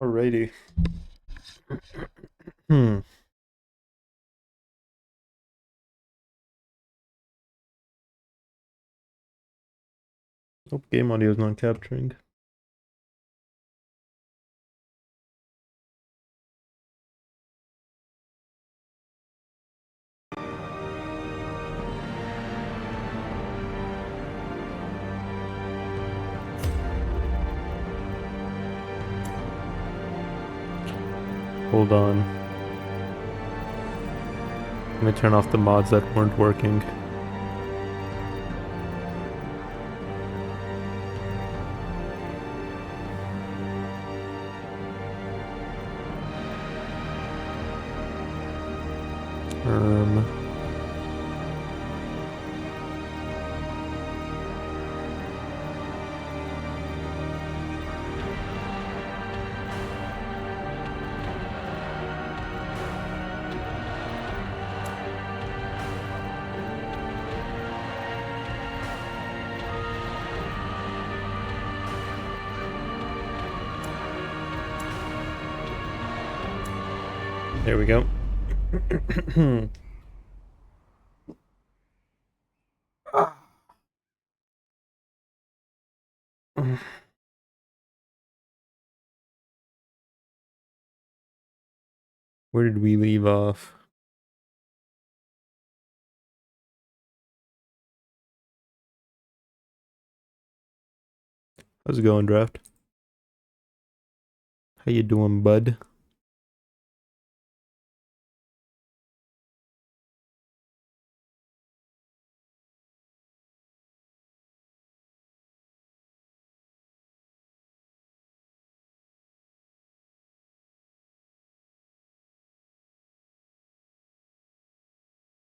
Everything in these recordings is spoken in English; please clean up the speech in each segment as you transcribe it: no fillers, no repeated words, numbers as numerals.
Alrighty. Hmm. Hope game audio is not capturing. Hold on. Let me turn off the mods that weren't working. Um. There we go. Where did we leave off? How's it going, Draft? How you doing, bud?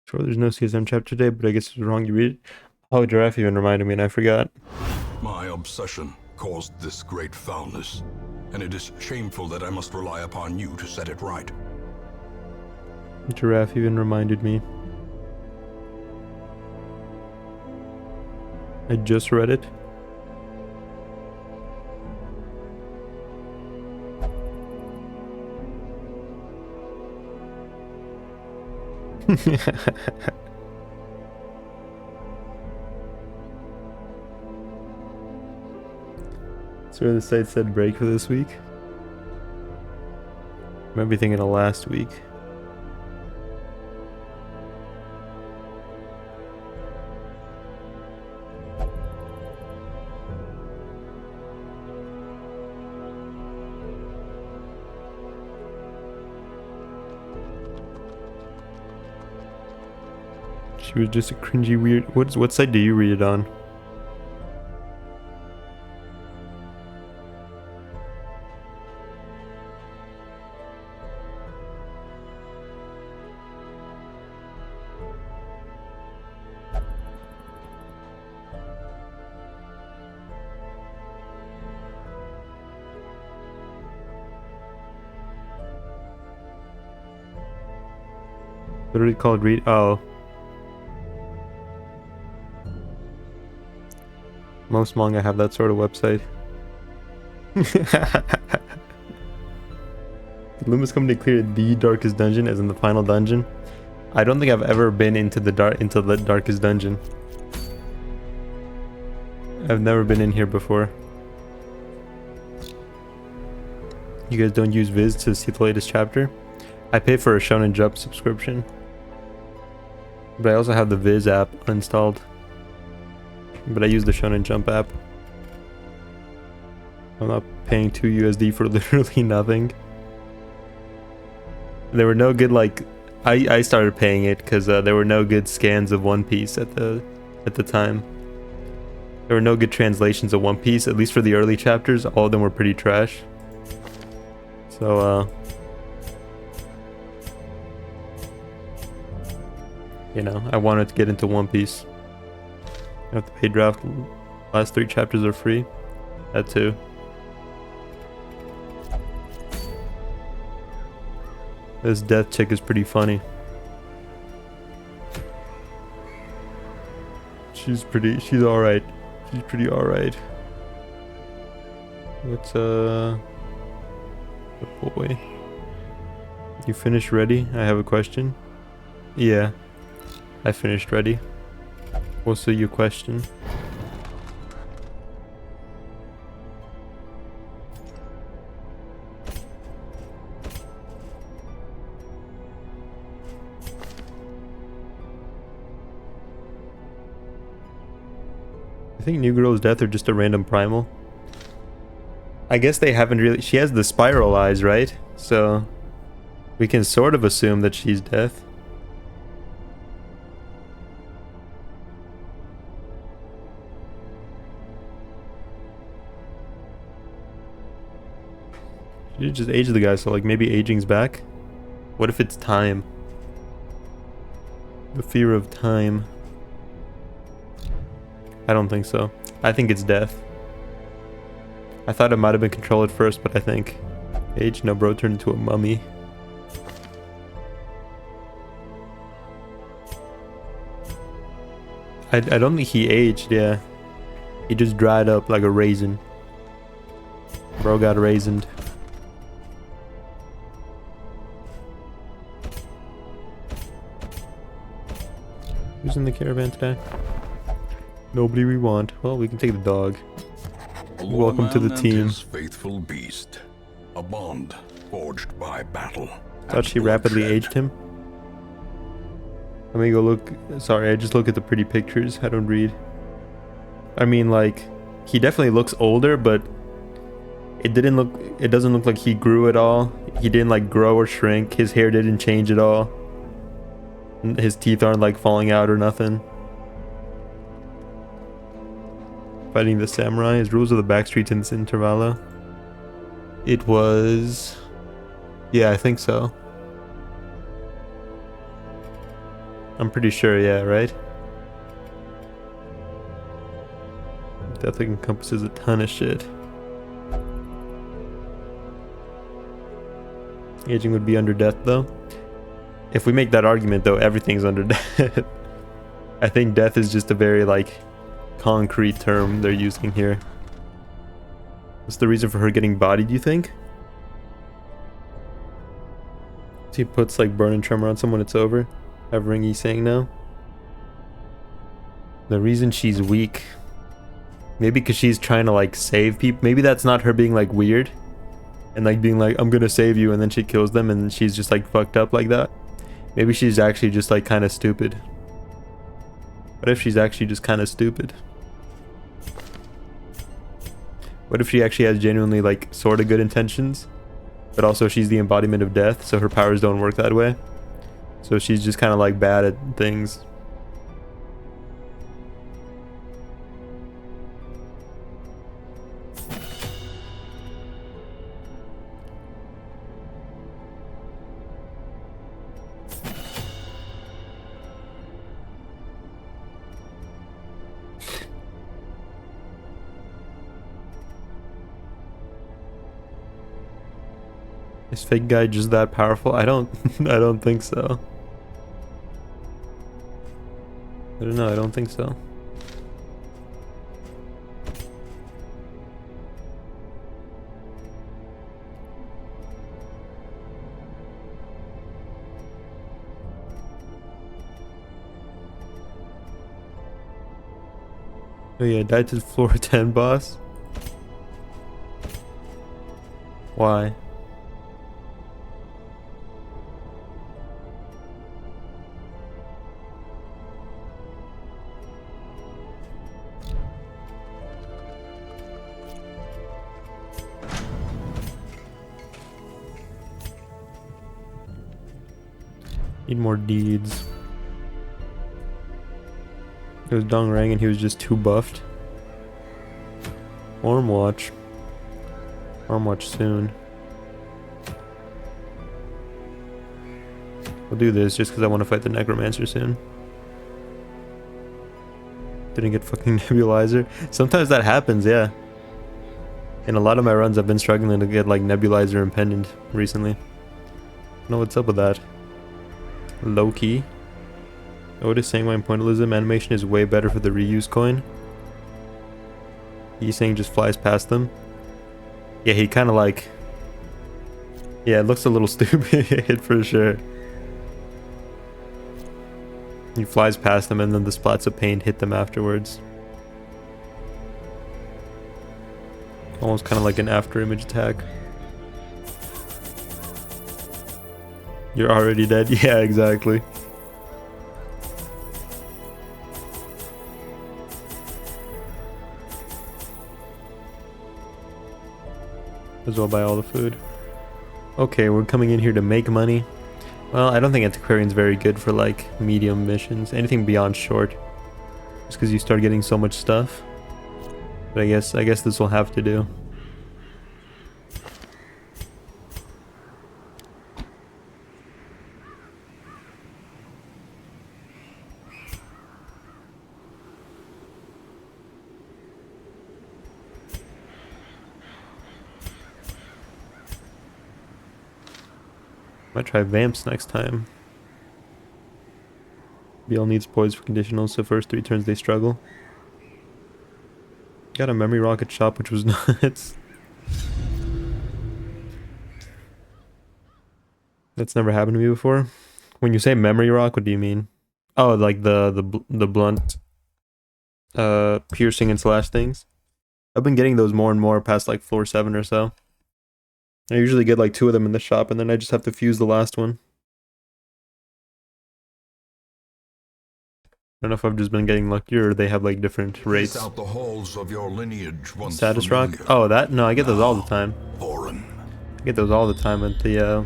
Sure, there's no CSM chapter today, but I guess it's wrong you read it. Oh, Giraffe even reminded me and I forgot. My obsession caused this great foulness, and it is shameful that I must rely upon you to set it right. Giraffe even reminded me. I just read it. So the site said break for this week. Might be thinking of last week. She was just a cringy weird. What site do you read it on? Literally called read. Oh. Most manga have that sort of website. Did Loomis Company clear the darkest dungeon, as in the final dungeon? I don't think I've ever been into the darkest dungeon. I've never been in here before. You guys don't use Viz to see the latest chapter? I pay for a Shonen Jump subscription. But I also have the Viz app installed. But I use the Shonen Jump app. I'm not paying 2 USD for literally nothing. There were no good, like, I started paying it because there were no good scans of One Piece at the time. There were no good translations of One Piece, at least for the early chapters. All of them were pretty trash. So you know, I wanted to get into One Piece. I have to pay draft. Last 3 chapters are free. That too. This death chick is pretty funny. She's alright. She's pretty alright. What's Good boy. You finished ready? I have a question. Yeah, I finished ready. What's your question? I think New Girl's death or just a random primal. I guess they haven't really... She has the spiral eyes, right? So we can sort of assume that she's death. You just age the guy, so like maybe aging's back. What if it's time? The fear of time. I don't think so. I think it's death. I thought it might have been control at first, but I think age. No, bro turned into a mummy. I don't think he aged. Yeah, he just dried up like a raisin. Bro got raisined. Who's in the caravan today? Nobody we want. Well, we can take the dog. Welcome to the team. His faithful beast, a bond forged by battle. Thought she rapidly aged him. Let me go look. Sorry, I just look at the pretty pictures. I don't read. I mean, like, he definitely looks older, but it doesn't look like he grew at all. He didn't like grow or shrink. His hair didn't change at all. His teeth aren't like falling out or nothing. Fighting the samurai. His rules of the backstreets in this intervalo. It was... Yeah, I think so. I'm pretty sure, yeah, right? Death encompasses a ton of shit. Aging would be under death, though. If we make that argument, though, everything's under death. I think death is just a very, like, concrete term they're using here. What's the reason for her getting bodied, you think? He puts, like, burn and tremor on someone, it's over. Have Ringy saying no. The reason she's weak. Maybe because she's trying to, like, save people. Maybe that's not her being, like, weird. And, like, being like, I'm gonna save you, and then she kills them, and she's just, like, fucked up like that. Maybe she's actually just, like, kind of stupid. What if she's actually just kind of stupid? What if she actually has genuinely, like, sort of good intentions? But also she's the embodiment of death, so her powers don't work that way. So she's just kind of, like, bad at things. Is fake guy just that powerful? I don't I don't think so. I don't know, I don't think so. Oh yeah, died to the floor 10 boss. Why? Need more deeds. It was Dong Rang and he was just too buffed. Arm watch. Arm watch soon. We'll do this just because I want to fight the Necromancer soon. Didn't get fucking Nebulizer. Sometimes that happens, yeah. In a lot of my runs I've been struggling to get like Nebulizer and Pendant recently. I don't know what's up with that. Low-key. Otis saying my pointillism animation is way better for the reuse coin. He's saying just flies past them. Yeah, he kind of like... Yeah, it looks a little stupid for sure. He flies past them and then the splats of paint hit them afterwards. Almost kind of like an after image attack. You're already dead? Yeah, exactly. As well buy all the food. Okay, we're coming in here to make money. Well, I don't think Antiquarian's very good for like medium missions. Anything beyond short. Just because you start getting so much stuff. But I guess this will have to do. Might try Vamps next time. BL needs poise for conditionals, so first 3 turns they struggle. Got a memory rocket shop, which was nuts. That's never happened to me before. When you say memory rock, what do you mean? Oh, like the blunt piercing and slash things. I've been getting those more and more past like floor 7 or so. I usually get like 2 of them in the shop and then I just have to fuse the last one. I don't know if I've just been getting luckier or they have like different rates. Out the halls of your lineage once Status rock? Oh, that? No, I get those all the time. Foreign. I get those all the time at the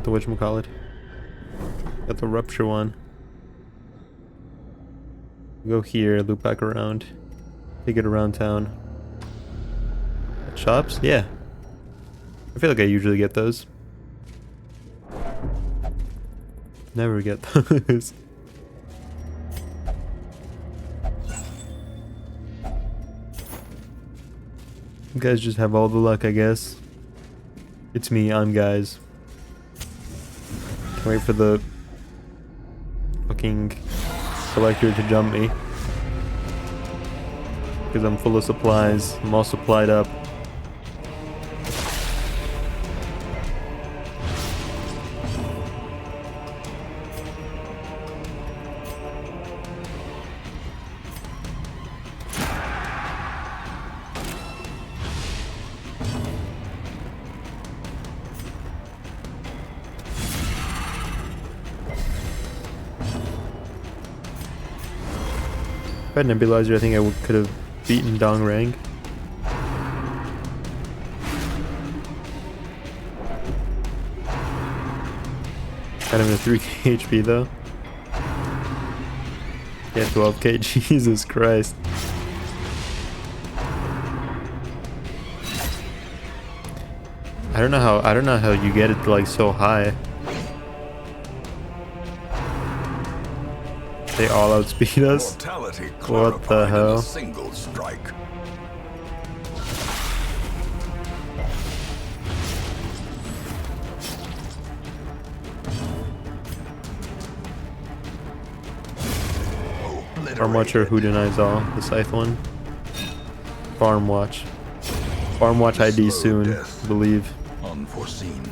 whatchamacallit. Got the rupture one. Go here, loop back around. Take it around town. At shops? Yeah. I feel like I usually get those. Never get those. You guys just have all the luck, I guess. It's me, I'm guys. Can't wait for the fucking collector to jump me. Because I'm full of supplies. I'm all supplied up. If I had Nebulizer, I think I could have beaten Dong Rang. Got him to 3k HP though. Yeah, 12k, Jesus Christ. I don't know how you get it like so high. They all outspeed us? What the hell? Single strike. Farm Watcher who denies all, the Scythe one. Farm Watch. Farm Watch ID soon, I believe. Unforeseen.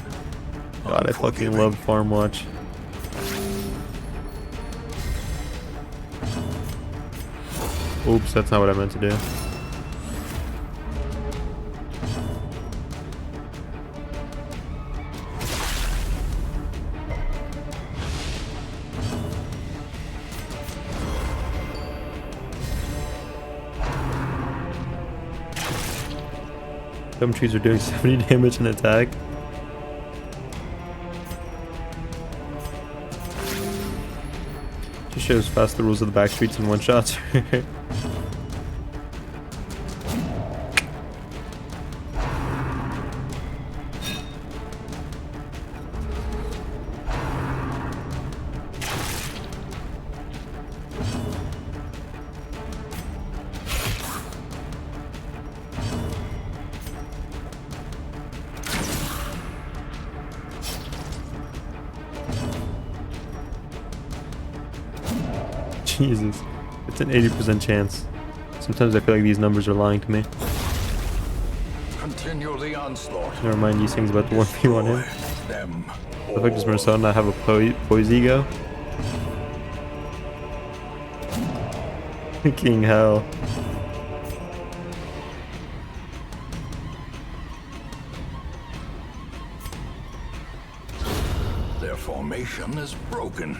God, I fucking love Farm Watch. Oops, that's not what I meant to do. Dumb trees are doing 70 damage in attack. Just shows fast the rules of the back streets in one shot. Jesus, it's an 80% chance. Sometimes I feel like these numbers are lying to me. Continue the onslaught. Never mind, these things about the 1v1 him. Destroy them. The fuck does Marcel not have a poise ego? Fucking hell. Their formation is broken.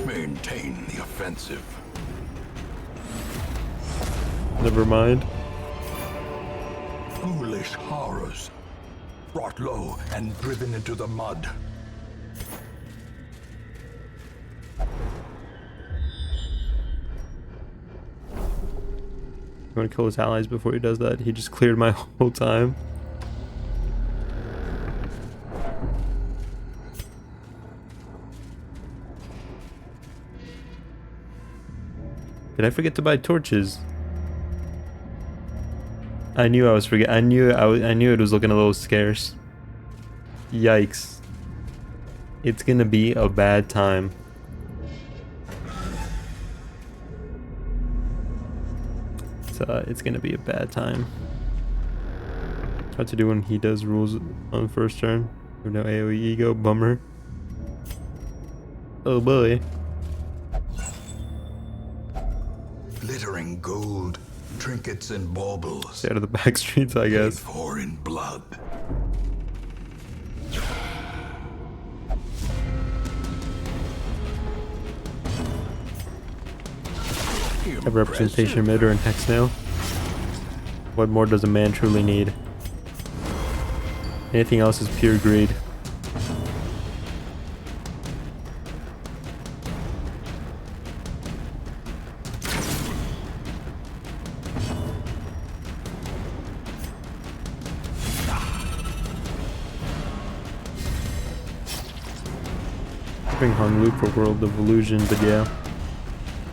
Maintain the offensive. Never mind. Foolish horrors. Brought low and driven into the mud. You want to kill his allies before he does that? He just cleared my whole time. Did I forget to buy torches? I knew I was forget. I knew it was looking a little scarce. Yikes! It's gonna be a bad time. It's gonna be a bad time. What to do when he does rules on the first turn? No AoE ego, bummer. Oh boy. Glittering gold, trinkets and baubles. Stay out of the back streets, I guess. Paid for in blood. Have representation mid or in hex now. What more does a man truly need? Anything else is pure greed. Bring Hung Lu for World of Illusion, but yeah.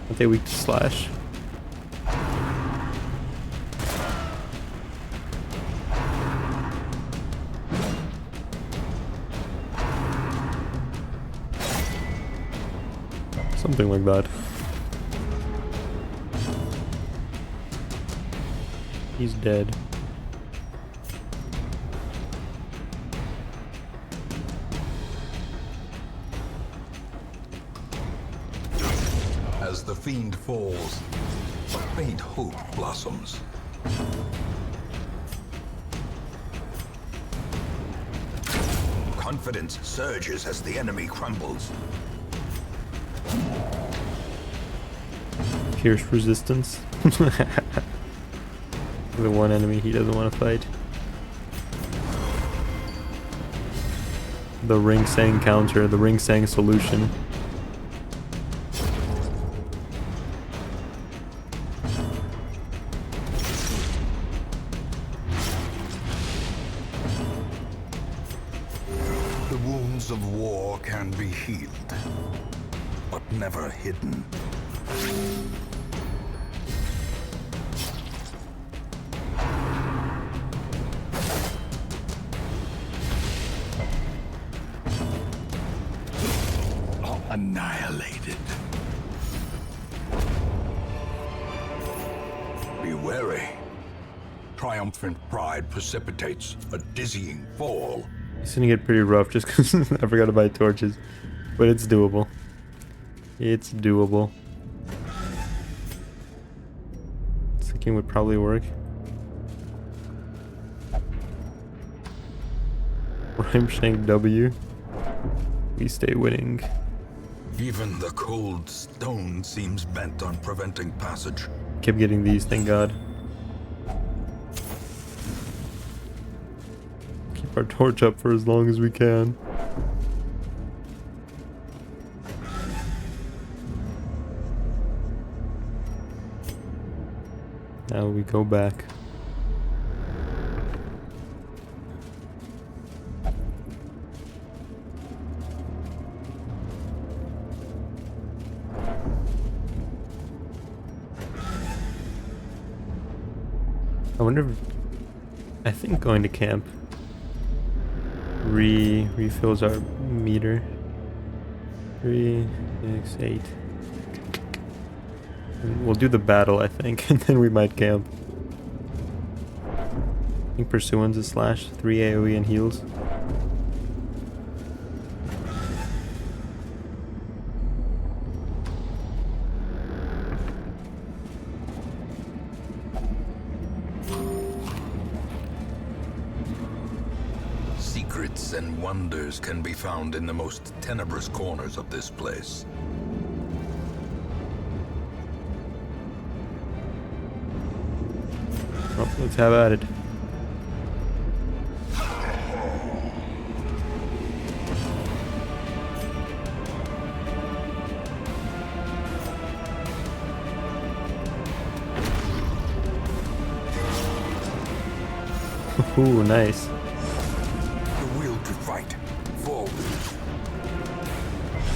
Aren't they weak to slash? Something like that. He's dead. As the fiend falls, a faint hope blossoms. Confidence surges as the enemy crumbles. Pierce resistance. The one enemy he doesn't want to fight. The Ring Sang counter, the Ring Sang solution. The wounds of war can be healed, but never hidden. Annihilated. Be wary. Triumphant pride precipitates a dizzying fall. It's gonna get pretty rough just because I forgot to buy torches. But it's doable. It's doable. Thinking would probably work. Rhyme Shank W. We stay winning. Even the cold stone seems bent on preventing passage. Kept getting these, thank God. Keep our torch up for as long as we can. Now we go back. I wonder if, I think going to camp refills our meter. 3, 6, 8. And we'll do the battle, I think, and then we might camp. I think Pursuance is slash 3 AoE and heals. Secrets and wonders can be found in the most tenebrous corners of this place. Well, let's have at it. Ooh, nice. The will to fight. Forward.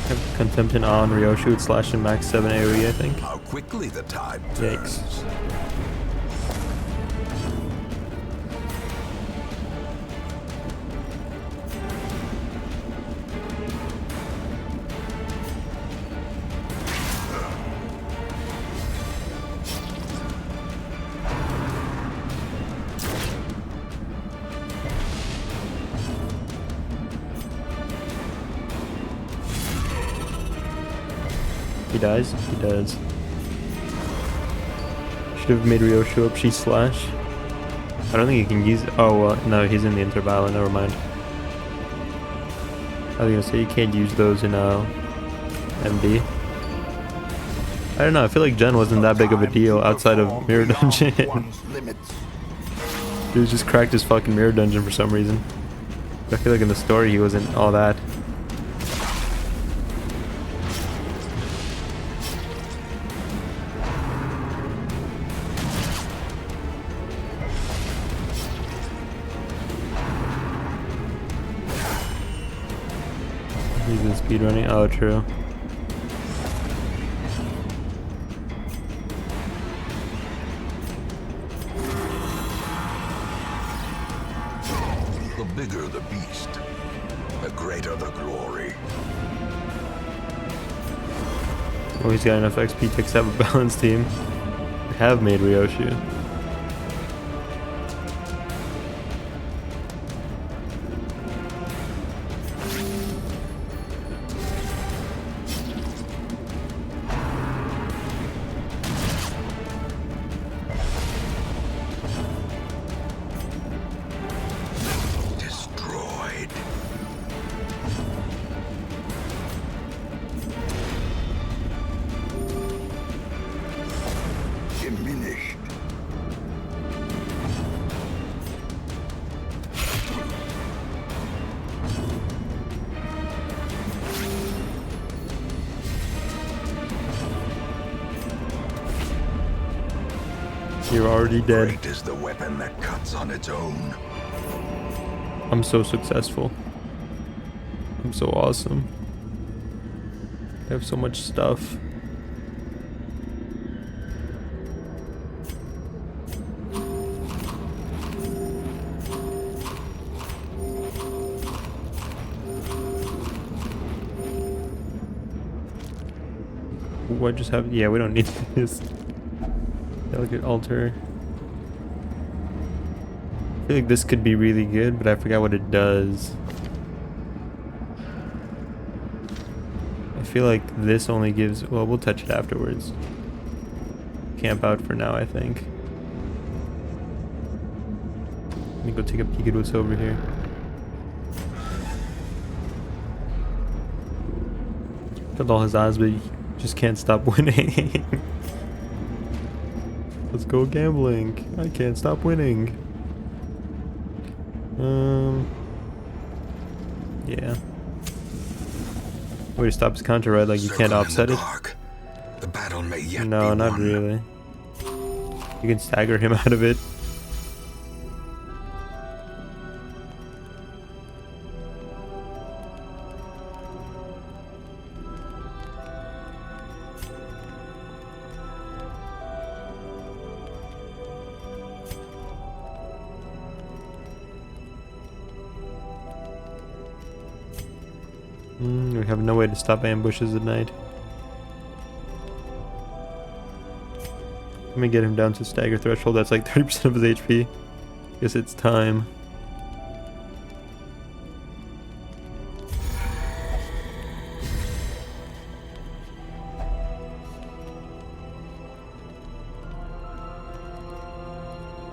Have Contempt and Awe on Ryoshu with slash and max 7 AoE, I think. How quickly the tide Yikes. turns. He dies? He does. Should have made Ryoshu up, she slash. I don't think he can use. Oh, no, he's in the intervalor, never mind. I was gonna say you can't use those in MD. I don't know, I feel like Gen wasn't that big of a deal outside of Mirror Dungeon. He just cracked his fucking Mirror Dungeon for some reason. I feel like in the story he wasn't all that. He's been speedrunning. Oh, true. The bigger the beast, the greater the glory. Oh, he's got enough XP to have a balanced team. We have made Ryoshu. Destroyed. Diminished. You're already dead. Great is the weapon that cuts on its own. I'm so successful. I'm so awesome. I have so much stuff. Ooh, I just have. Yeah, we don't need this. Delicate altar. I feel like this could be really good, but I forgot what it does. I feel like this only gives. Well, we'll touch it afterwards. Camp out for now, I think. Let me go take a peek at what's over here. Killed all his odds, but he just can't stop winning. Let's go gambling. I can't stop winning. Yeah. Way to stop his counter, right? Like you can't offset it? The battle may yet No, be not won. really. You can stagger him out of it. We have no way to stop ambushes at night. Let me get him down to stagger threshold. That's like 30% of his HP. Guess it's time.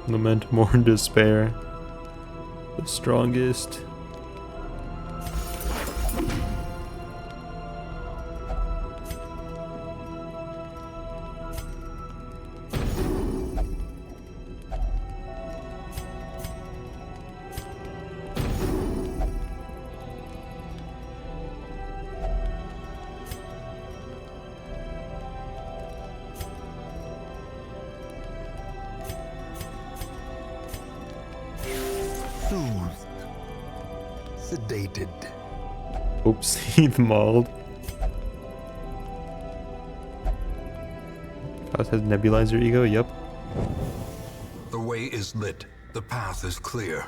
Lament, mourn, despair. The strongest. Soothed. Sedated. Oopsie, mauled. Faust has nebulizer ego, yep. The way is lit. The path is clear.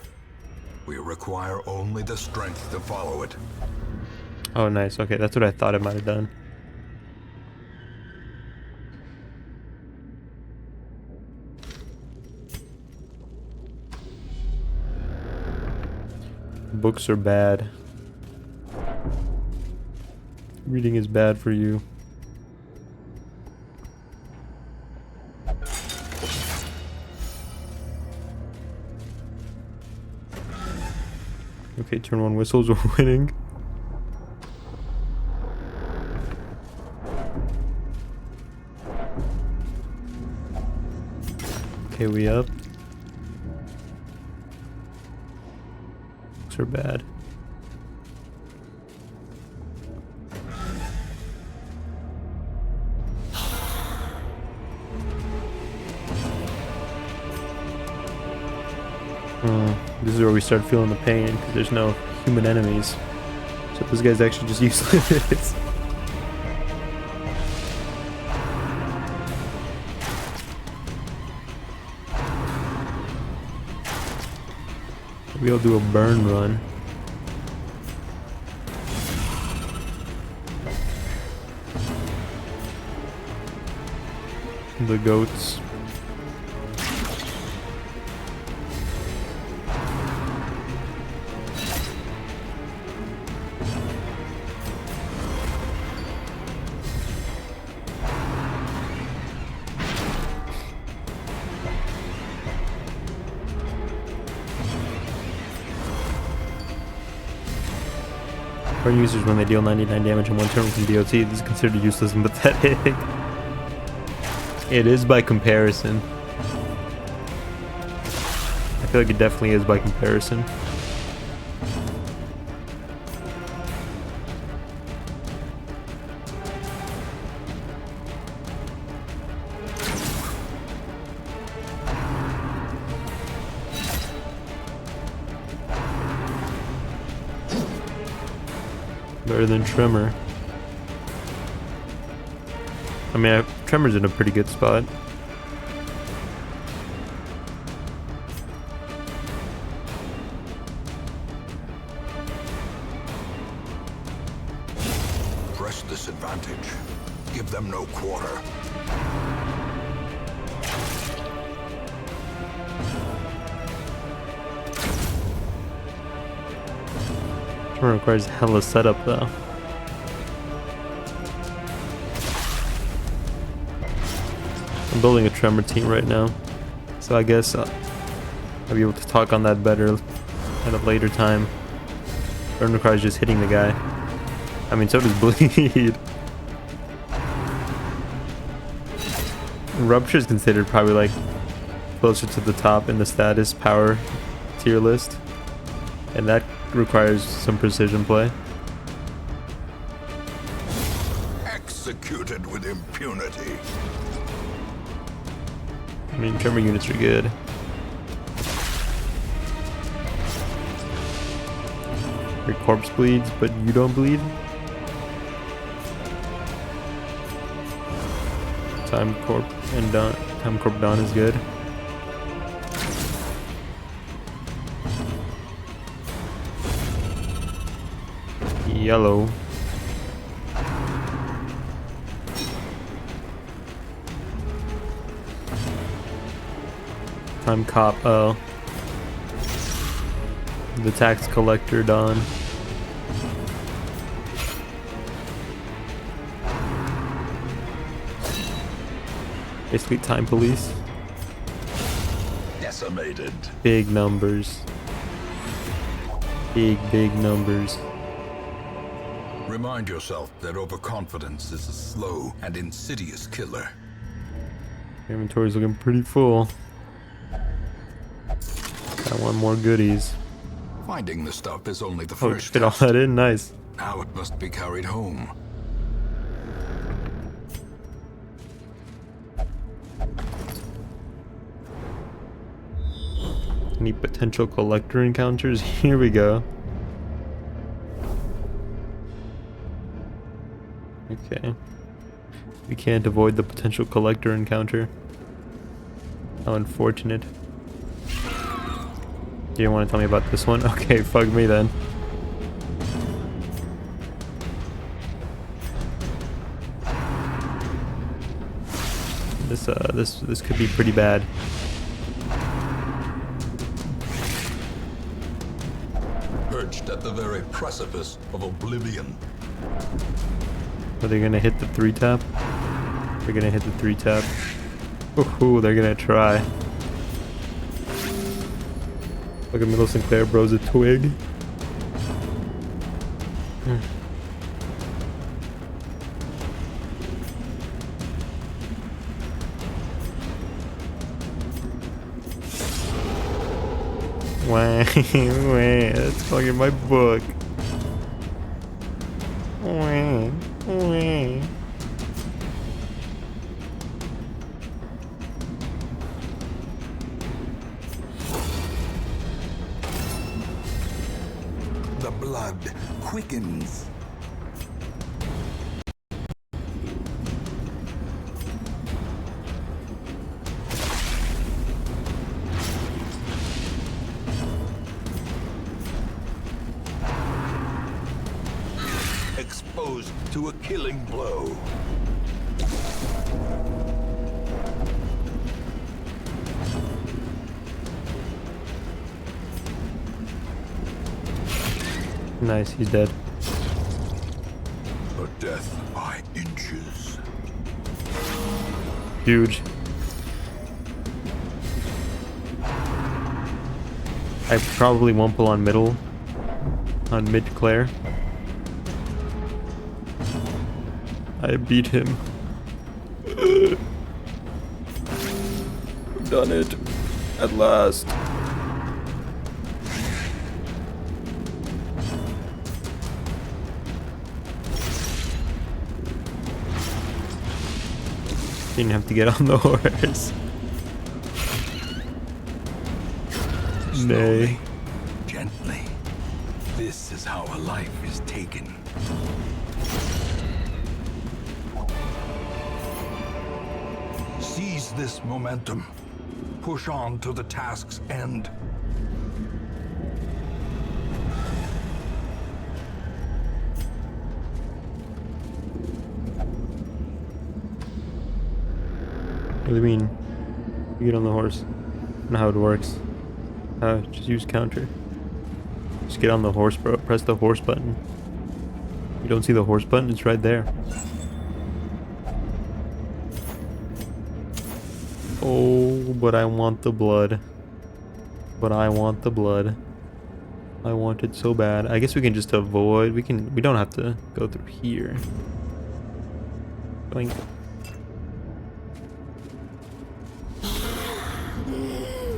We require only the strength to follow it. Oh, nice. Okay, that's what I thought it might have done. Books are bad. Reading is bad for you. Okay, turn one whistles, we're winning. Okay, we up. Books are bad. This is where we start feeling the pain, because there's no human enemies. So this guy's actually just useless. Maybe I'll do a burn run. The goats. Burn users when they deal 99 damage in one turn from DOT. This is considered useless and pathetic. It is by comparison. I feel like it definitely is by comparison. Better than Tremor. I mean, Tremor's in a pretty good spot. Press this advantage. Give them no quarter. Tremor requires hella setup though. I'm building a Tremor team right now, so I guess I'll be able to talk on that better at a later time. Burn requires just hitting the guy. I mean, so does Bleed. Rupture is considered probably like closer to the top in the status power tier list, and that requires some precision play. Executed with impunity. I mean, Tremor units are good. Your corpse bleeds, but you don't bleed. Time Corp and Dawn. Time Corp Dawn is good. Yellow. Time Cop. Oh. The tax collector done. Basically time police. Decimated. Big numbers. Big numbers. Remind yourself that overconfidence is a slow and insidious killer. Inventory's looking pretty full. I want more goodies. Finding the stuff is only the Oh, first fit all test. that in, nice. Now it must be carried home. Any potential collector encounters? Here we go. Okay. We can't avoid the potential collector encounter. How unfortunate. You don't want to tell me about this one? Okay, fuck me then. This could be pretty bad. Perched at the very precipice of oblivion. Are they gonna hit the 3-tap? They're gonna hit the 3-tap. Ooh, they're gonna try. Look at Middle Sinclair, bro's a twig. Wah, wah, that's fucking my book. Wah, wah. The blood quickens. Exposed to a killing blow. Nice, he's dead. A death by inches. Huge. I probably won't pull on middle. On mid Claire. I beat him. Done it. At last. Didn't have to get on the horse. Nay. Gently. This is how a life is taken. Seize this momentum. Push on to the task's end. What do you mean? You get on the horse. I don't know how it works. Just use counter. Just get on the horse, bro. Press the horse button. You don't see the horse button? It's right there. Oh, but I want the blood. But I want the blood. I want it so bad. I guess we can just avoid. We don't have to go through here. Boink.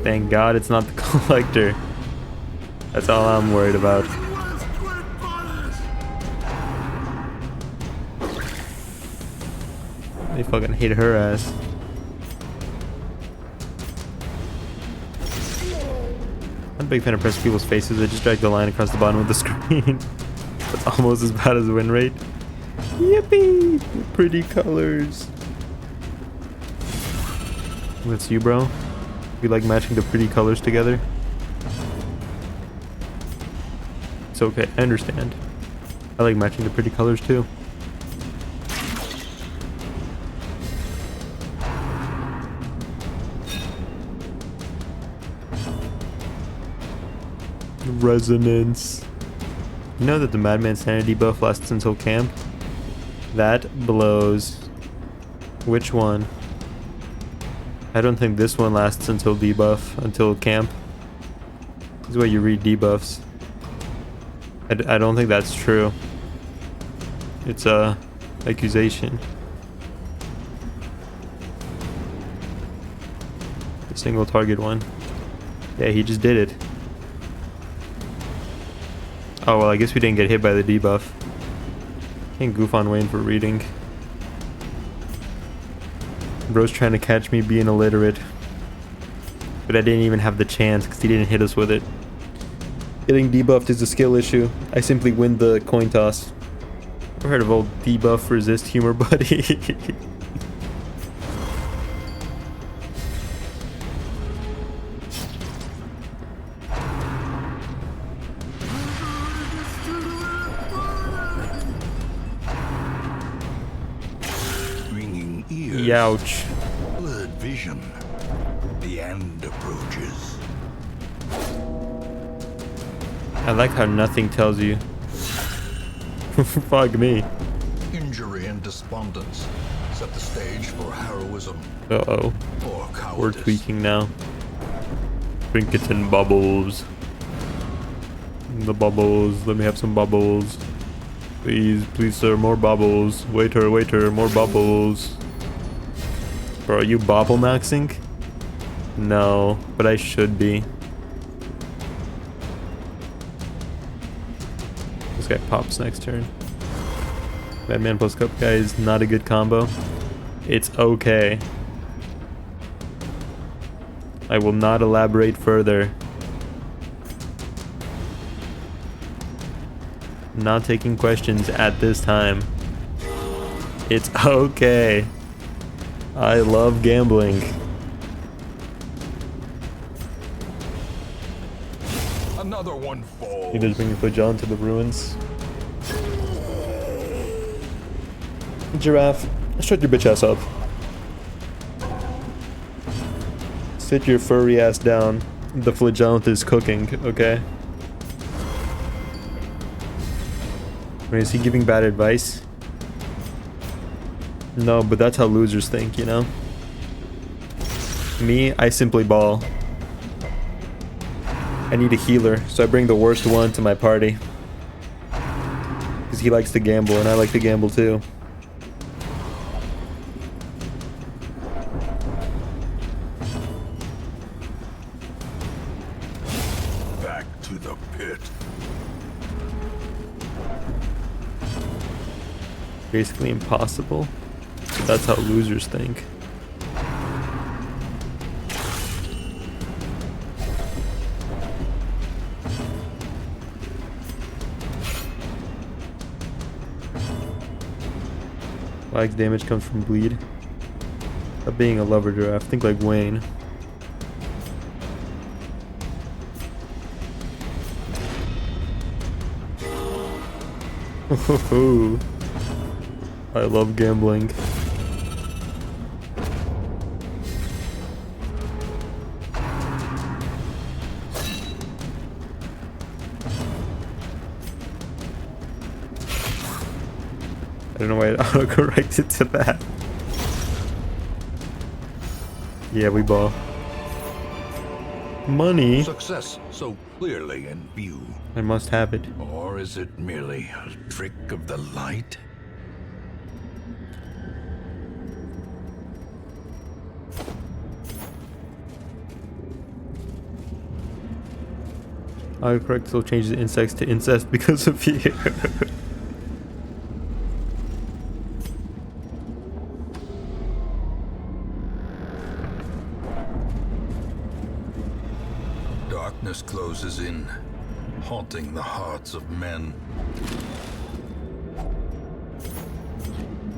Thank God it's not the collector. That's all I'm worried about. They fucking hate her ass. I'm a big fan of pressing people's faces. I just drag the line across the bottom of the screen. That's almost as bad as the win rate. Yippee! Pretty colors. That's you, bro. You like matching the pretty colors together? It's okay, I understand. I like matching the pretty colors too. Resonance. You know that the Madman Sanity buff lasts until camp? That blows. Which one? I don't think this one lasts until debuff, until camp. This is why you read debuffs. I don't think that's true. It's a accusation. The single target one. Yeah, he just did it. Oh well, I guess we didn't get hit by the debuff. Can't goof on Wayne for reading. Bro's trying to catch me being illiterate. But I didn't even have the chance because he didn't hit us with it. Getting debuffed is a skill issue. I simply win the coin toss. I've heard of old debuff resist humor buddy. Ringing ears. Youch. Blurred vision. The end approaches. I like how nothing tells you. Fuck me. Injury and despondence set the stage for heroism Uh-oh. or cowardice. We're tweaking now. Trinkets and bubbles. The bubbles. Let me have some bubbles. Please, please, sir, more bubbles. Waiter, waiter, more bubbles. Bro, are you bobble maxing? No, but I should be. This guy pops next turn. Batman plus Cup guy is not a good combo. It's okay. I will not elaborate further. Not taking questions at this time. It's okay. I love gambling. Another one falls. You just bring your foot John to the ruins. Giraffe, shut your bitch ass up. Sit your furry ass down. The flagellant is cooking, okay? Wait, is he giving bad advice? No, but that's how losers think, you know? Me, I simply ball. I need a healer, so I bring the worst one to my party. Because he likes to gamble, and I like to gamble too. Back to the pit. Basically impossible. But that's how losers think. Like damage comes from bleed. Stop being a lover giraffe. Think like Wayne. I love gambling. I don't know why it auto-corrected to that. Yeah, we ball. Money? Success so clearly in view. I must have it. Or is it merely a trick of the light? Autocorrect still changes insects to incest because of you. Darkness closes in, haunting the hearts of men.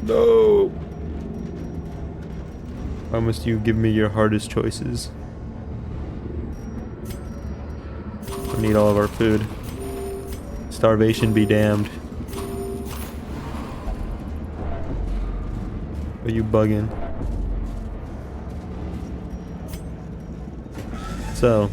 No. Why must you give me your hardest choices? I need all of our food. Starvation be damned. Are you bugging? So,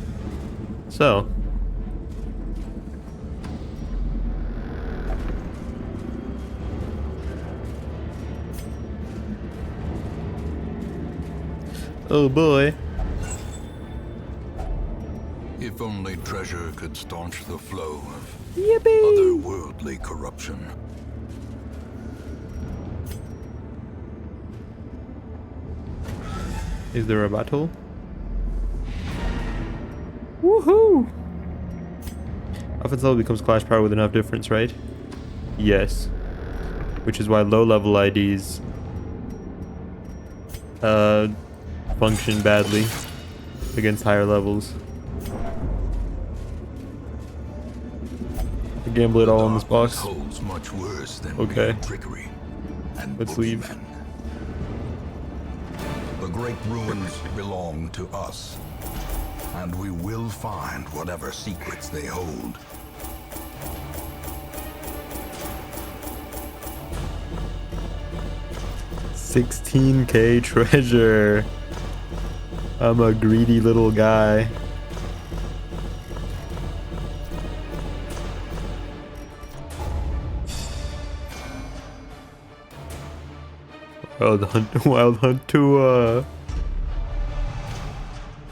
Oh boy. If only treasure could staunch the flow of Yippee! otherworldly corruption. Is there a battle? Woohoo! Offense level becomes clash power with enough difference, right? Yes. Which is why low level IDs function badly against higher levels. I gamble it all in this box. Holds much worse than Okay. trickery and Let's leave. boogeymen. The great ruins belong to us, and we will find whatever secrets they hold. $16K treasure. I'm a greedy little guy. Wild hunt to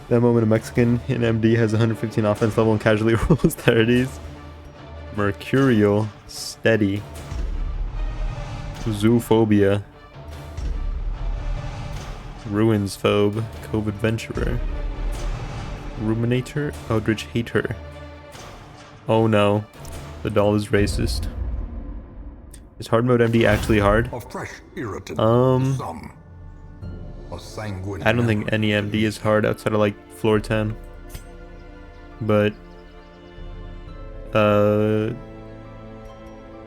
that moment a Mexican in MD has 115 offense level and casually rolls 30s. Mercurial, steady. Zoophobia. Ruins phobe, Cove adventurer. Ruminator, Eldritch hater. Oh no, the doll is racist. Is hard mode MD actually hard? A fresh irritant. Um, A sanguine I don't think any MD is hard outside of like floor 10. But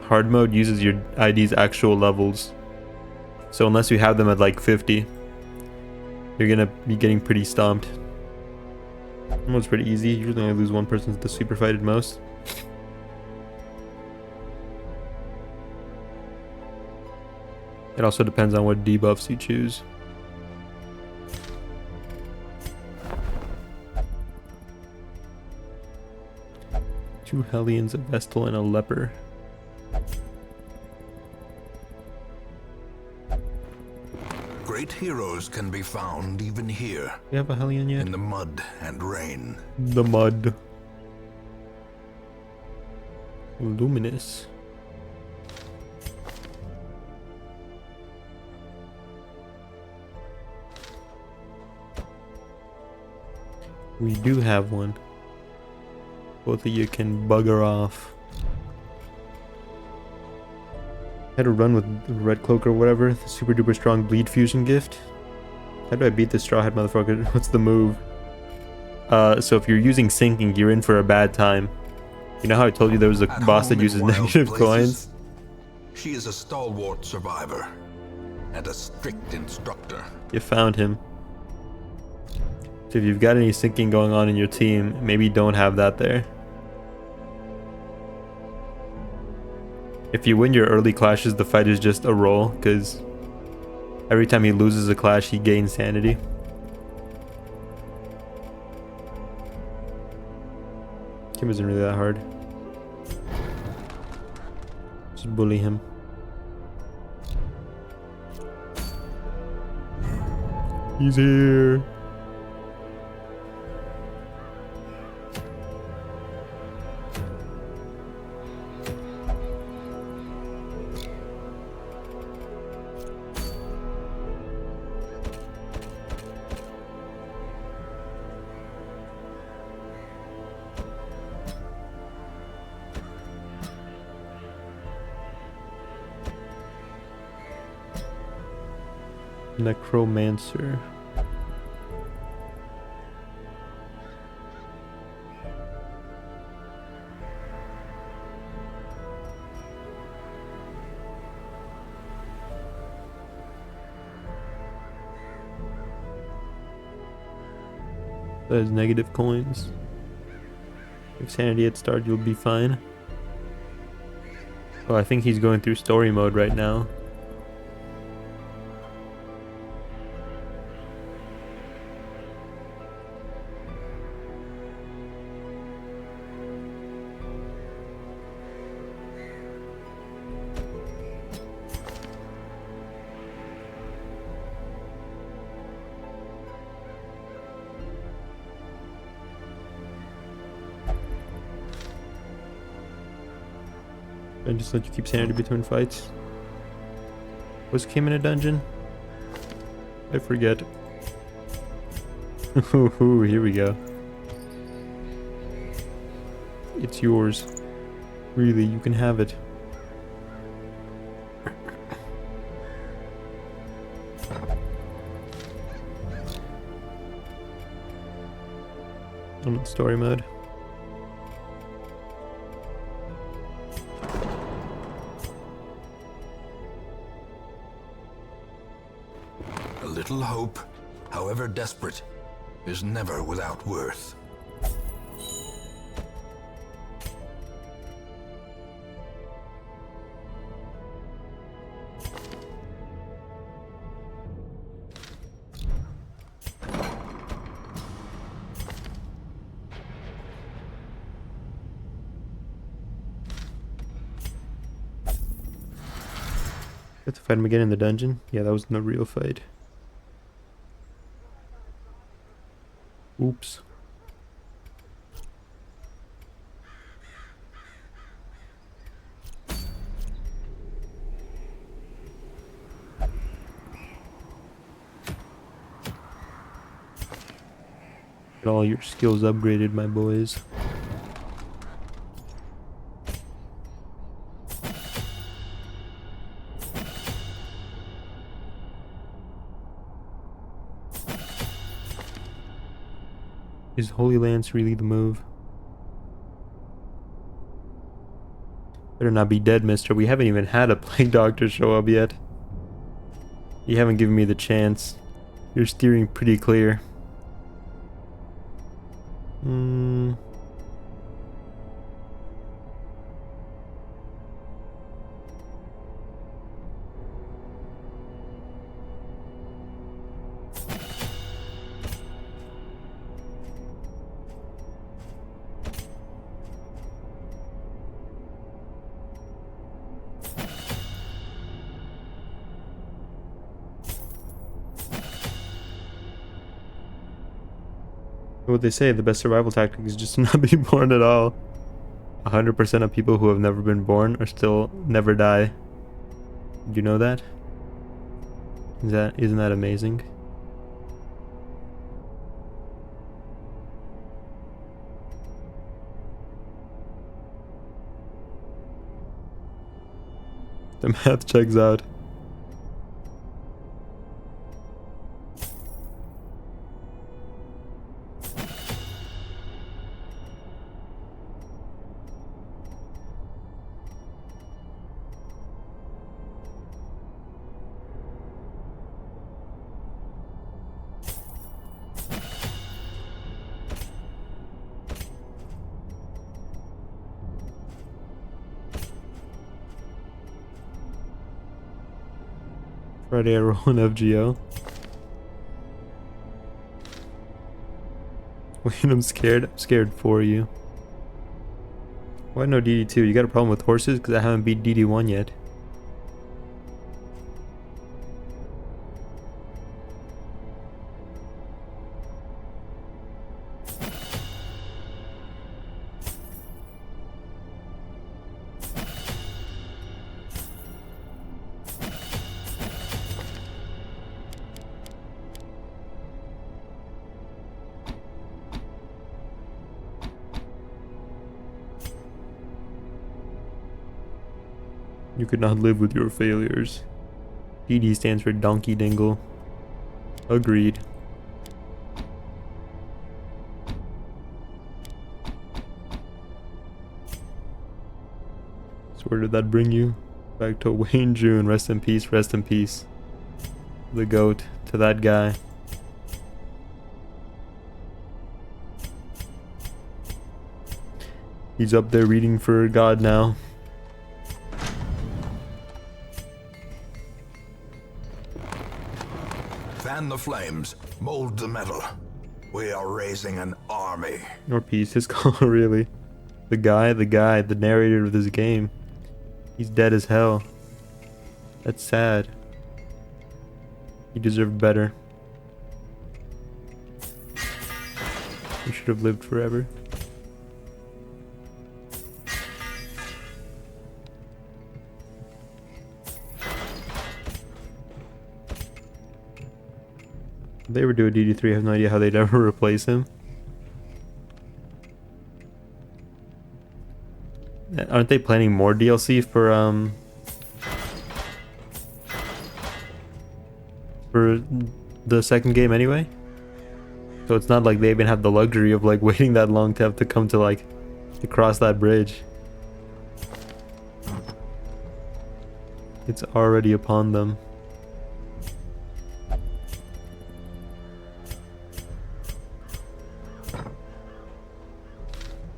hard mode uses your ID's actual levels. So unless you have them at like 50, you're gonna be getting pretty stomped. Hard mode's pretty easy. Usually only lose one person to the super fight at most. It also depends on what debuffs you choose. Two Hellions, a Vestal, and a Leper. Great heroes can be found even here, We have a Hellion yet? in the mud and rain. The mud. Luminous. We do have one. Both of you can bugger off. Had to run with the red cloak or whatever, the super duper strong bleed fusion gift. How do I beat this straw hat motherfucker? What's the move? So if you're using sinking, you're in for a bad time. You know how I told you there was a At boss that home in uses wild negative places, coins? She is a stalwart survivor and a strict instructor. You found him. So if you've got any sinking going on in your team, maybe don't have that there. If you win your early clashes, the fight is just a roll, because every time he loses a clash, he gains sanity. Kim isn't really that hard. Just bully him. He's here. Necromancer. That is negative coins. If sanity had started, you'll be fine. Oh, I think he's going through story mode right now. And just let you keep sanity between fights. What's came in a dungeon? I forget. Ooh, here we go. It's yours. Really, you can have it. I'm in story mode. A little hope, however desperate, is never without worth. Have to fight him again in the dungeon? Yeah, that was no real fight. Oops. Get all your skills upgraded, my boys. Is Holy Lance really the move? Better not be dead, mister. We haven't even had a Plague Doctor show up yet. You haven't given me the chance. You're steering pretty clear. What they say, the best survival tactic is just to not be born at all. 100% of people who have never been born are still never die. Did you know that? Isn't that amazing? The math checks out. Friday I roll an FGO. Wait, I'm scared. I'm scared for you. Why no DD2? You got a problem with horses? Because I haven't beat DD1 yet. You could not live with your failures. DD stands for Donkey Dingle. Agreed. So where did that bring you? Back to Wayne June. Rest in peace, rest in peace. The GOAT. To that guy. He's up there reading for God now. Fan the flames, mold the metal. We are raising an army. Or peace, his call, really. The guy, the narrator of this game. He's dead as hell. That's sad. He deserved better. He should have lived forever. If they ever do a DD3, I have no idea how they'd ever replace him. Aren't they planning more DLC for the second game anyway? So it's not like they even have the luxury of like waiting that long to have to come to like to cross that bridge. It's already upon them.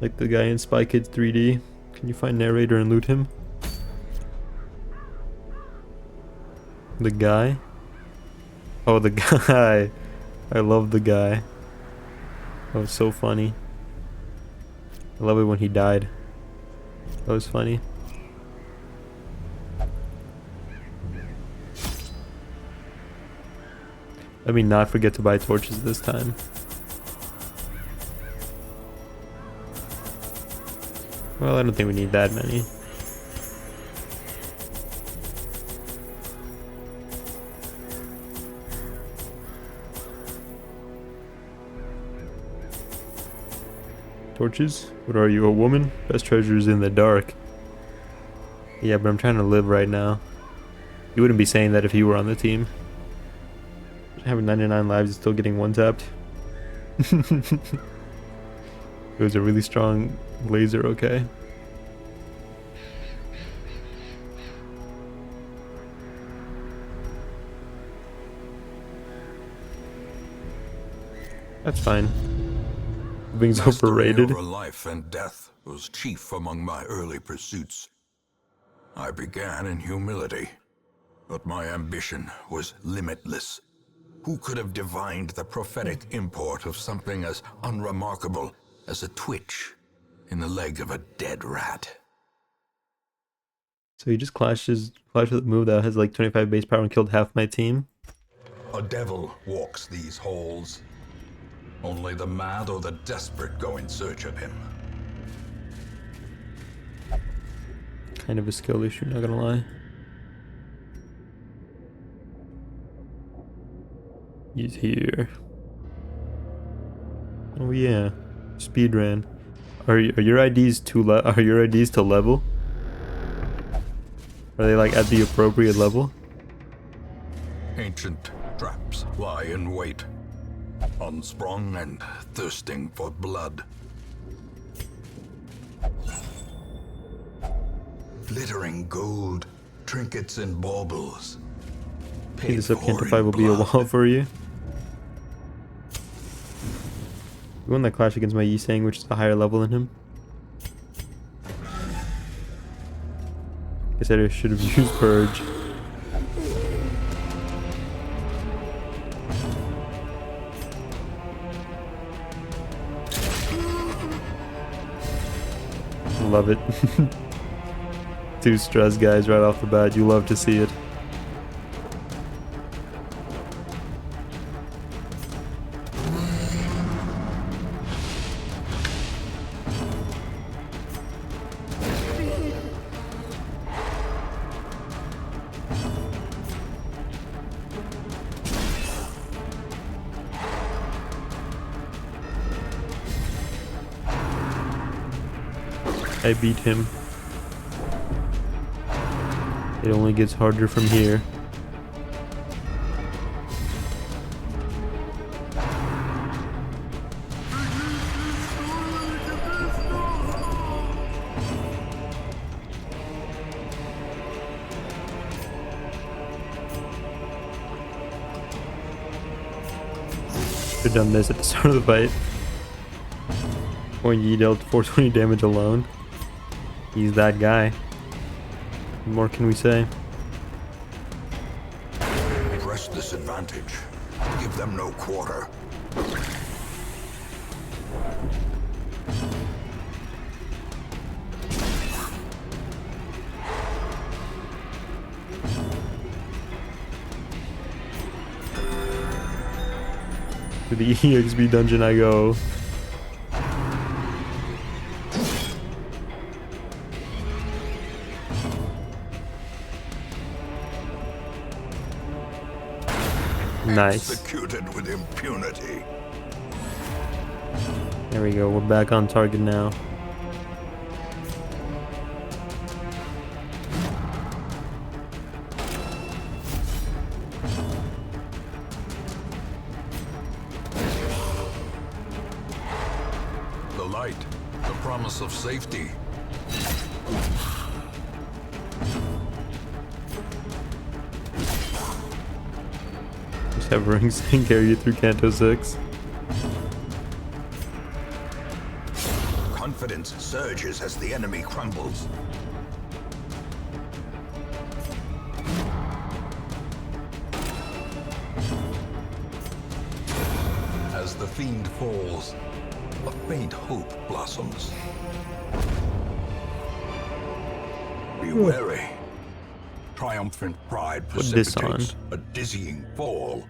Like the guy in Spy Kids 3D. Can you find narrator and loot him? The guy? Oh, the guy. I love the guy. That was so funny. I love it when he died. That was funny. Let me not forget to buy torches this time. Well, I don't think we need that many. Torches? What are you, a woman? Best treasure is in the dark. Yeah, but I'm trying to live right now. You wouldn't be saying that if you were on the team. Having 99 lives and still getting one tapped. It was a really strong laser, okay. That's fine. Being's overrated. Over life and death was chief among my early pursuits. I began in humility, but my ambition was limitless. Who could have divined the prophetic import of something as unremarkable as a twitch in the leg of a dead rat? So he just clashed with a move that has like 25 base power and killed half my team? A devil walks these halls. Only the mad or the desperate go in search of him. Kind of a skill issue, not gonna lie. He's here. Oh yeah, speedrun. Are your IDs to level? Are they like at the appropriate level? Ancient traps lie in wait, unsprung and thirsting for blood. Glittering gold, trinkets and baubles. I think this Upcanter 5 will be a wall for you. We won that clash against my Yisang, which is a higher level than him. I said I should have used Purge. Love it. 2 stress guys right off the bat. You love to see it. I beat him. It only gets harder from here. Should have done this at the start of the fight. When Yi dealt 420 damage alone. He's that guy. What more can we say? Press this advantage. Give them no quarter. To the EXP dungeon I go. Nice. executed with impunity. There we go. We're back on target now. The light, the promise of safety. Just have rings and carry you through Canto 6. Confidence surges as the enemy crumbles. As the fiend falls, a faint hope blossoms. Be wary. Triumphant pride Put this on. precipitates a dizzying fall.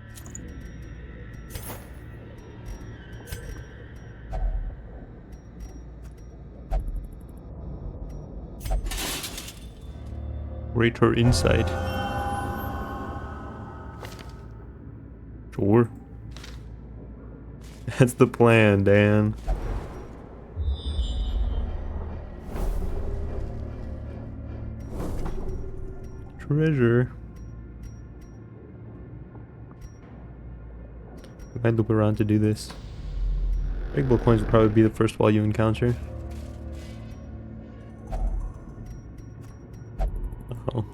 Rate her insight. Sure. That's the plan, Dan. Treasure. We might loop around to do this. Breakable coins will probably be the first wall you encounter. Oh.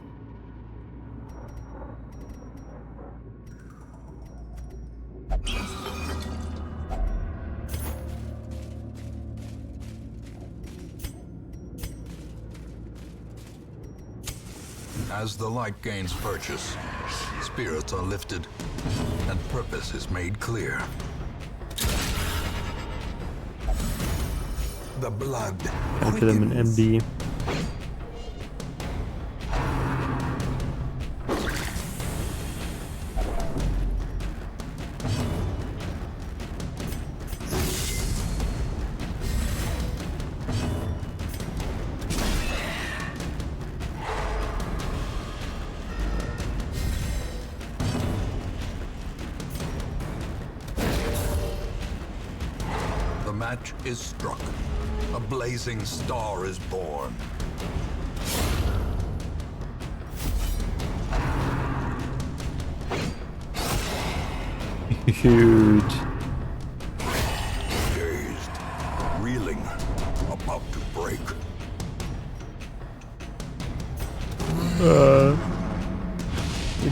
As the light gains purchase, spirits are lifted, and purpose is made clear. The blood Enter them in quickens. MD. The match is struck. A blazing star is born. Huge. Dazed, reeling, about to break. You're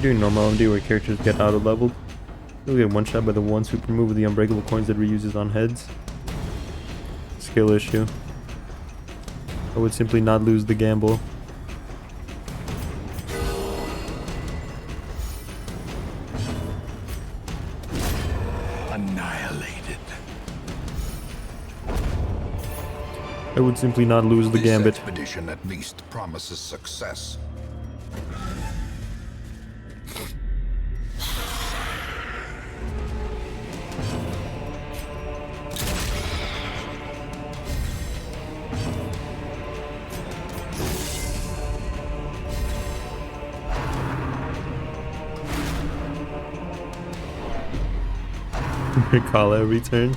doing normal MD where characters get auto-leveled. You'll get one-shot by the one super move with the unbreakable coins that reuses on heads. Skill issue. I would simply not lose the gamble. Annihilated. I would simply not lose the This gambit. expedition at least promises success. Recall every turn.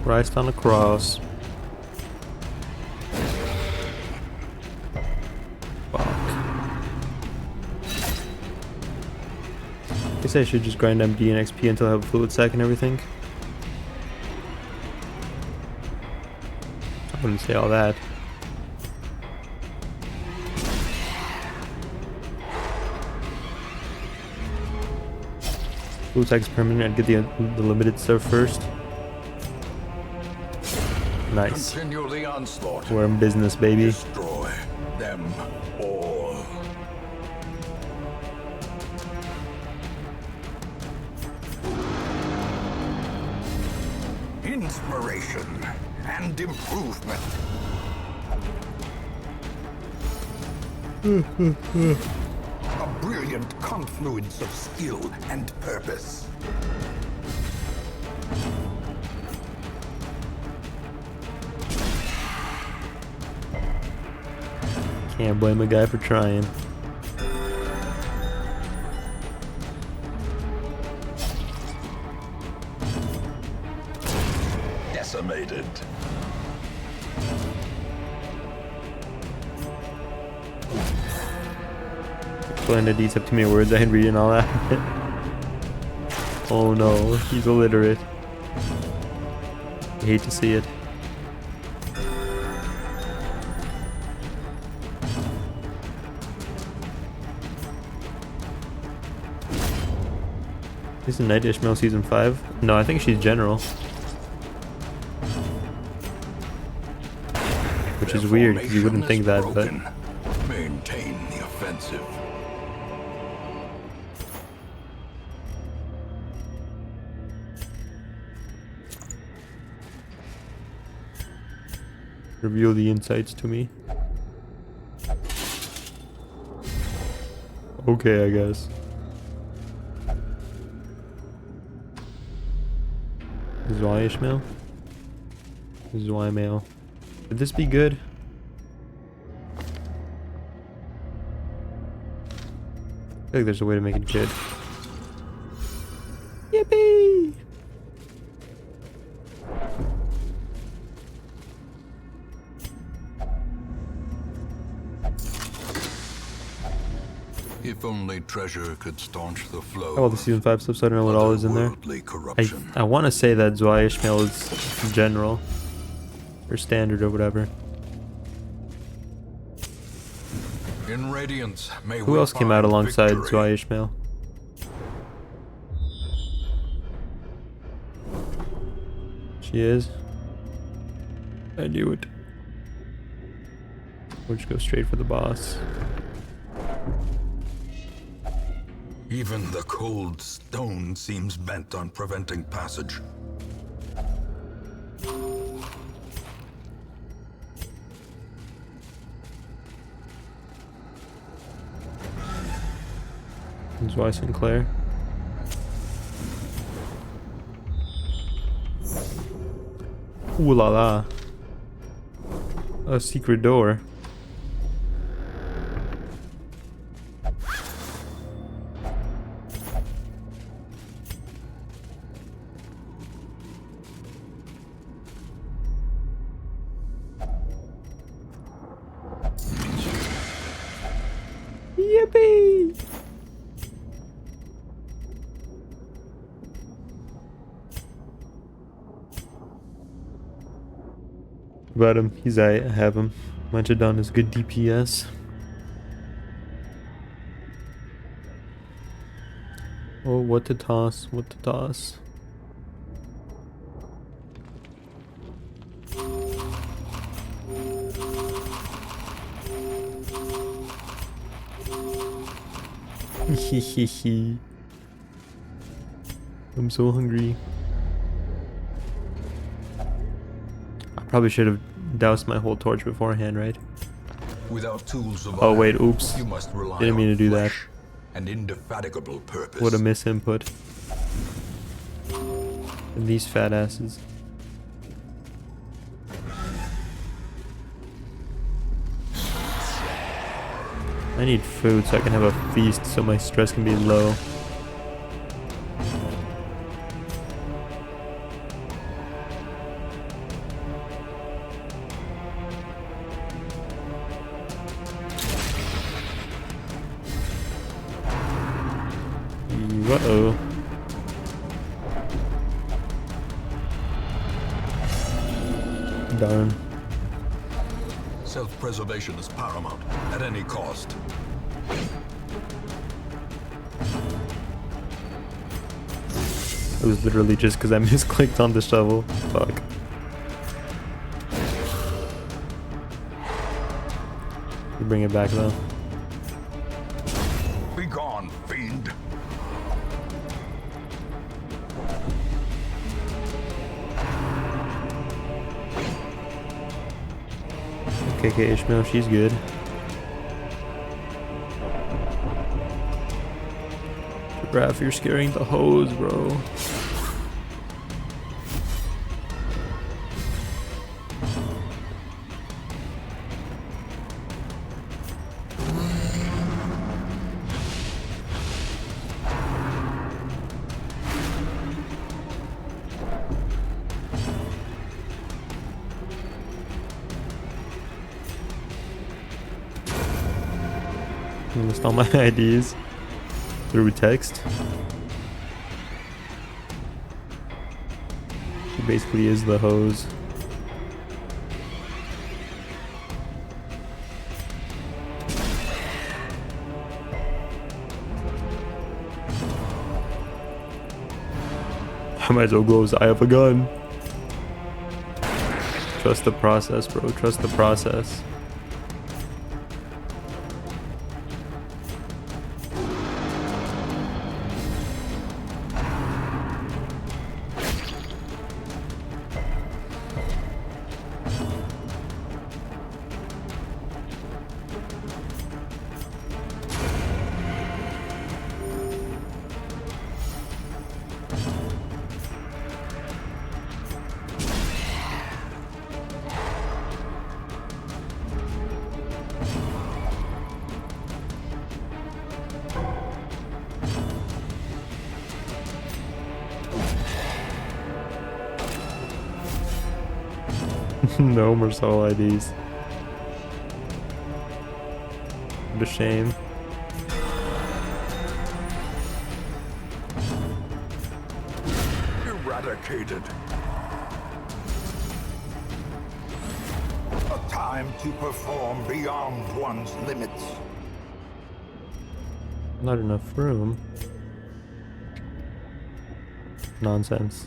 Christ on the cross. Fuck. Guess I should just grind MD and XP until I have a fluid sack and everything. I wouldn't say all that. Fluid sack is permanent. I'd get the limited stuff first. Nice. Continue the onslaught. We're in business, baby. Destroy them all. Inspiration and improvement. A brilliant confluence of skill and purpose. Can't blame a guy for trying. Decimated. Explain these up too many words. I ain't reading all that. Oh no, he's illiterate. I hate to see it. This is Night Ishmael season 5? No, I think she's general. Which is weird, because you wouldn't think that, but... Maintain the offensive. Reveal the insights to me. Okay, I guess. Zwei Ishmael? Zwei male. Would this be good? I feel like there's a way to make it good. Yippee! If only treasure could staunch the flow. Oh, the season 5 stuff, so I don't know what all is in there. I want to say that Zwei Ishmael is general. Or standard or whatever. In Radiance, may Who we else came out find alongside victory. Zwei Ishmael? She is. I knew it. We'll just go straight for the boss. Even the cold stone seems bent on preventing passage. Zwei Sinclair. Ooh la la. A secret door. Yippee! About him, he's I have him. Manchadon is good DPS. Oh, what to toss? What to toss? Hehehe. I'm so hungry. I probably should have doused my whole torch beforehand, right? Without tools of Oh iron, wait, oops. you must rely Didn't mean on to do that. flesh and indefatigable purpose. What a misinput. And these fat asses. I need food so I can have a feast so my stress can be low. Uh-oh. Darn. Self-preservation is paramount at any cost. It was literally just because I misclicked on the shovel. Fuck. You bring it back though. Be gone, fiend. KK Ishmael, she's good. Raph, you're scaring the hoes, bro. List all my IDs through text. She basically is the hose. I might as well go as I have a gun. Trust the process, bro. Trust the process. No more soul IDs. What a shame. Eradicated. A time to perform beyond one's limits. Not enough room. Nonsense.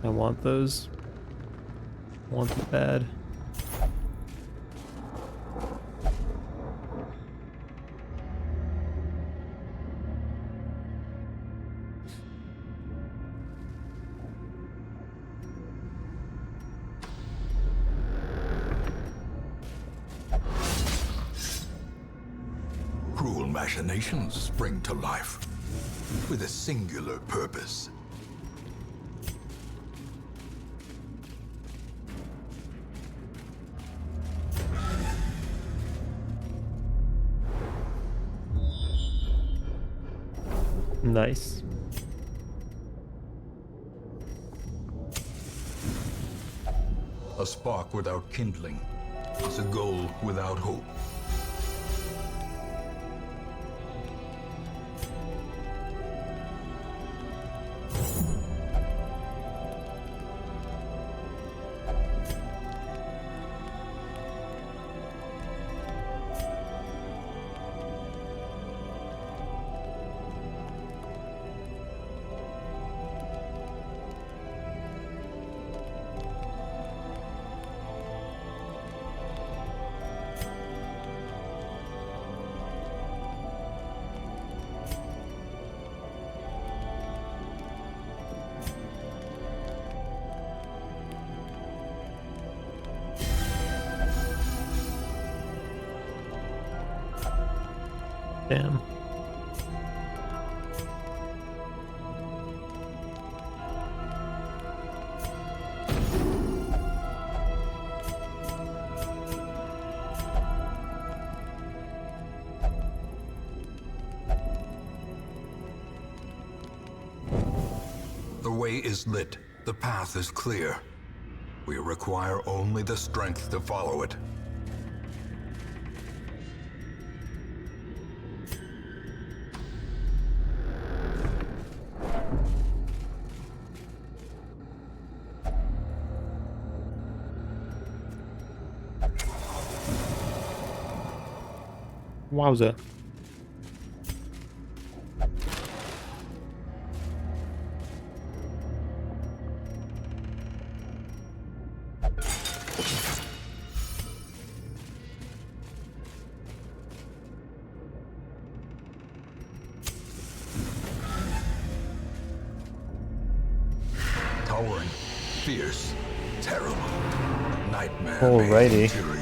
I want those. I want them bad. Cruel machinations spring to life with a singular purpose. Nice. A spark without kindling is a goal without hope. Damn. The way is lit. The path is clear. We require only the strength to follow it. Wowza. Towering, fierce, terrible, nightmare. Alrighty. Material.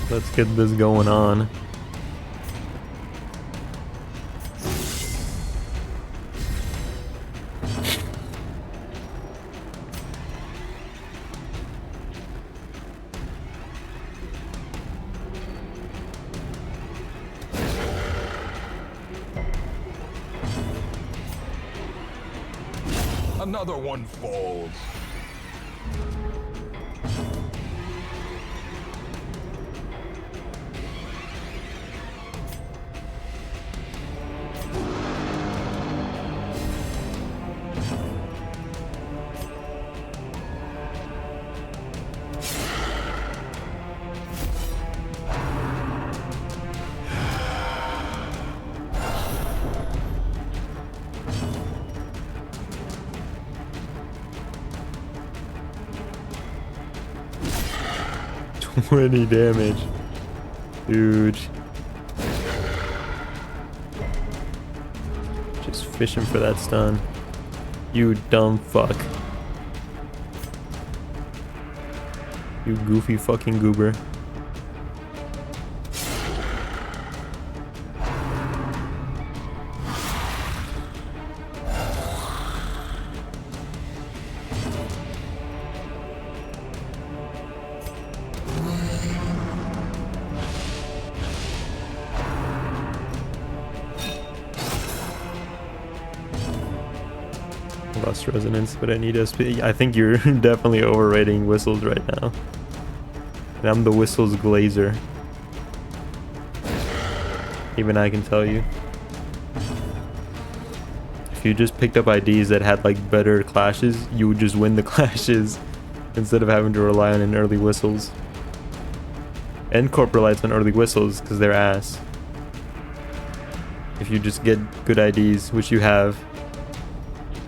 Let's get this going on. Another one falls. Twenty damage, dude. Just fishing for that stun. You dumb fuck. You goofy fucking goober. Lost resonance, but I need SP. I think you're definitely overrating whistles right now. And I'm the whistles glazer. Even I can tell you. If you just picked up IDs that had like better clashes, you would just win the clashes instead of having to rely on an early whistles. And Corp relies on early whistles because they're ass. If you just get good IDs, which you have,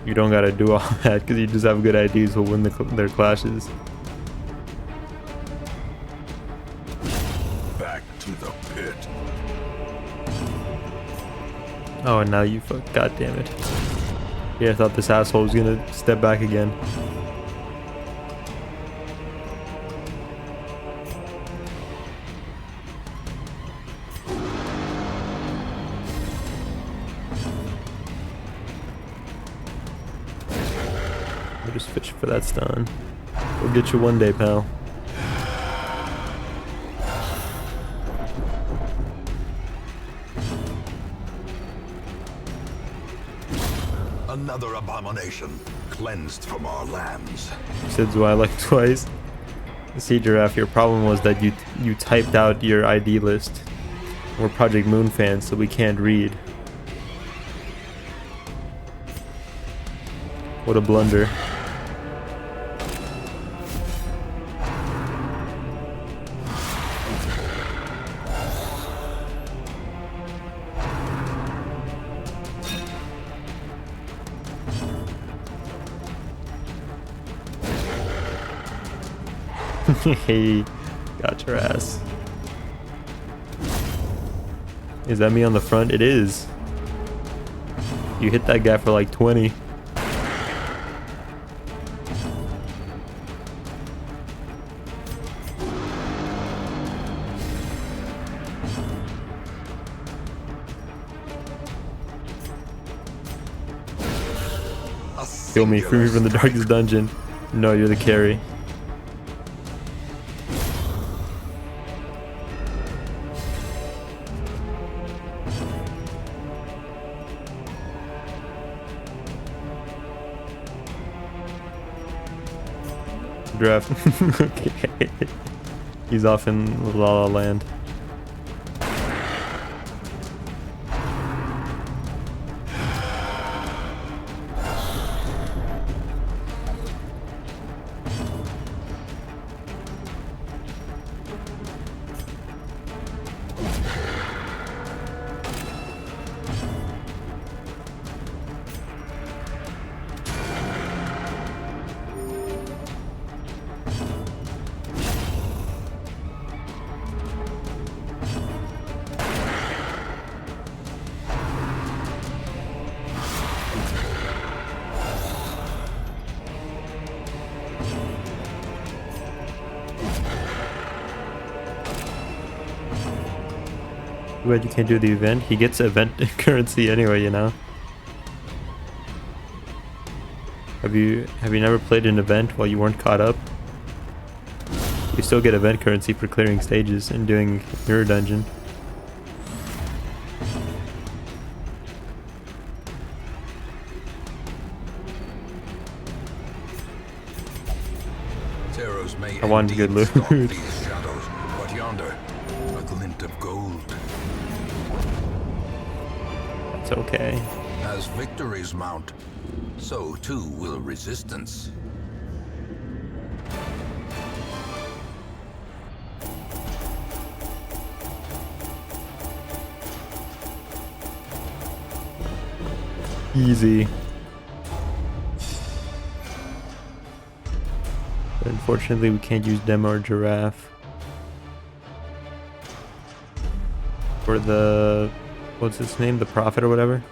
you don't gotta do all that because you just have good IDs who'll win their clashes. Back to the pit. Oh, and now you fuck. God damn it. Yeah, I thought this asshole was gonna step back again. We'll just fish for that stun. We'll get you one day, pal. Another abomination, cleansed from our lands. Said Zweilach twice. See, Giraffe, your problem was that you typed out your ID list. We're Project Moon fans, so we can't read. What a blunder. Hey, got your ass. Is that me on the front? It is. You hit that guy for like 20. Kill me, free me from the darkest dungeon. No, you're the carry. Draft. Okay. He's off in La La Land. But you can't do the event. He gets event currency anyway, you know. Have you never played an event while you weren't caught up? You still get event currency for clearing stages and doing Mirror Dungeon. want good loot. Stalk these shadows, but yonder, a glint of gold. It's okay. As victories mount, so too will resistance. Easy. But unfortunately, we can't use Demo or Giraffe. Or the... what's its name? The Prophet or whatever?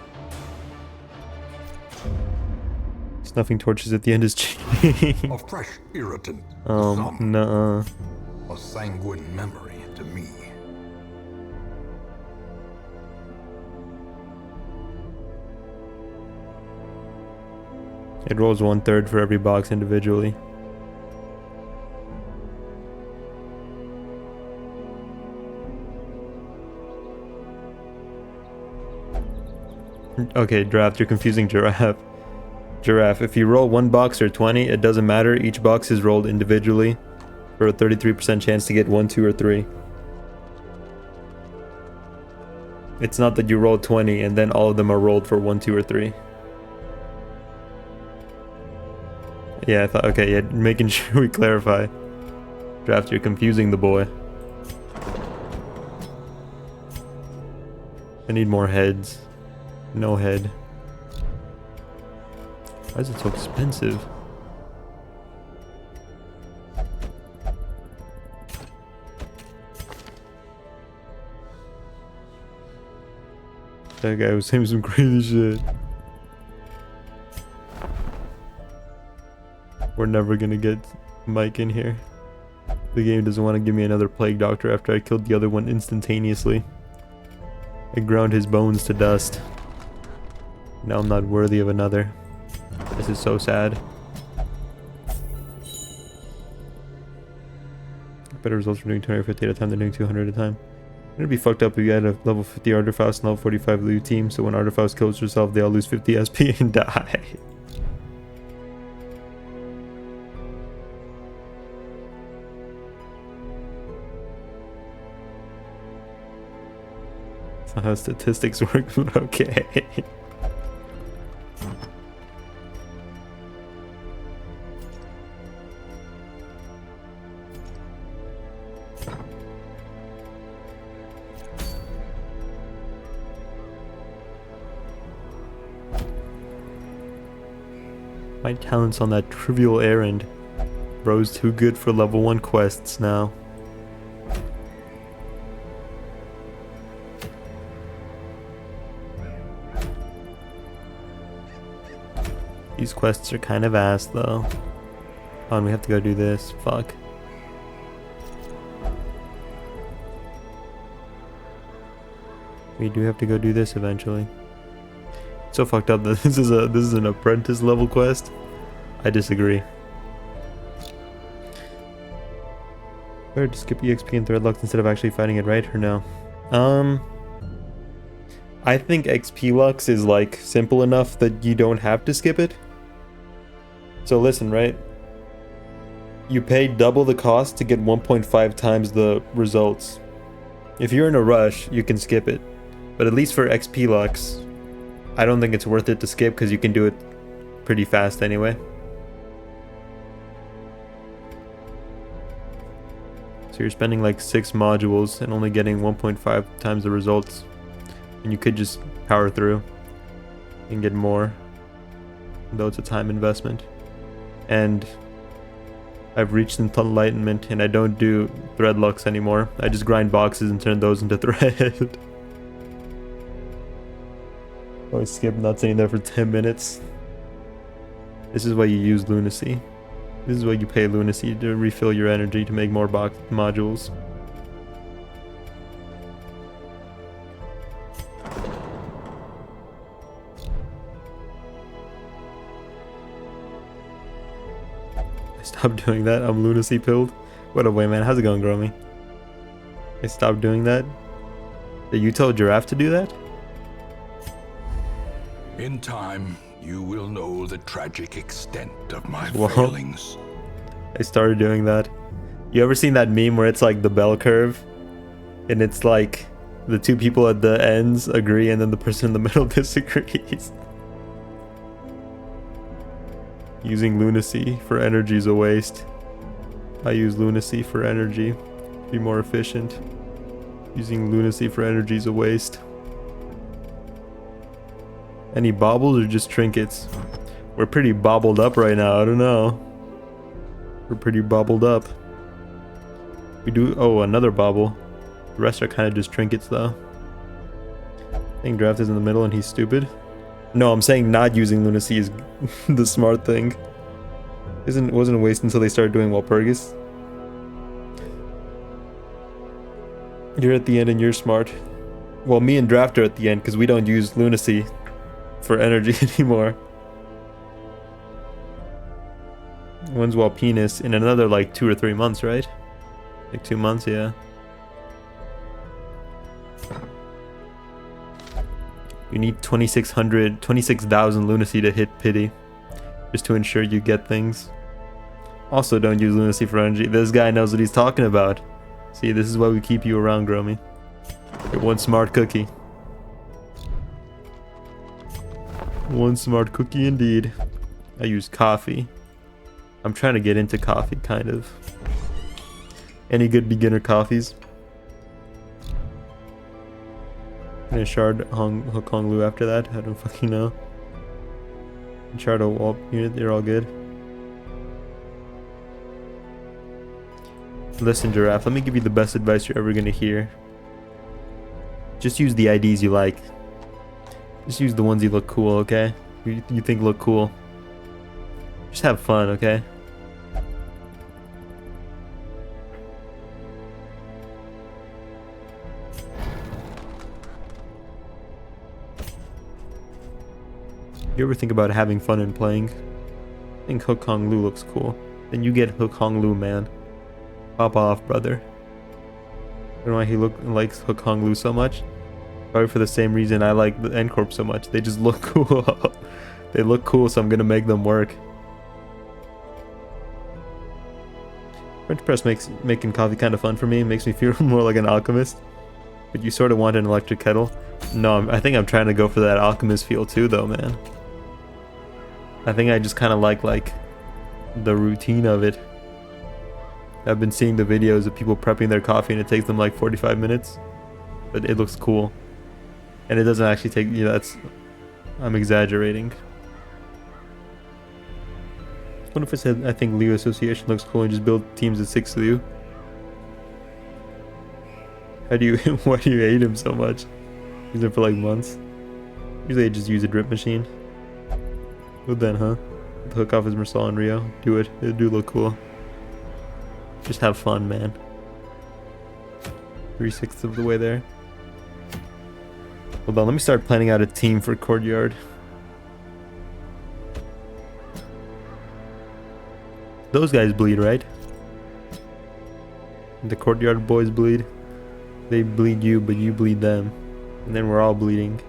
Snuffing torches at the end is cheating. A fresh irritant. Nuh-uh. A sanguine memory to me. It rolls 1/3 for every box individually. Okay, Draft, you're confusing Giraffe. Giraffe, if you roll one box or 20, it doesn't matter. Each box is rolled individually for a 33% chance to get 1, 2, or 3. It's not that you roll 20 and then all of them are rolled for 1, 2, or 3. Yeah, I thought, okay, yeah, making sure we clarify. Draft, you're confusing the boy. I need more heads. No head. Why is it so expensive? That guy was saying some crazy shit. We're never gonna get Mike in here. The game doesn't want to give me another Plague Doctor after I killed the other one instantaneously. I ground his bones to dust. Now I'm not worthy of another. This is so sad. Better results from doing 250 at a time than doing 200 at a time. It'd be fucked up if you had a level 50 Artifaust and level 45 loot team, so when Artifaust kills herself, they all lose 50 SP and die. That's not how statistics work, but okay. My talents on that trivial errand. Bro's too good for level 1 quests now. These quests are kind of ass though. Oh, and we have to go do this. Fuck. We do have to go do this eventually. It's so fucked up that this is an apprentice level quest. I disagree. Better to skip EXP and Threadlocks instead of actually fighting it, right? Or no? I think XP Lux is like simple enough that you don't have to skip it. So listen, right? You pay double the cost to get 1.5 times the results. If you're in a rush, you can skip it. But at least for XP Lux, I don't think it's worth it to skip because you can do it pretty fast anyway. So you're spending like 6 modules and only getting 1.5 times the results. And you could just power through and get more, though it's a time investment. And I've reached enlightenment and I don't do Threadlocks anymore. I just grind boxes and turn those into thread. Always skip, not sitting there for 10 minutes. This is why you use Lunacy. This is why you pay Lunacy to refill your energy to make more box modules. I stopped doing that. I'm Lunacy pilled. What a way, man. How's it going, Gromy? I stopped doing that. Did you tell Giraffe to do that? In time, you will know the tragic extent of my failings. I started doing that. You ever seen that meme where it's like the bell curve? And it's like the two people at the ends agree and then the person in the middle disagrees. Using lunacy for energy is a waste. I use lunacy for energy. Be more efficient. Using lunacy for energy is a waste. Any baubles or just trinkets? We're pretty bobbled up right now. I don't know. We're pretty bobbled up. We do... Oh, another bauble. The rest are kind of just trinkets though. I think Draft is in the middle and he's stupid. No, I'm saying not using lunacy is the smart thing. Wasn't a waste until they started doing Walpurgis. You're at the end and you're smart. Well, me and Draft are at the end because we don't use lunacy for energy anymore. When's Walpenis? In another like 2 or 3 months, right? Like 2 months, yeah. You need 26,000 lunacy to hit pity. Just to ensure you get things. Also, don't use lunacy for energy. This guy knows what he's talking about. See, this is why we keep you around, Gromy. You're one smart cookie. One smart cookie indeed. I use coffee. I'm trying to get into coffee, kind of. Any good beginner coffees? And Shard Hook Hong Lu after that? I don't fucking know. Shard Walt unit, they're all good. Listen, Giraffe, let me give you the best advice you're ever gonna hear. Just use the IDs you like. Just use the ones you look cool, okay? You think look cool. Just have fun, okay? You ever think about having fun and playing? I think Hook Hong Lu looks cool. Then you get Hook Hong Lu, man. Pop off, brother. I don't know why he likes Hook Hong Lu so much. Probably for the same reason I like the N-Corp so much. They just look cool. They look cool, so I'm gonna make them work. French press makes making coffee kind of fun for me. It makes me feel more like an alchemist. But you sort of want an electric kettle. No, I think I'm trying to go for that alchemist feel too, though, man. I think I just kind of like the routine of it. I've been seeing the videos of people prepping their coffee and it takes them like 45 minutes. But it looks cool. And it doesn't actually take, you know, I'm exaggerating. What if I said I think Liu Association looks cool and just build teams of 6 Liu? Why do you hate him so much? Use him for like months. Usually I just use a drip machine. But then, huh? The hook off his Mersal and Rio. Do it. It do look cool. Just have fun, man. 3/6 of the way there. Hold on, let me start planning out a team for Courtyard. Those guys bleed, right? The Courtyard boys bleed. They bleed you, but you bleed them. And then we're all bleeding.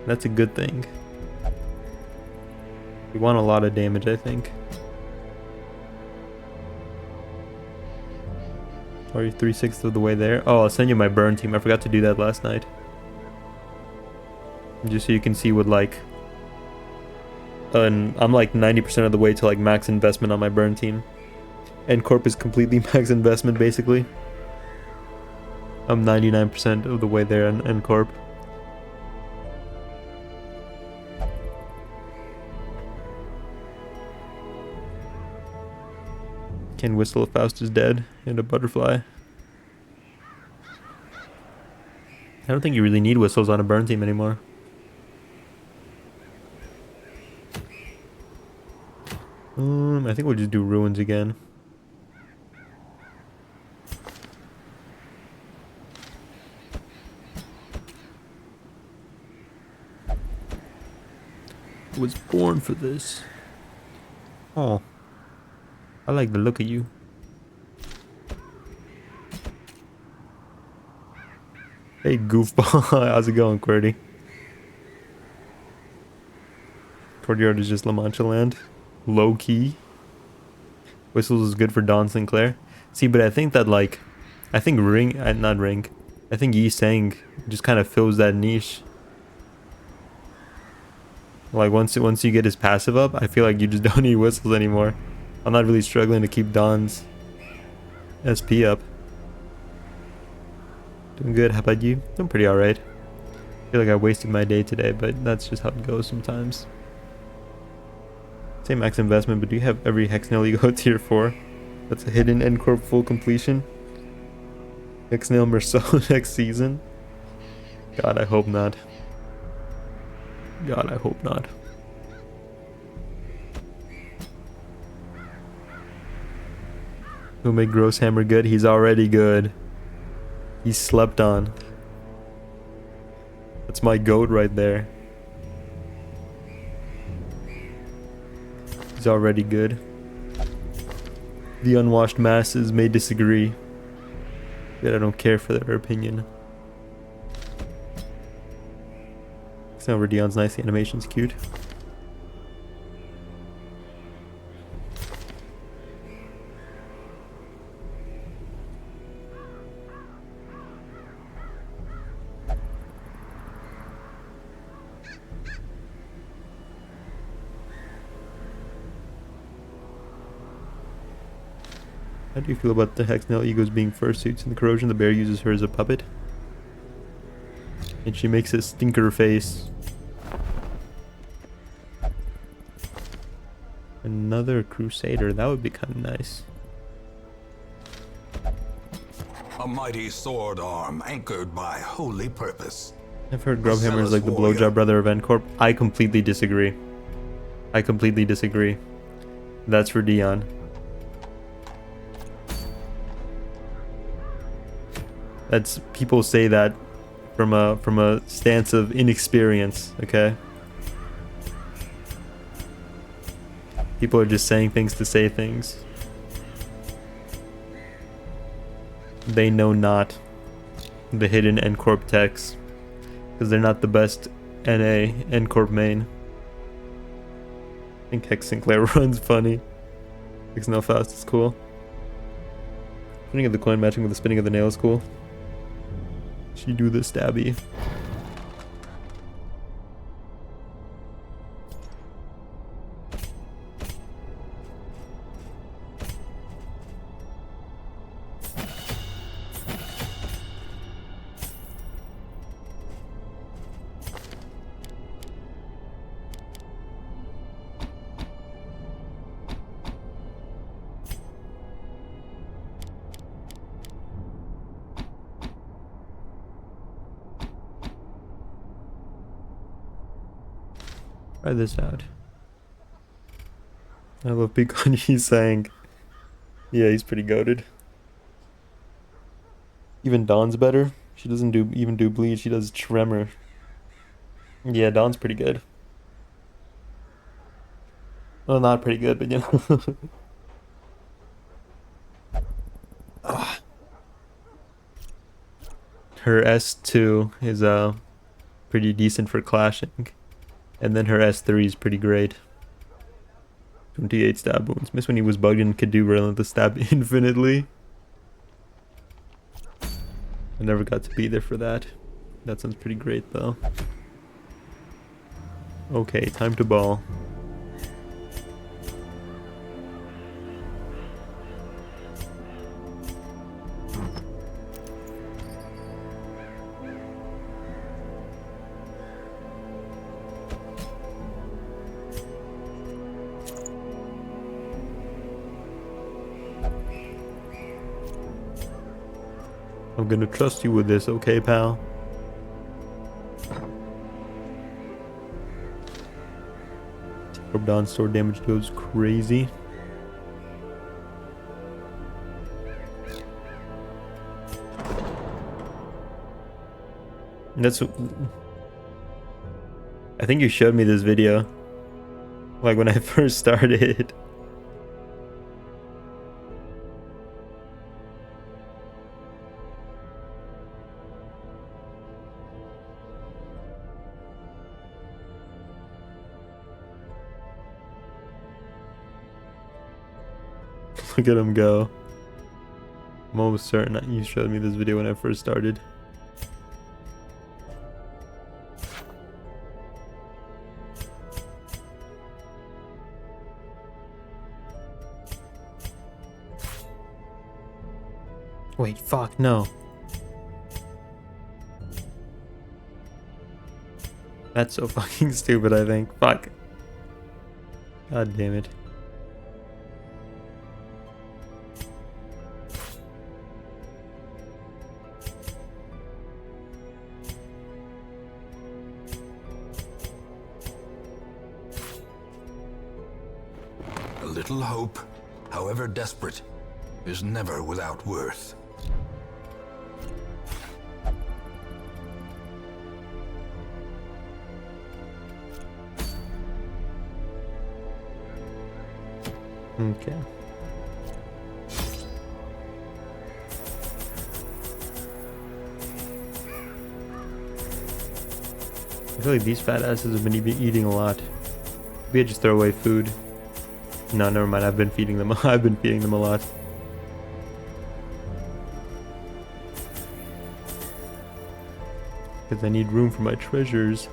That's a good thing. We want a lot of damage, I think. Are you 3/6 of the way there? Oh, I'll send you my burn team. I forgot to do that last night. Just so you can see what like... And I'm like 90% of the way to like max investment on my burn team. N-Corp is completely max investment, basically. I'm 99% of the way there on N-Corp. Can whistle if Faust is dead and a butterfly. I don't think you really need whistles on a burn team anymore. I think we'll just do ruins again. I was born for this. Oh, I like the look of you. Hey, goofball. How's it going, QWERTY? Courtyard is just La Mancha land. Low key. Whistles is good for Don Sinclair. See, but I think that like, I think Ring, not Ring, I think Yi Sang just kind of fills that niche. Like once you get his passive up, I feel like you just don't need whistles anymore. I'm not really struggling to keep Don's SP up. Doing good. How about you? Doing pretty alright. I feel like I wasted my day today, but that's just how it goes sometimes. Same max investment, but do you have every Hexnail Ego tier 4? That's a hidden End Corp full completion. Hexnail Merceau next season. God, I hope not. God, I hope not. Who make Grosshammer good? He's already good. He's slept on. That's my goat right there. He's already good. The unwashed masses may disagree, but I don't care for their opinion. Over Dion's nice, the animation's cute. How do you feel about the Hexnail Egos being fursuits in the corrosion? The bear uses her as a puppet. And she makes a stinker face. Another Crusader, that would be kind of nice. A mighty sword arm anchored by holy purpose. I've heard Grubhammer is like the blowjob brother of N-Corp. I completely disagree. I completely disagree. That's for Dion. That's, people say that from a stance of inexperience, okay? People are just saying things to say things. They know not the hidden N-Corp techs, because they're not the best NA N-Corp main. I think Hex Sinclair runs funny. Hexnail Faust is cool. Spinning of the coin matching with the spinning of the nail is cool. She do the stabby. Try this out. I love Peacock. He's saying, yeah, he's pretty goated. Even Dawn's better. She doesn't do bleed. She does tremor. Yeah, Dawn's pretty good. Well, not pretty good, but you know. Her S2 is pretty decent for clashing. And then her S3 is pretty great. 28 stab wounds. Miss when he was bugged and could do relentless stab infinitely. I never got to be there for that. That sounds pretty great though. Okay, time to ball. I'm gonna trust you with this, okay, pal? Dawn sword damage goes crazy. That's... I think you showed me this video. Like when I first started. Look at him go. I'm almost certain that you showed me this video when I first started. Wait, fuck, no. That's so fucking stupid, I think. Fuck. God damn it. A little hope, however desperate, is never without worth. Okay. I feel like these fat asses have been eating a lot. Maybe I just throw away food. No, never mind. I've been feeding them. I've been feeding them a lot. Because I need room for my treasures.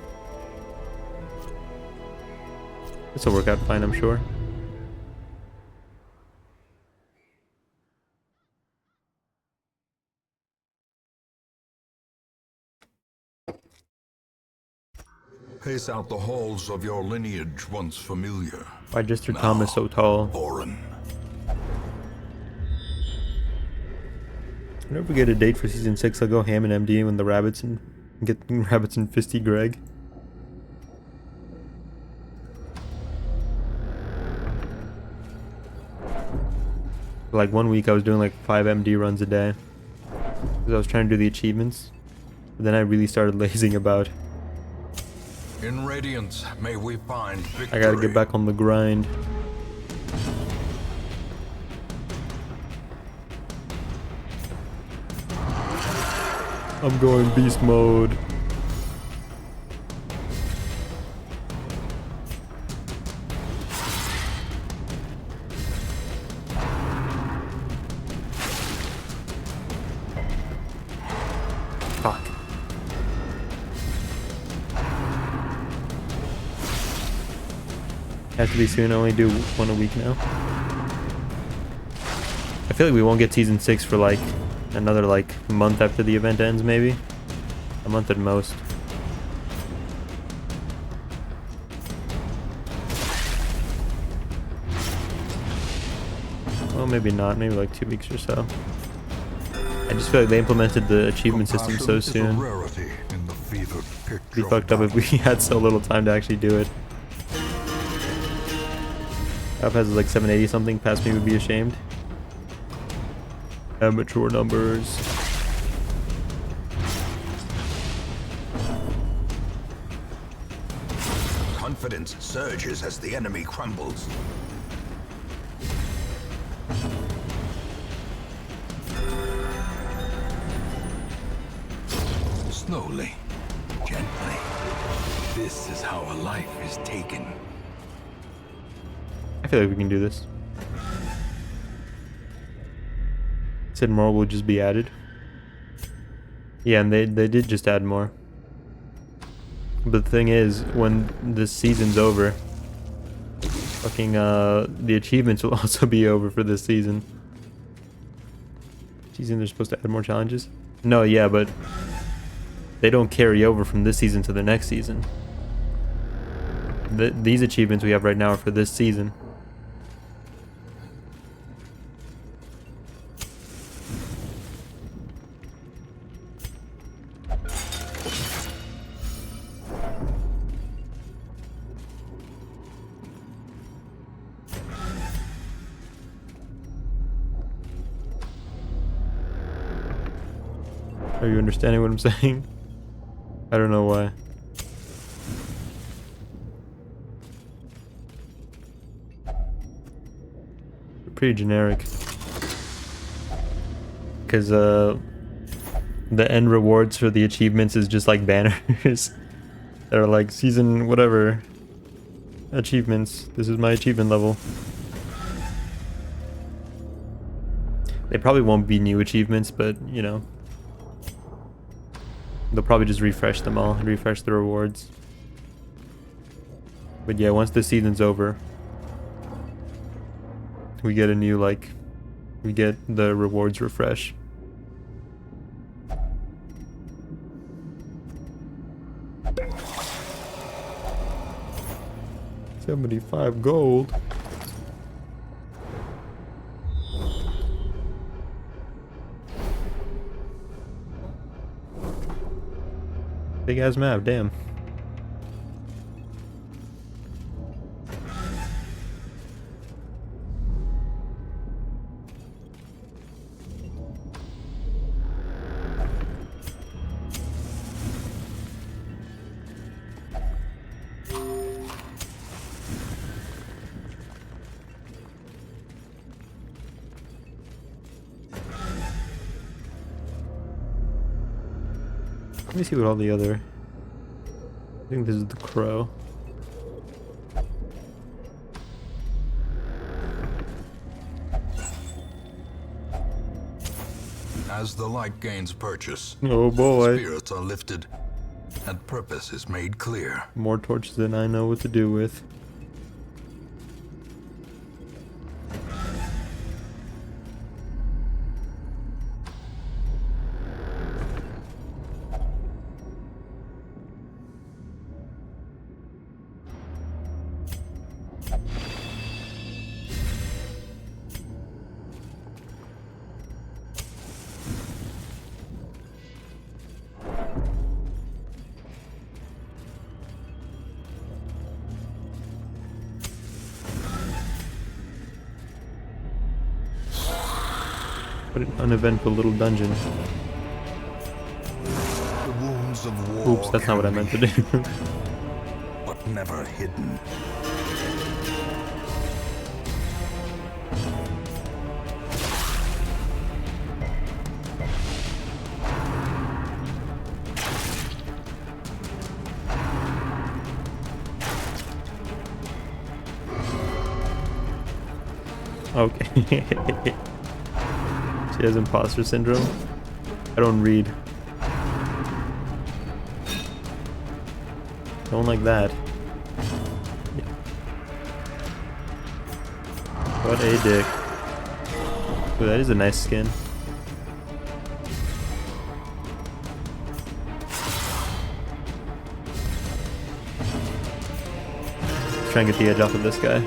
This will work out fine, I'm sure. Pace out the halls of your lineage once familiar. Why just your Tom is so tall? Foreign. Whenever we get a date for season 6, I'll go ham and MD with the rabbits and get rabbits and Fisty Greg. For like 1 week I was doing like 5 MD runs a day. Because I was trying to do the achievements. But then I really started lazing about. In Radiance, may we find victory. I gotta get back on the grind. I'm going beast mode. Fuck. Has to be soon. I only do one a week now. I feel like we won't get season 6 for like another like month after the event ends, maybe. A month at most. Well, maybe not. Maybe like 2 weeks or so. I just feel like they implemented the achievement system so soon. It'd be fucked up if we had so little time to actually do it. Up has like 780 something. Past me would be ashamed. Amateur numbers. Confidence surges as the enemy crumbles. Slowly, gently. This is how a life is taken. I feel like we can do this. Said more will just be added. Yeah, and they did just add more. But the thing is, when this season's over, fucking the achievements will also be over for this season. Season they're supposed to add more challenges? No, yeah, but they don't carry over from this season to the next season. These achievements we have right now are for this season. Are you understanding what I'm saying? I don't know why. They're pretty generic. Because the end rewards for the achievements is just like banners. They're like season whatever achievements. This is my achievement level. They probably won't be new achievements, but you know, they'll probably just refresh them all and refresh the rewards. But yeah, once the season's over, we get a new, like, we get the rewards refresh. $75 gold. Big ass map, damn. Let me see what all the other... I think this is the crow. As the light gains purchase, Oh boy. spirits are lifted, and purpose is made clear. More torches than I know what to do with. What an uneventful little dungeon. The wounds of war. Oops, that's not what I meant to do. But never hidden. Okay. She has imposter syndrome. I don't read. Don't like that. Yeah. What a dick. Ooh, that is a nice skin. Try and get the edge off of this guy.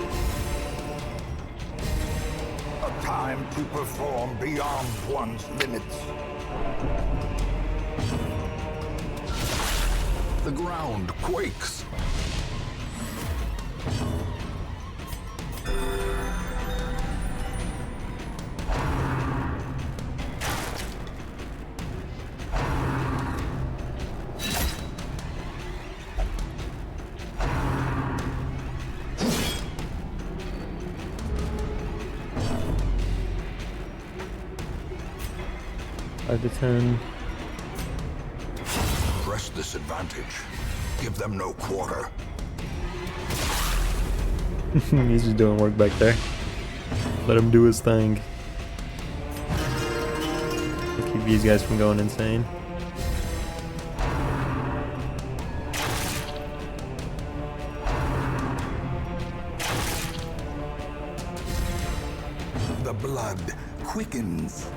Time to perform beyond one's limits. The ground quakes. Five to 10. Press this advantage. Give them no quarter. He's just doing work back there. Let him do his thing. Keep these guys from going insane. The blood quickens.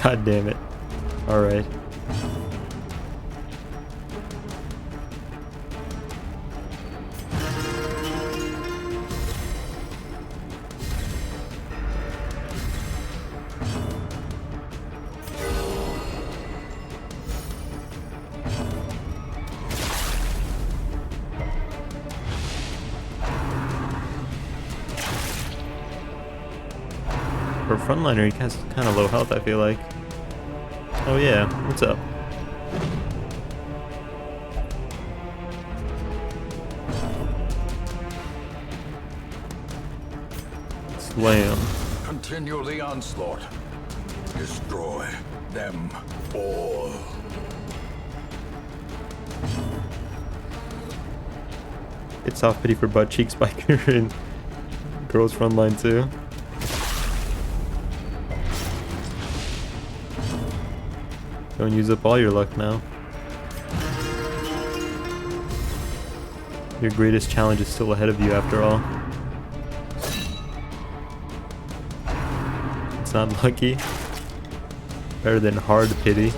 God damn it. Alright. For a frontliner, he has kind of low health, I feel like. Oh yeah, what's up? Slam. Continue the onslaught. Destroy them all. Get soft pity for butt cheek spiker and girls frontline too. Don't use up all your luck now. Your greatest challenge is still ahead of you after all. It's not lucky. Better than hard pity.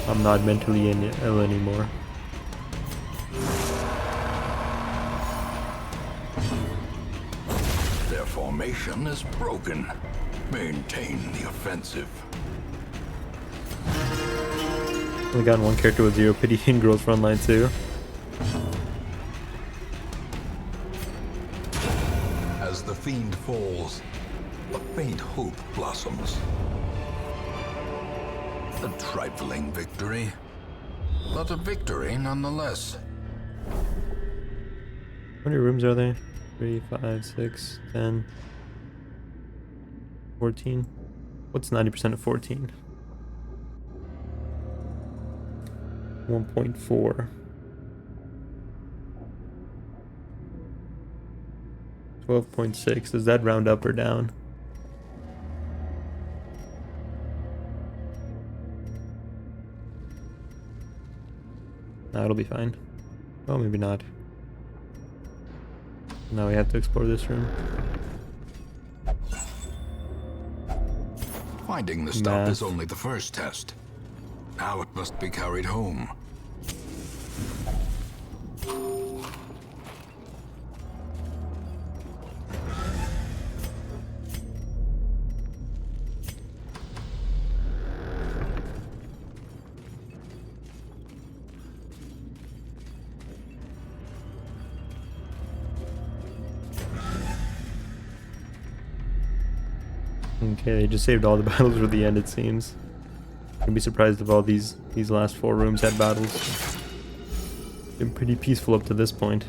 I'm not mentally ill anymore. Their formation is broken. Maintain the offensive. Only gotten one character with 0 pity in girls frontline too. As the fiend falls, a faint hope blossoms. A trifling victory, but a victory nonetheless. How many rooms are there? 3, 5, 6, 10, 14. What's 90% of 14? 1.4. 12.6. Does that round up or down? No, it'll be fine. Well, maybe not. Now we have to explore this room. Finding the stuff Math. is only the first test. Now it must be carried home. Okay, they just saved all the battles for the end, it seems. I'd be surprised if all these last 4 rooms had battles. Been pretty peaceful up to this point.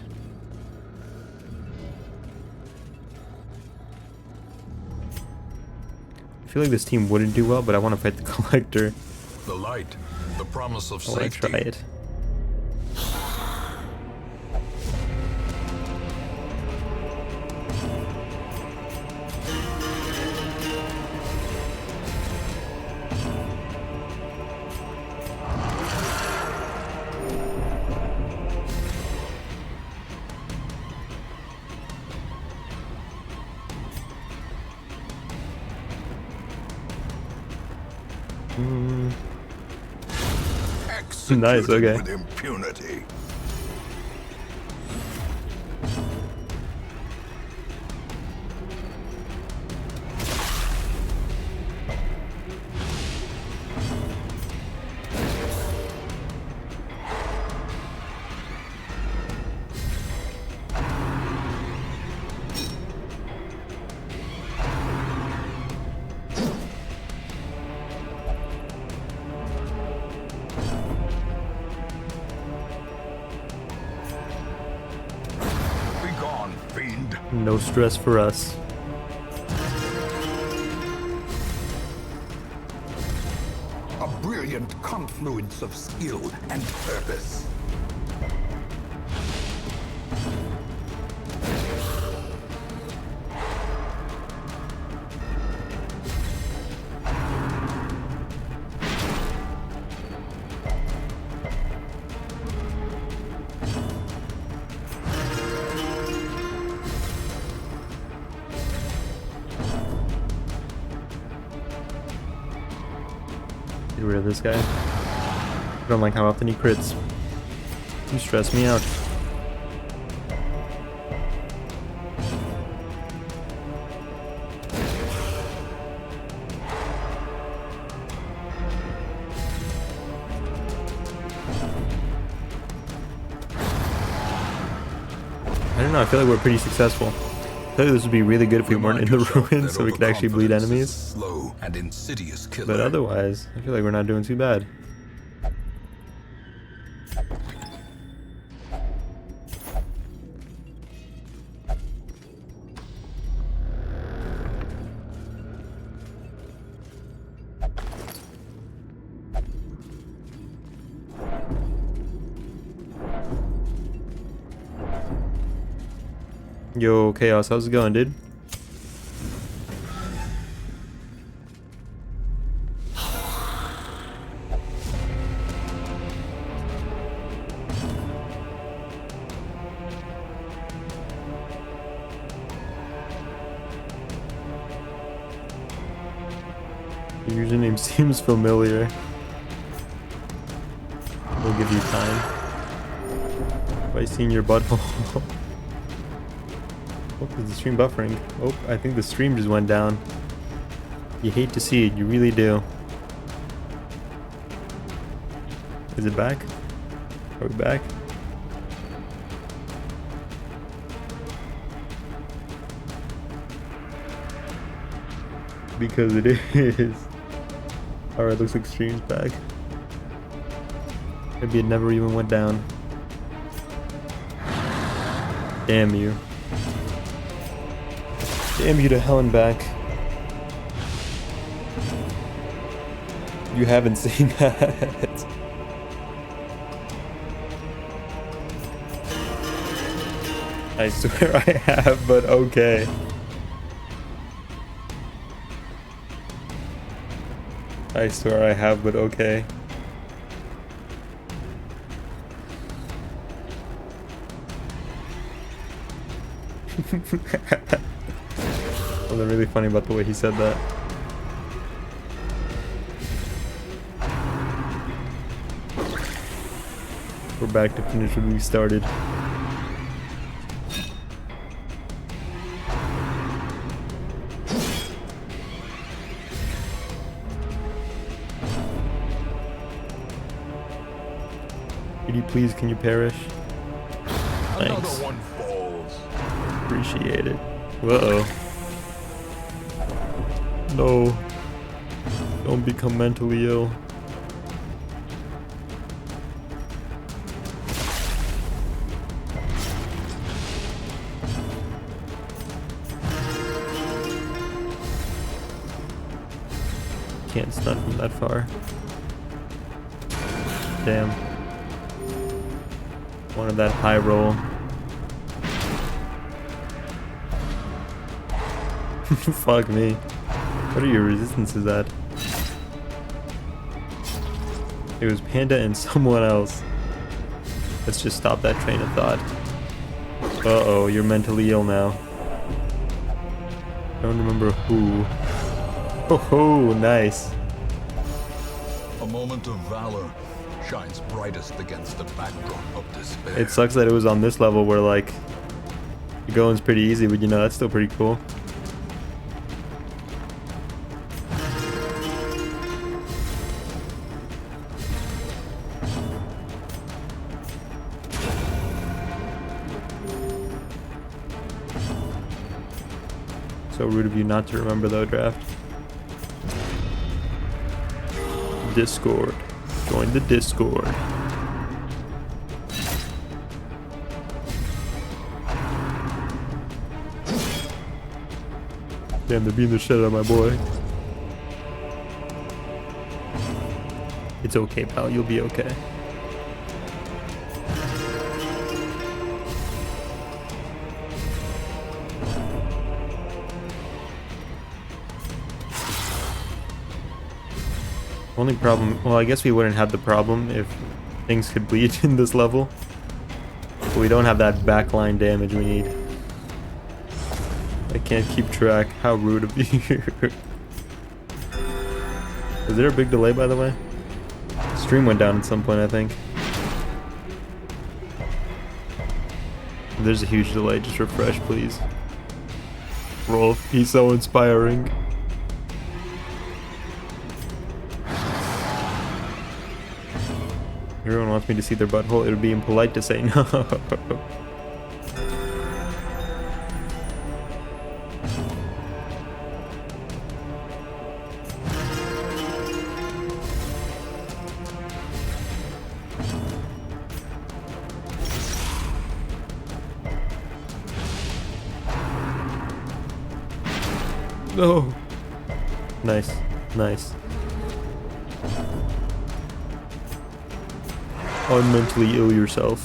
I feel like this team wouldn't do well, but I want to fight the Collector. The light, the promise of I want to safety. try it. Nice, okay. With impunity. Fiend. No stress for us. A brilliant confluence of skill and purpose. Get rid of this guy. I don't like how often he crits. You stress me out. I don't know, I feel like we're pretty successful. I feel like this would be really good if we weren't in the ruins so we could actually bleed enemies. Slow and insidious killer. But otherwise, I feel like we're not doing too bad. Yo, Chaos, how's it going, dude? Your username seems familiar. We'll give you time. By seeing your butthole. Oh, is the stream buffering? Oh, I think the stream just went down. You hate to see it, you really do. Is it back? Are we back? Because it is. Alright, looks like stream's back. Maybe it never even went down. Damn you. Damn you to hell and back. You haven't seen that. I swear I have, but okay. I swear I have, but okay. Something really funny about the way he said that. We're back to finish what we started. Please, can you perish? Thanks. Another one falls. Appreciate it. Uh-oh. No. Don't become mentally ill. Can't stun from that far. Damn. Wanted that high roll. Fuck me. What are your resistances at? It was Panda and someone else. Let's just stop that train of thought. Uh-oh, you're mentally ill now. I don't remember who. Oh, nice. A moment of valor shines brightest against the backdrop of despair. It sucks that it was on this level where, like, the going's pretty easy, but you know, that's still pretty cool. So rude of you not to remember though, Draft. Discord. Join the Discord. Damn, they're beating the shit out of my boy. It's okay, pal. You'll be okay. Only problem, well, I guess we wouldn't have the problem if things could bleed in this level. But we don't have that backline damage we need. I can't keep track. How rude of you. Is there a big delay, by the way? Stream went down at some point, I think. There's a huge delay. Just refresh, please. Rolf, he's so inspiring. Everyone wants me to see their butthole. It would be impolite to say no. No. Nice. Nice. Unmentally ill yourself.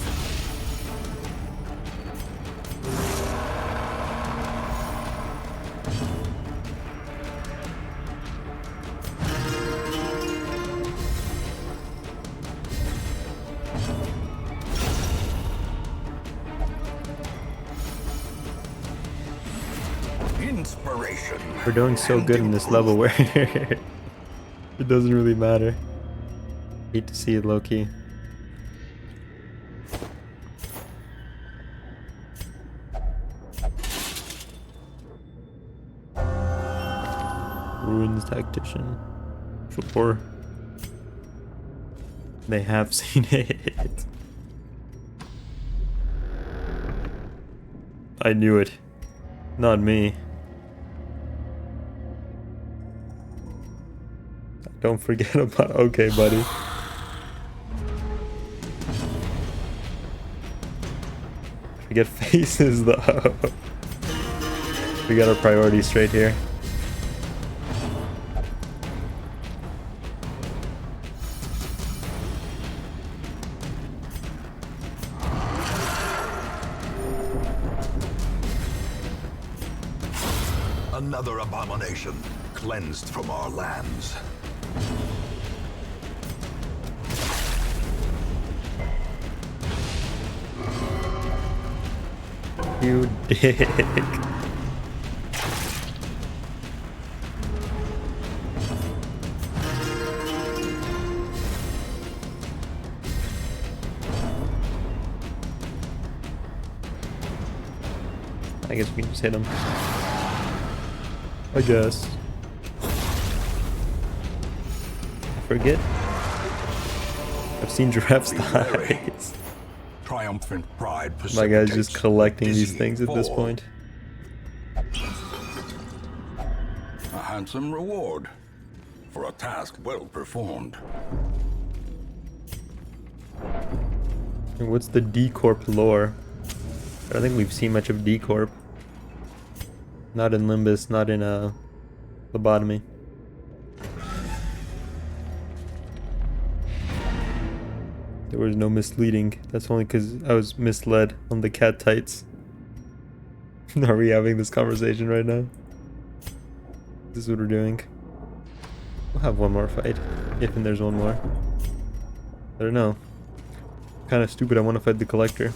ambition. We're doing so and good in this level where it doesn't really matter. Hate to see it, low-key. Ruins Tactician. Sure. They have seen it. I knew it. Not me. Don't forget about... Okay, buddy. Forget faces, though. We got our priorities straight here. Another abomination cleansed from our lands. You dick. I guess we can just hit him. I guess. I forget. I've seen giraffes die. Triumphant pride. My guy's just precipitates collecting these dizzying things at this fall. point. A handsome reward for a task well performed. And what's the D-Corp lore? I don't think we've seen much of D-Corp. Not in Limbus, not in Lobotomy. There was no misleading. That's only because I was misled on the cat tights. Are we having this conversation right now? This is what we're doing. We'll have one more fight. If and there's one more. I don't know. Kind of stupid. I want to fight the Collector.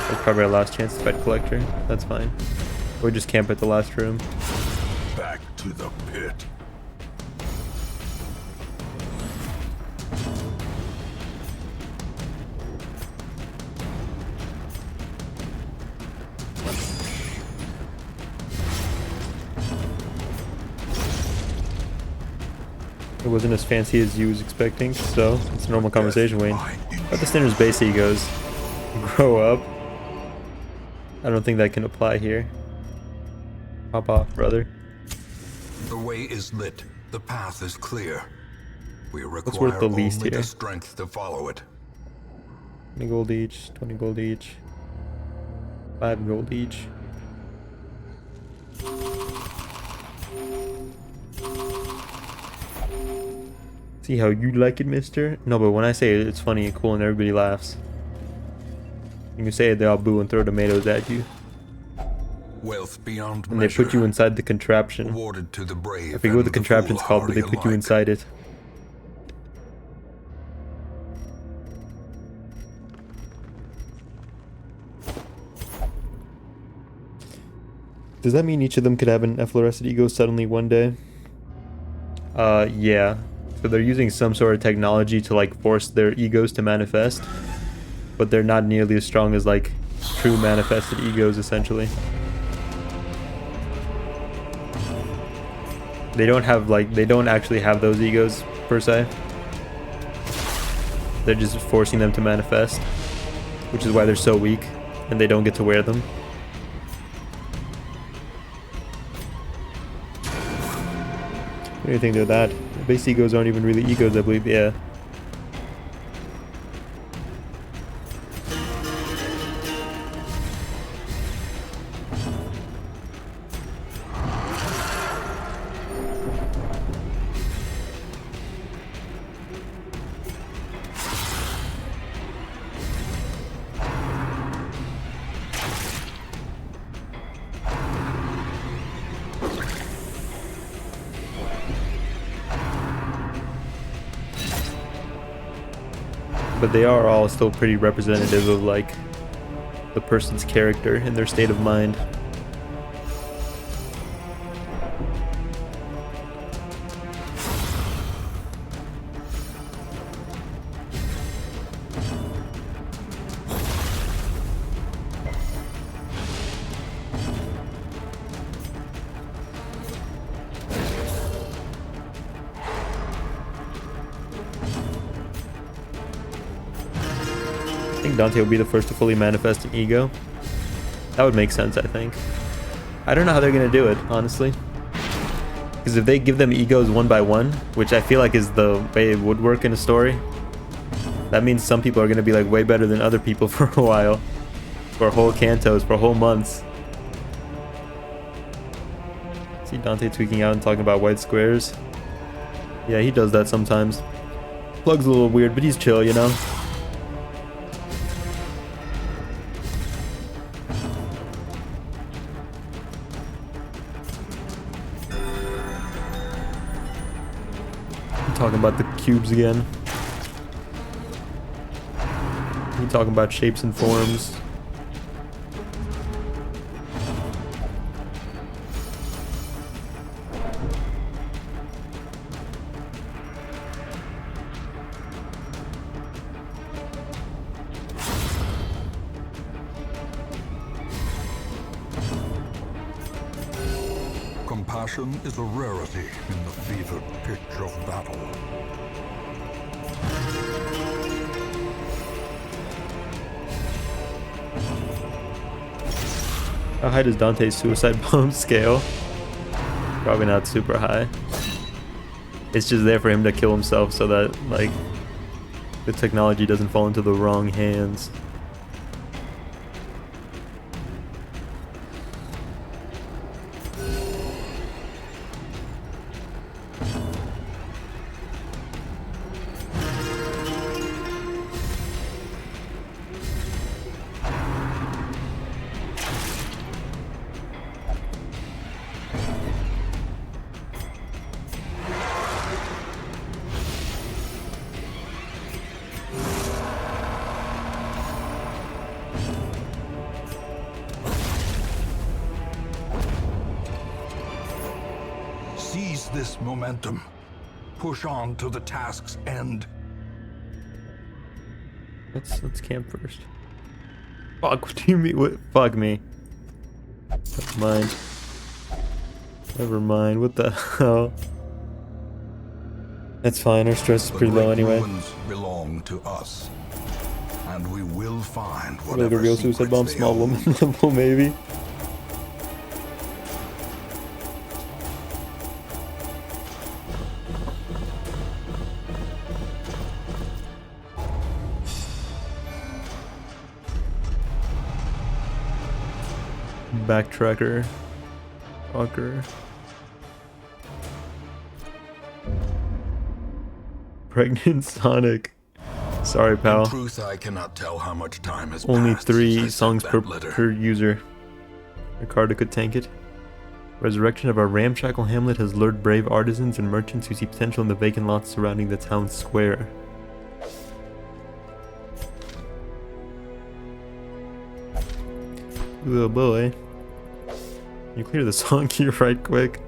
That's probably our last chance to fight Collector. That's fine. Or just camp at the last room. Back to the pit. It wasn't as fancy as you was expecting, so it's a normal conversation, Wayne. But the standards base egos grow up. I don't think that can apply here. Pop off, brother. The way is lit. The path is clear. We What's require worth the least only here? the strength to follow it. 20 gold each, 20 gold each. 5 gold each. See how you like it, mister? No, but when I say it, it's funny and cool and everybody laughs. You can say it, they all boo and throw tomatoes at you. Wealth beyond And they measure. put you inside the contraption. Awarded to the brave. I forget what and the contraption's called, but they foolhardy put you alike. inside it. Does that mean each of them could have an efflorescent ego suddenly one day? Yeah. So they're using some sort of technology to like force their egos to manifest, but they're not nearly as strong as like true manifested egos essentially. They don't have like, they don't actually have those egos per se. They're just forcing them to manifest, which is why they're so weak and they don't get to wear them. What do you think of that? Base egos aren't even really egos, I believe. Yeah. but they are all still pretty representative of like the person's character and their state of mind. I think Dante will be the first to fully manifest an ego. That would make sense, I think. I don't know how they're gonna do it, honestly. Because if they give them egos one by one, which I feel like is the way it would work in a story, that means some people are gonna be like way better than other people for a while. For whole cantos, for whole months. See Dante tweaking out and talking about white squares. Yeah, he does that sometimes. Plug's a little weird, but he's chill, you know? Talking about the cubes again. He talking about shapes and forms. Compassion is a rarity in the fevered pitch of battle. How high does Dante's suicide bomb scale? Probably not super high. It's just there for him to kill himself so that, like, the technology doesn't fall into the wrong hands. Seize this momentum. Push on to the task's end. Let's camp first. Fuck, what do you mean? What? Fuck me. Never mind. Never mind. What the hell? That's fine. Our stress is pretty low anyway. Ruins belong to us, and we will find Like whatever a real suicide secrets bomb, they small hold. woman level maybe. Backtracker. Fucker. Pregnant Sonic. Sorry, In pal. truth, I cannot tell how much time has Only passed 3 since I songs sent per, that letter. per user. Ricardo could tank it. Resurrection of our ramshackle hamlet has lured brave artisans and merchants who see potential in the vacant lots surrounding the town square. Oh boy. Can you clear the song queue right quick?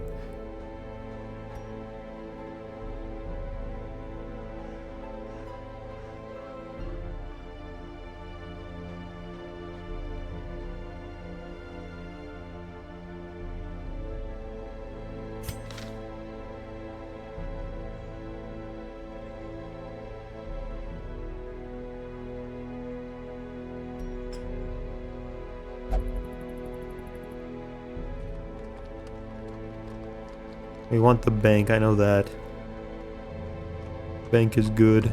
We want the bank, I know that. Bank is good.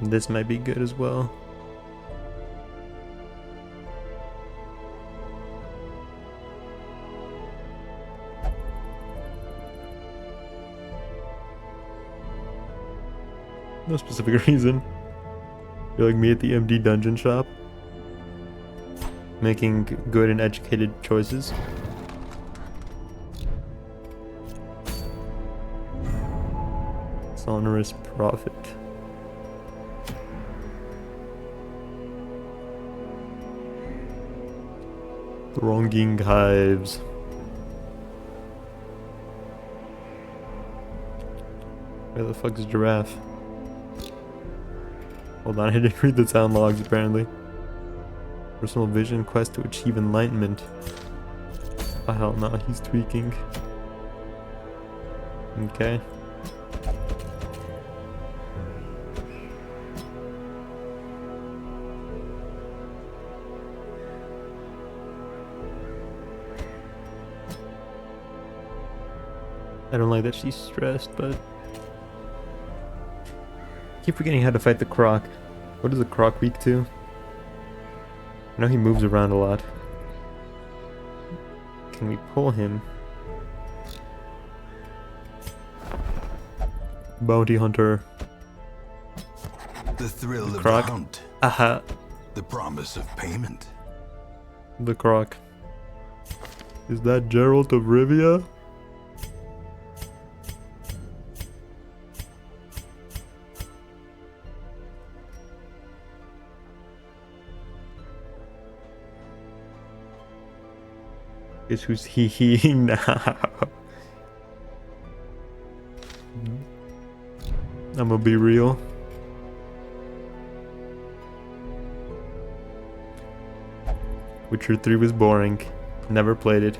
And this might be good as well. No specific reason. You're like me at the MD dungeon shop. making good and educated choices. Sonorous Prophet. Thronging Hives. Where the fuck is Giraffe? Hold on, I didn't read the sound logs apparently. Personal vision quest to achieve enlightenment. Oh hell no, he's tweaking. Okay. I don't like that she's stressed, but I keep forgetting how to fight the Croc. What is the Croc weak to? I know he moves around a lot. Can we pull him? Bounty Hunter. The thrill of Croc. the hunt. Aha. The promise of payment. The Croc. Is that Geralt of Rivia? Guess who's hee-heeing now? I'm gonna be real. Witcher 3 was boring. Never played it.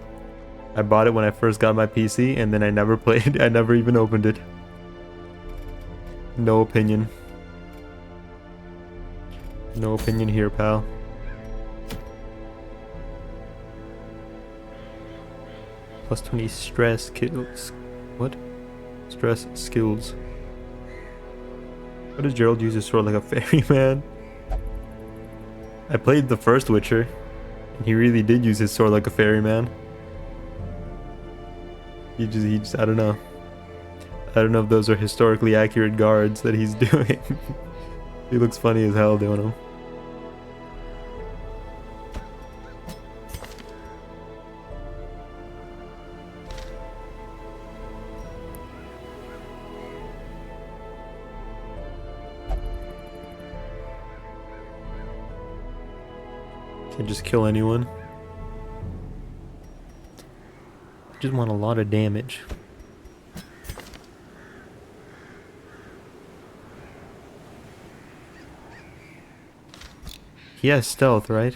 I bought it when I first got my PC and then I never played it. I never even opened it. No opinion. No opinion here, pal. Plus 20 stress skills. What? Stress skills. What does Gerald use his sword like a ferryman? I played the first Witcher, and he really did use his sword like a ferryman. He just, I don't know. I don't know if those are historically accurate guards that he's doing. He looks funny as hell doing them. Can't just kill anyone. I just want a lot of damage. He has stealth, right?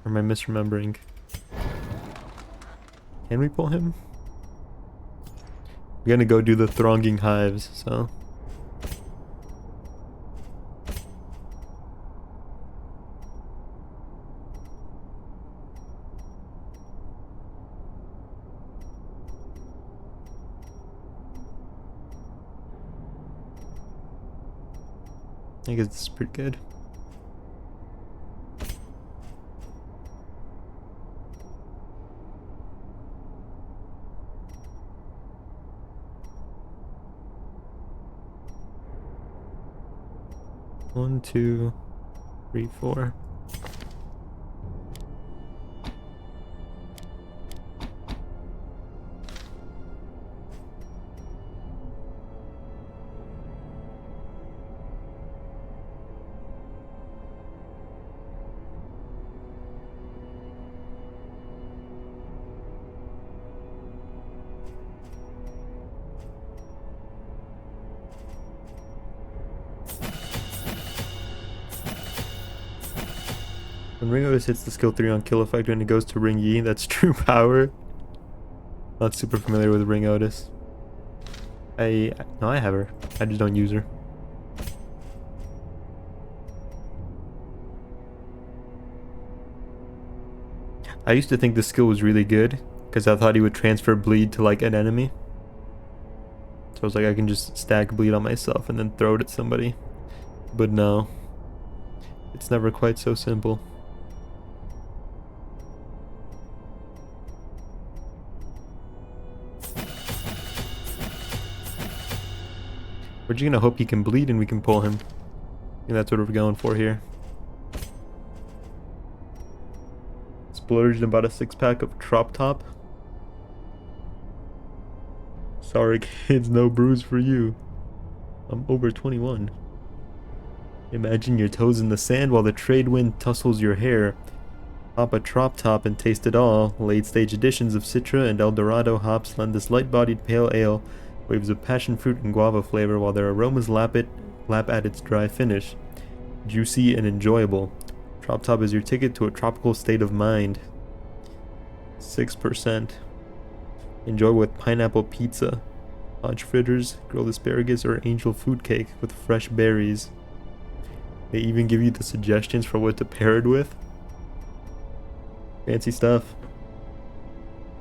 Or am I misremembering? Can we pull him? We're gonna go do the Thronging Hives, so... I guess this is pretty good. One, two, three, four. When Ring Otis hits the skill 3 on kill effect when it goes to Ring Yi, that's true power. Not super familiar with Ring Otis. No, I have her. I just don't use her. I used to think the skill was really good because I thought he would transfer bleed to like an enemy. So I was like, I can just stack bleed on myself and then throw it at somebody. But no, it's never quite so simple. We're just gonna hope he can bleed and we can pull him. I think that's what we're going for here. splurged and bought a 6-pack of Trop Top. Sorry kids, no brews for you. I'm over 21. Imagine your toes in the sand while the trade wind tussles your hair. Pop a Trop Top and taste it all. Late stage additions of Citra and Eldorado hops lend this light-bodied pale ale waves of passion fruit and guava flavor while their aromas lap at its dry finish. Juicy and enjoyable. Trop Top is your ticket to a tropical state of mind. 6%. Enjoy with pineapple pizza, hodge fritters, grilled asparagus, or angel food cake with fresh berries. They even give you the suggestions for what to pair it with. Fancy stuff.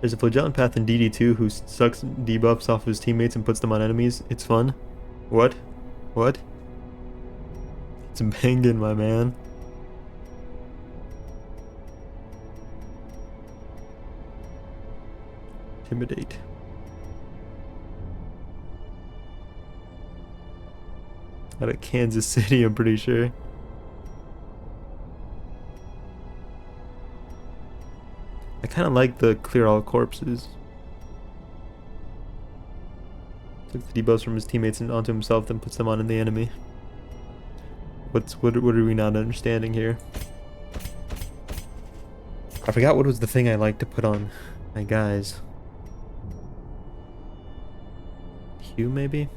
There's a Flagellant Path in DD2 who sucks debuffs off his teammates and puts them on enemies. It's fun. What? What? It's banging, my man. Intimidate. Out of Kansas City, I'm pretty sure. I kind of like the clear all corpses. Took the debuffs from his teammates and onto himself, then puts them on the enemy. What are we not understanding here? I forgot what was the thing I like to put on my guys. Q maybe?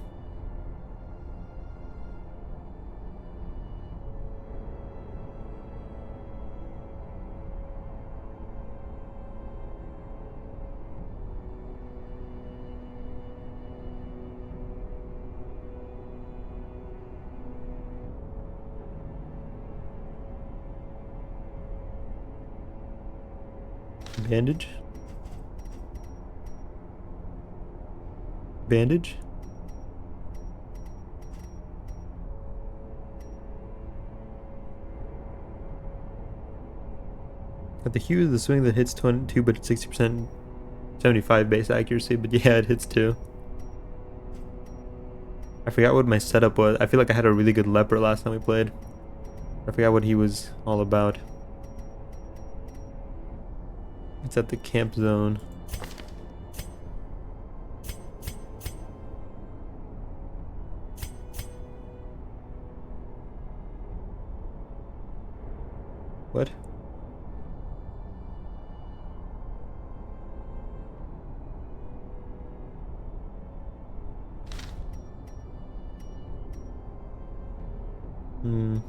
Bandage? Bandage? At the hue, the swing that hits 22, but it's 60%, 75 base accuracy, but yeah, it hits too. I forgot what my setup was. I feel like I had a really good leper last time we played. I forgot what he was all about. It's at the camp zone. What? Hmm.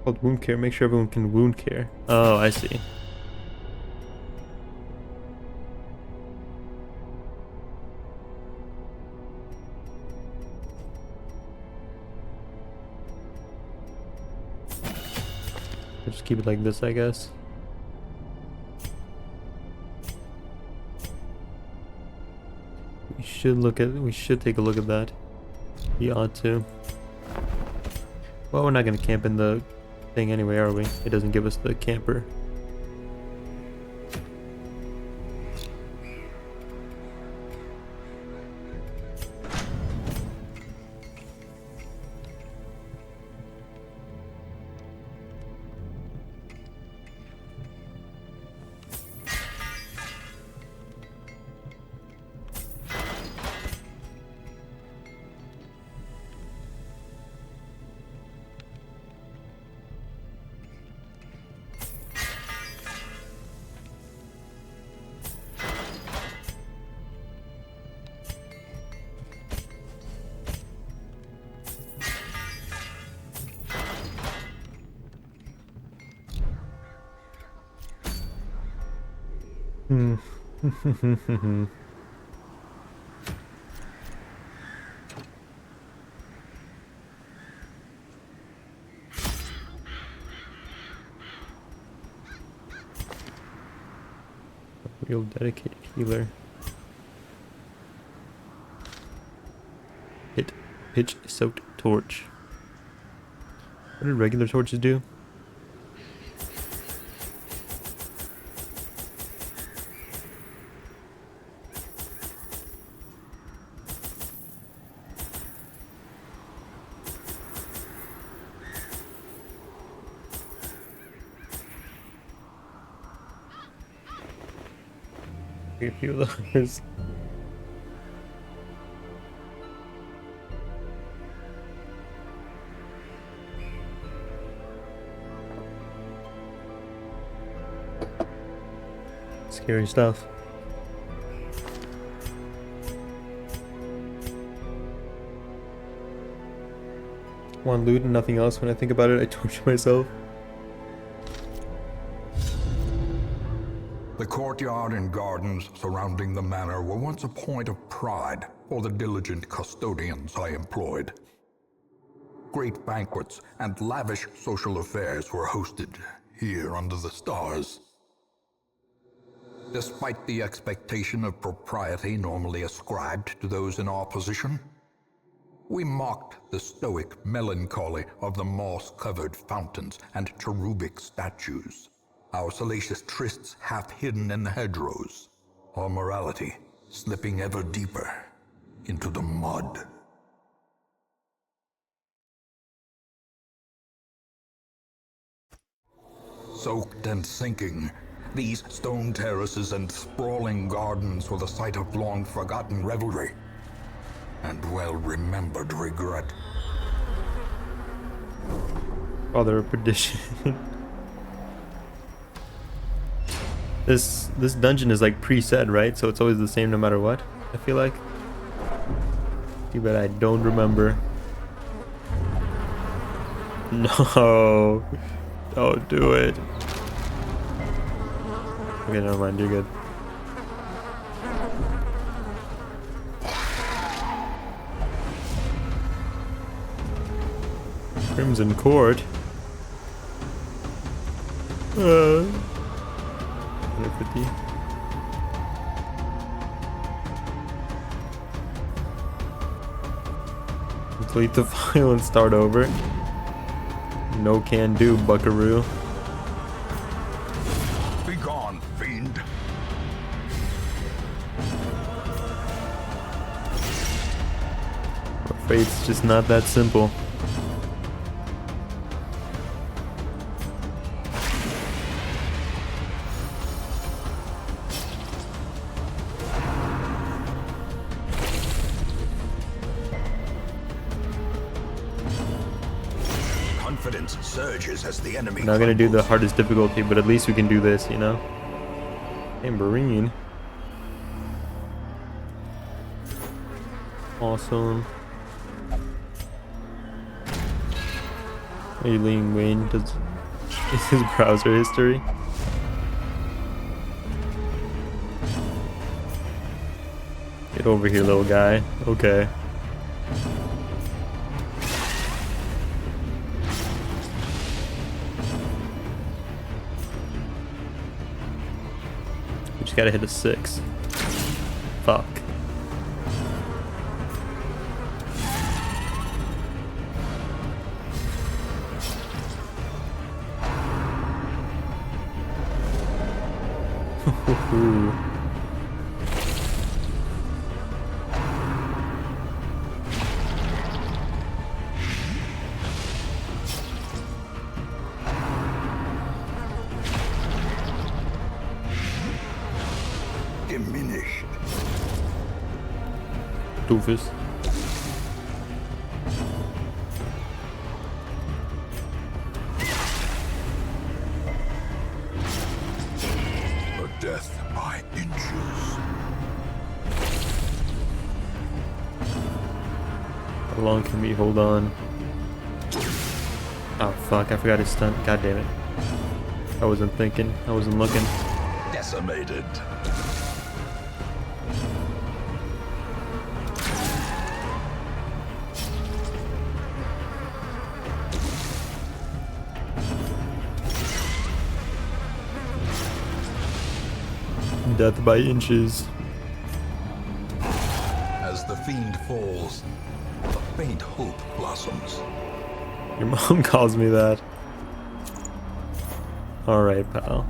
Called wound care. Make sure everyone can wound care. Oh, I see. I'll just keep it like this, I guess. We should take a look at that. We ought to. Well, we're not gonna camp in the thing anyway, are we? It doesn't give us the camper. Hmm. Real dedicated healer. Hit pitch soaked torch. What did regular torches do? Take a few of those. Scary stuff. Want loot and nothing else. When I think about it, I torture myself. The courtyard and gardens surrounding the manor were once a point of pride for the diligent custodians I employed. Great banquets and lavish social affairs were hosted here under the stars. Despite the expectation of propriety normally ascribed to those in our position, we mocked the stoic melancholy of the moss-covered fountains and cherubic statues, our salacious trysts half hidden in the hedgerows, our morality slipping ever deeper into the mud. Soaked and sinking, these stone terraces and sprawling gardens were the site of long-forgotten revelry and well-remembered regret. Father of perdition. This dungeon is like preset, right? So it's always the same no matter what, I feel like. Too bad I don't remember. No. Don't do it. Okay, never mind, you're good. Crimson Court. 150. Complete the file and start over. No can do, buckaroo. Be gone, fiend. Our fate's just not that simple. Confidence surges as the enemy. I'm not gonna do the crumbles. hardest difficulty, but at least we can do this, you know? Tambourine. Awesome. Aileen Wayne does is his browser history. Get over here, little guy. Okay. We just gotta hit a 6. Fuck. Diminished. Doofus. A death by inches. How long can we hold on? Oh fuck, I forgot his stunt. God damn it. I wasn't thinking. I wasn't looking. Decimated. Death by inches. As the fiend falls, a faint hope blossoms. Your mom calls me that. Alright, pal.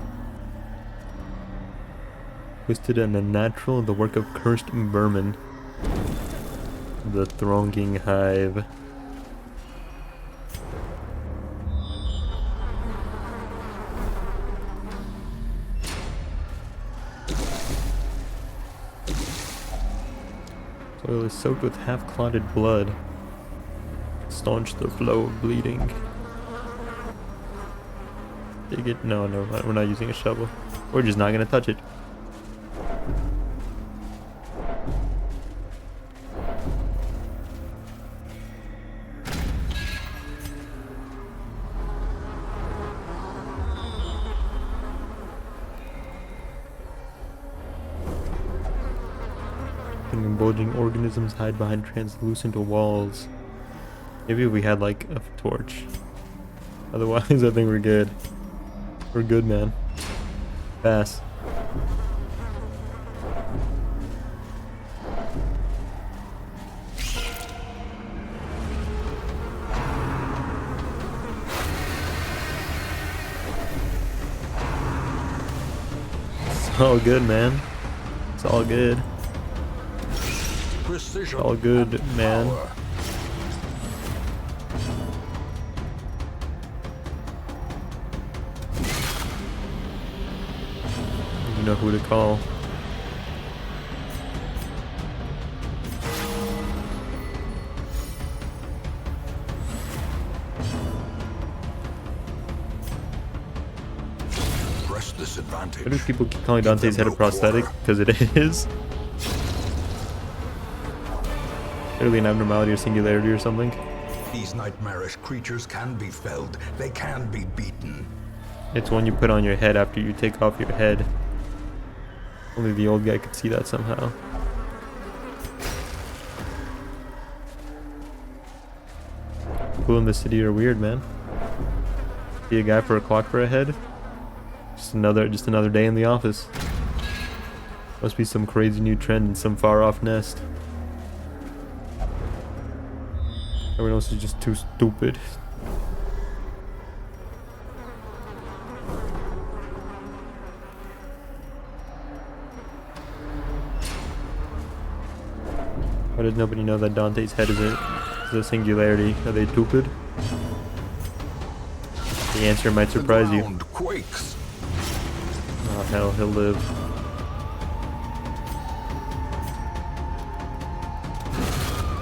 Twisted and Unnatural, the work of cursed vermin. The Thronging Hive. Oil is soaked with half-clotted blood. Staunch the flow of bleeding. Dig it? No, we're not using a shovel. We're just not gonna touch it. Bulging organisms hide behind translucent walls. Maybe if we had like a torch. Otherwise, I think we're good. We're good, man. Pass. It's all good, man. It's all good. Precision All good, man. power. You know who to call. Press this advantage. Why do people keep calling Dante's head a prosthetic? Because it is. Literally an abnormality or singularity or something. These nightmarish creatures can be felled. They can be beaten. It's one you put on your head after you take off your head. Only the old guy could see that somehow. People in the city are weird, man. See a guy for a clock for a head? Just another day in the office. Must be some crazy new trend in some far off nest. Everyone else is just too stupid. Why did nobody know that Dante's head is a singularity? Are they stupid? The answer might surprise The you. ground quakes. Oh hell, he'll live.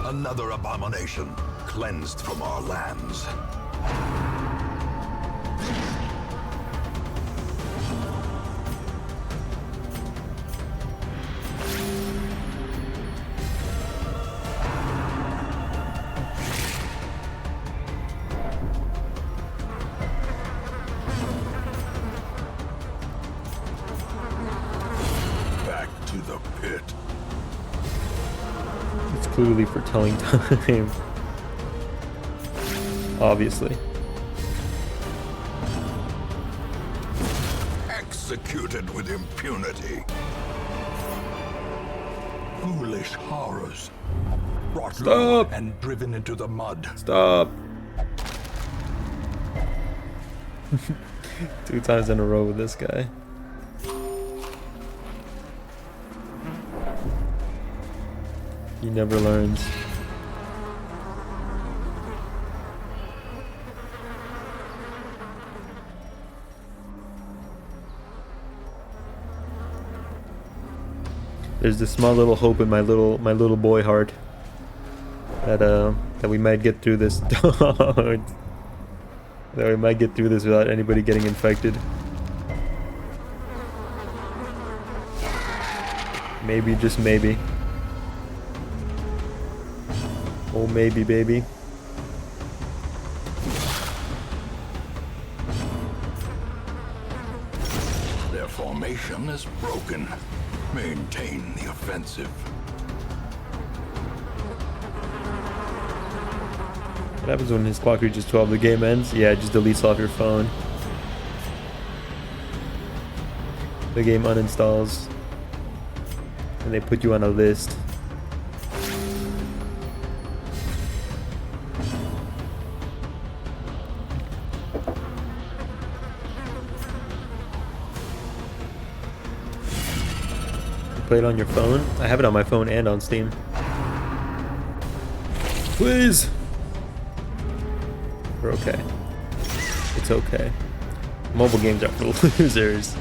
Another abomination cleansed from our lands. Back to the pit. It's clearly for telling time. Obviously. Executed with impunity. Foolish horrors. Brought low Stop! and driven into the mud. Stop! 2 times in a row with this guy. He never learns. There's this small little hope in my little boy heart that we might get through this. That we might get through this without anybody getting infected. Maybe, just maybe. Oh, maybe, baby. Their formation is broken. Maintain the offensive. What happens when his clock reaches 12? The game ends? Yeah, it just deletes off your phone. The game uninstalls. And they put you on a list. You play it on your phone? I have it on my phone and on Steam. Please! We're okay. It's okay. Mobile games are for losers.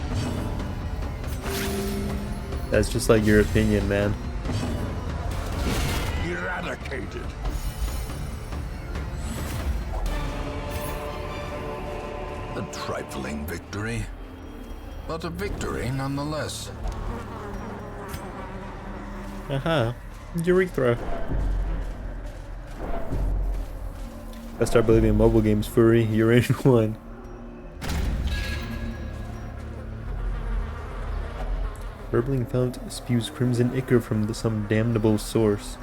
That's just like your opinion, man. eradicated. A trifling victory, but a victory nonetheless. Aha. Urethra. I start believing in mobile games, Furry. You're in one. Burbling fount spews crimson ichor from some damnable source.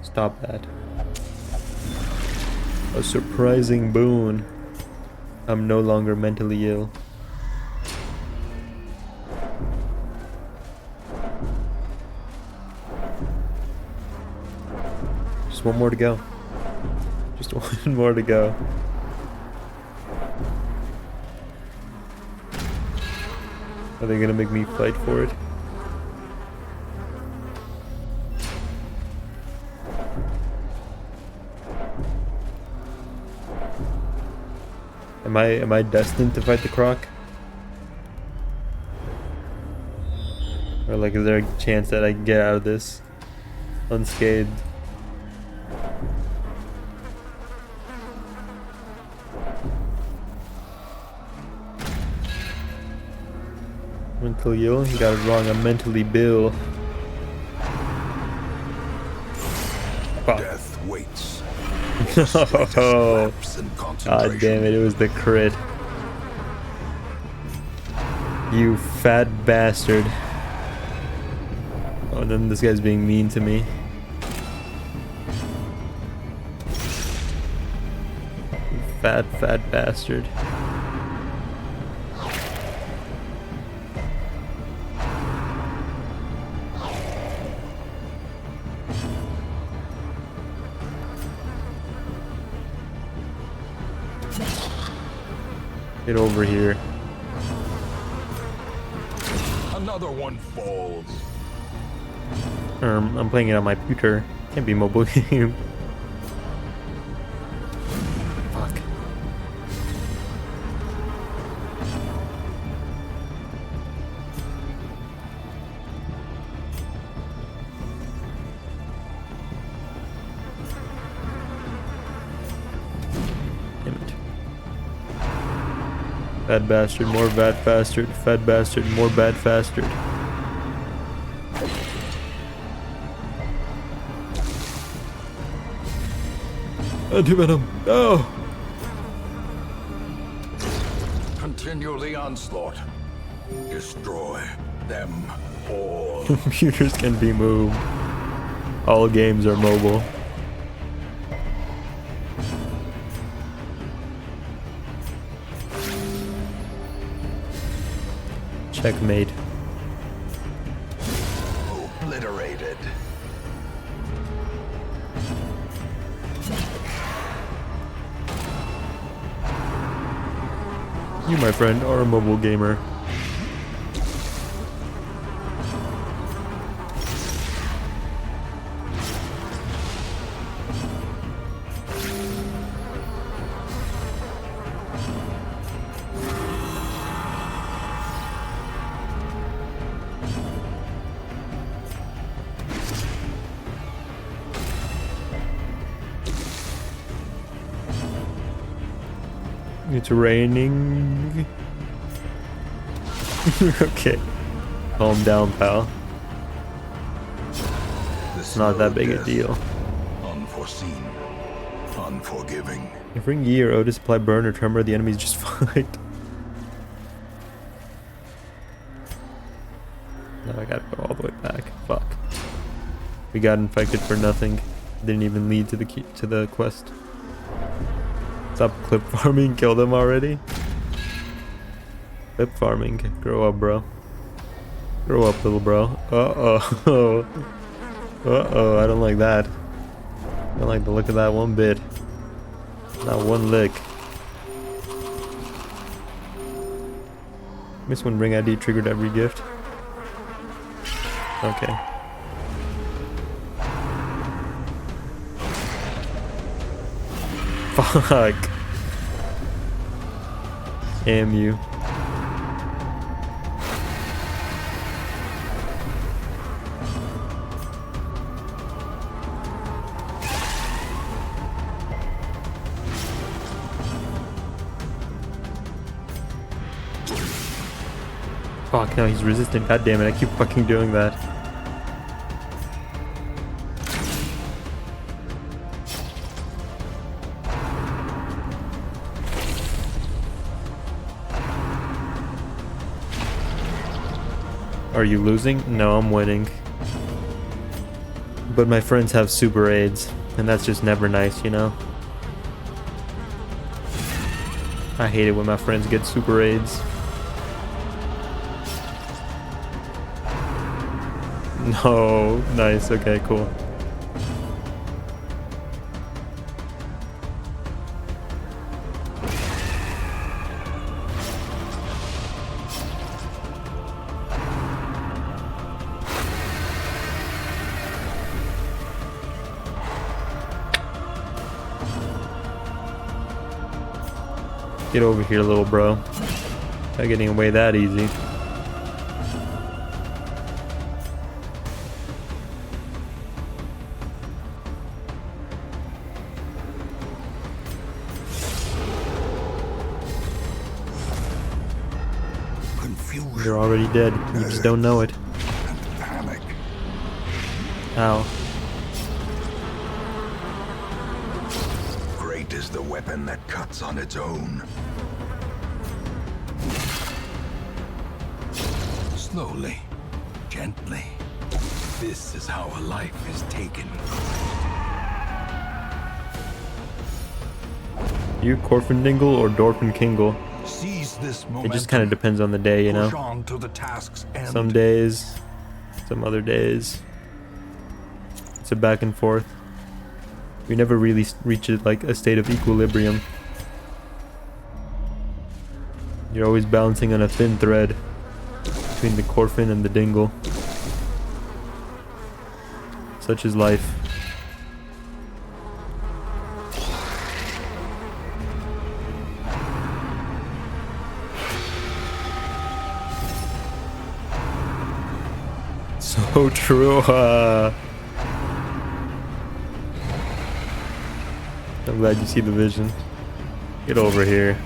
Stop that. A surprising boon. I'm no longer mentally ill. Just one more to go. Just one more to go. Are they gonna make me fight for it? Am I destined to fight the Croc? Or like, is there a chance that I can get out of this unscathed? Mentally ill? You got it wrong. I'm mentally Bill. Fuck. Death waits. Oh, god damn it, it was the crit. You fat bastard. Oh, and then this guy's being mean to me. You fat bastard. Get over here. Another one falls. I'm playing it on my computer. Can't be mobile game. Fuck. Damn it. Bad bastard, more bad bastard, fat bastard, more bad bastard. Anti-venom, no! Continue the onslaught. Destroy them all. Computers can be moved. All games are mobile. Checkmate. Obliterated. You, my friend, are a mobile gamer. It's raining. Okay. Calm down, pal. It's not that big a deal. Unforeseen. Unforgiving. If Ring Yi or Otis apply burn or tremor, the enemies just fight. Now I gotta go all the way back. Fuck. We got infected for nothing. Didn't even lead to the key to the quest. Stop clip farming, kill them already. Clip farming, grow up, bro. Grow up, little bro. Uh-oh. Uh-oh, I don't like that. I don't like the look of that one bit. Not one lick. Miss when Ring ID triggered every gift. Okay. Fuck. Damn you. Fuck, no, he's resistant. God damn it, I keep fucking doing that. Are you losing? No, I'm winning. But my friends have super aids, and that's just never nice, you know? I hate it when my friends get super aids. No, nice, okay, cool. Get over here, little bro. Not getting away that easy. Confusion You're already dead. You just don't know it. and panic. Ow. Great is the weapon that cuts on its own. Slowly, gently. This is how a life is taken. You Corfindingle or Dorfenkingle? Seize this It momentum. just kind of depends on the day, you know? Push on to the task's end. Some days, some other days. It's a back and forth. We never really reach it like a state of equilibrium. You're always balancing on a thin thread between the Corfin and the Dingle. Such is life. So true. I'm glad you see the vision. Get over here.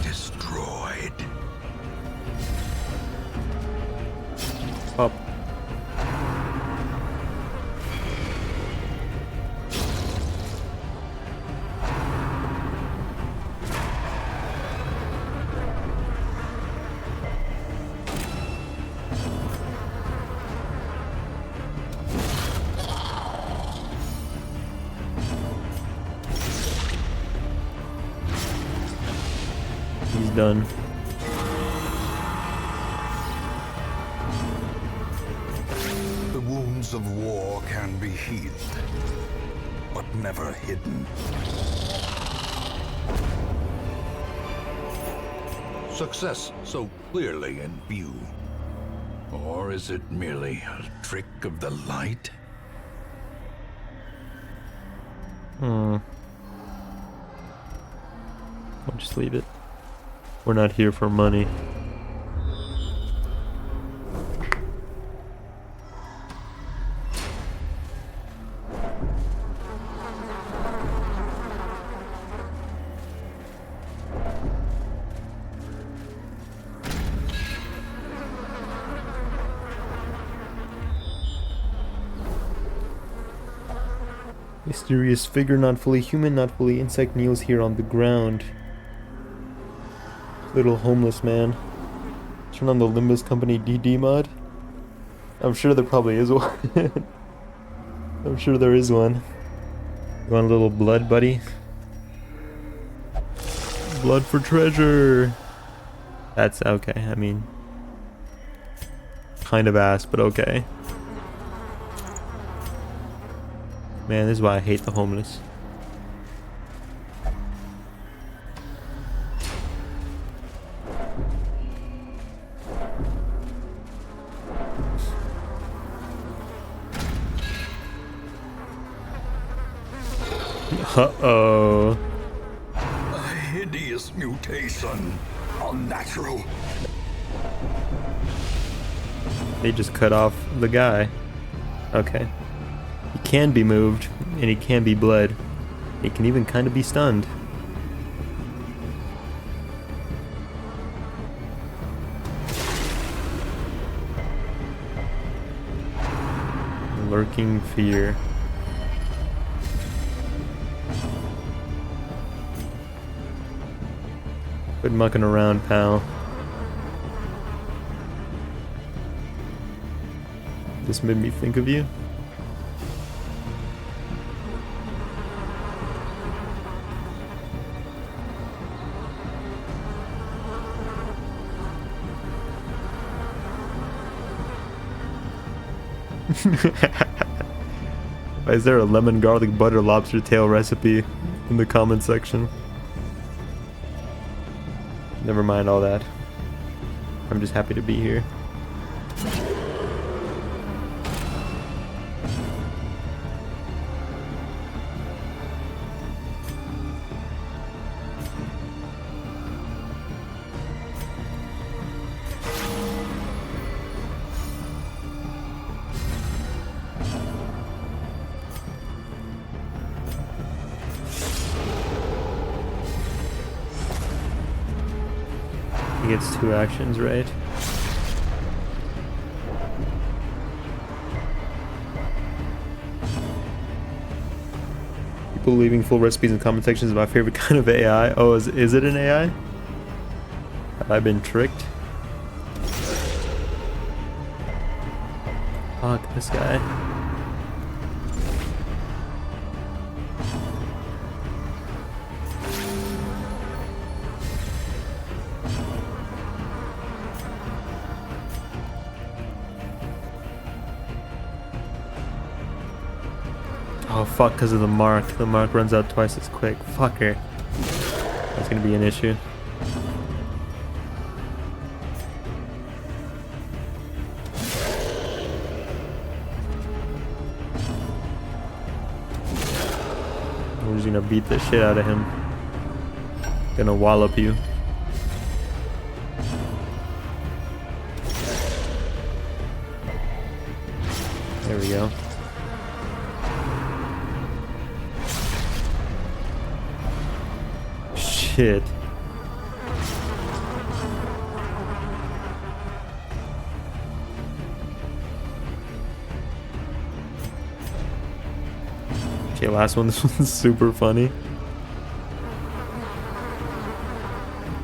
Destroyed. Up. He's done. The wounds of war can be healed, but never hidden. Success so clearly in view. Or is it merely a trick of the light? I'll just leave it. We're not here for money. Mysterious figure, not fully human, not fully insect, kneels here on the ground. Little homeless man. Turn on the Limbus Company DD mod. I'm sure there probably is one. I'm sure there is one. You want a little blood, buddy? Blood for treasure. That's okay. I mean, kind of ass, but okay. Man, this is why I hate the homeless. Uh-oh. A hideous mutation. Unnatural. They just cut off the guy. Okay. He can be moved, and he can be bled. He can even kind of be stunned. Lurking fear. Quit mucking around, pal. This made me think of you. Why is there a lemon garlic butter lobster tail recipe in the comment section? Never mind all that. I'm just happy to be here. He gets 2 actions, right? People leaving full recipes in comment sections is my favorite kind of AI. Oh, is it an AI? Have I been tricked? Fuck this guy. Oh fuck, because of the mark. The mark runs out twice as quick. Fucker. That's gonna be an issue. We're just gonna beat the shit out of him. Gonna wallop you. There we go. Shit. Okay, last one. This one's super funny.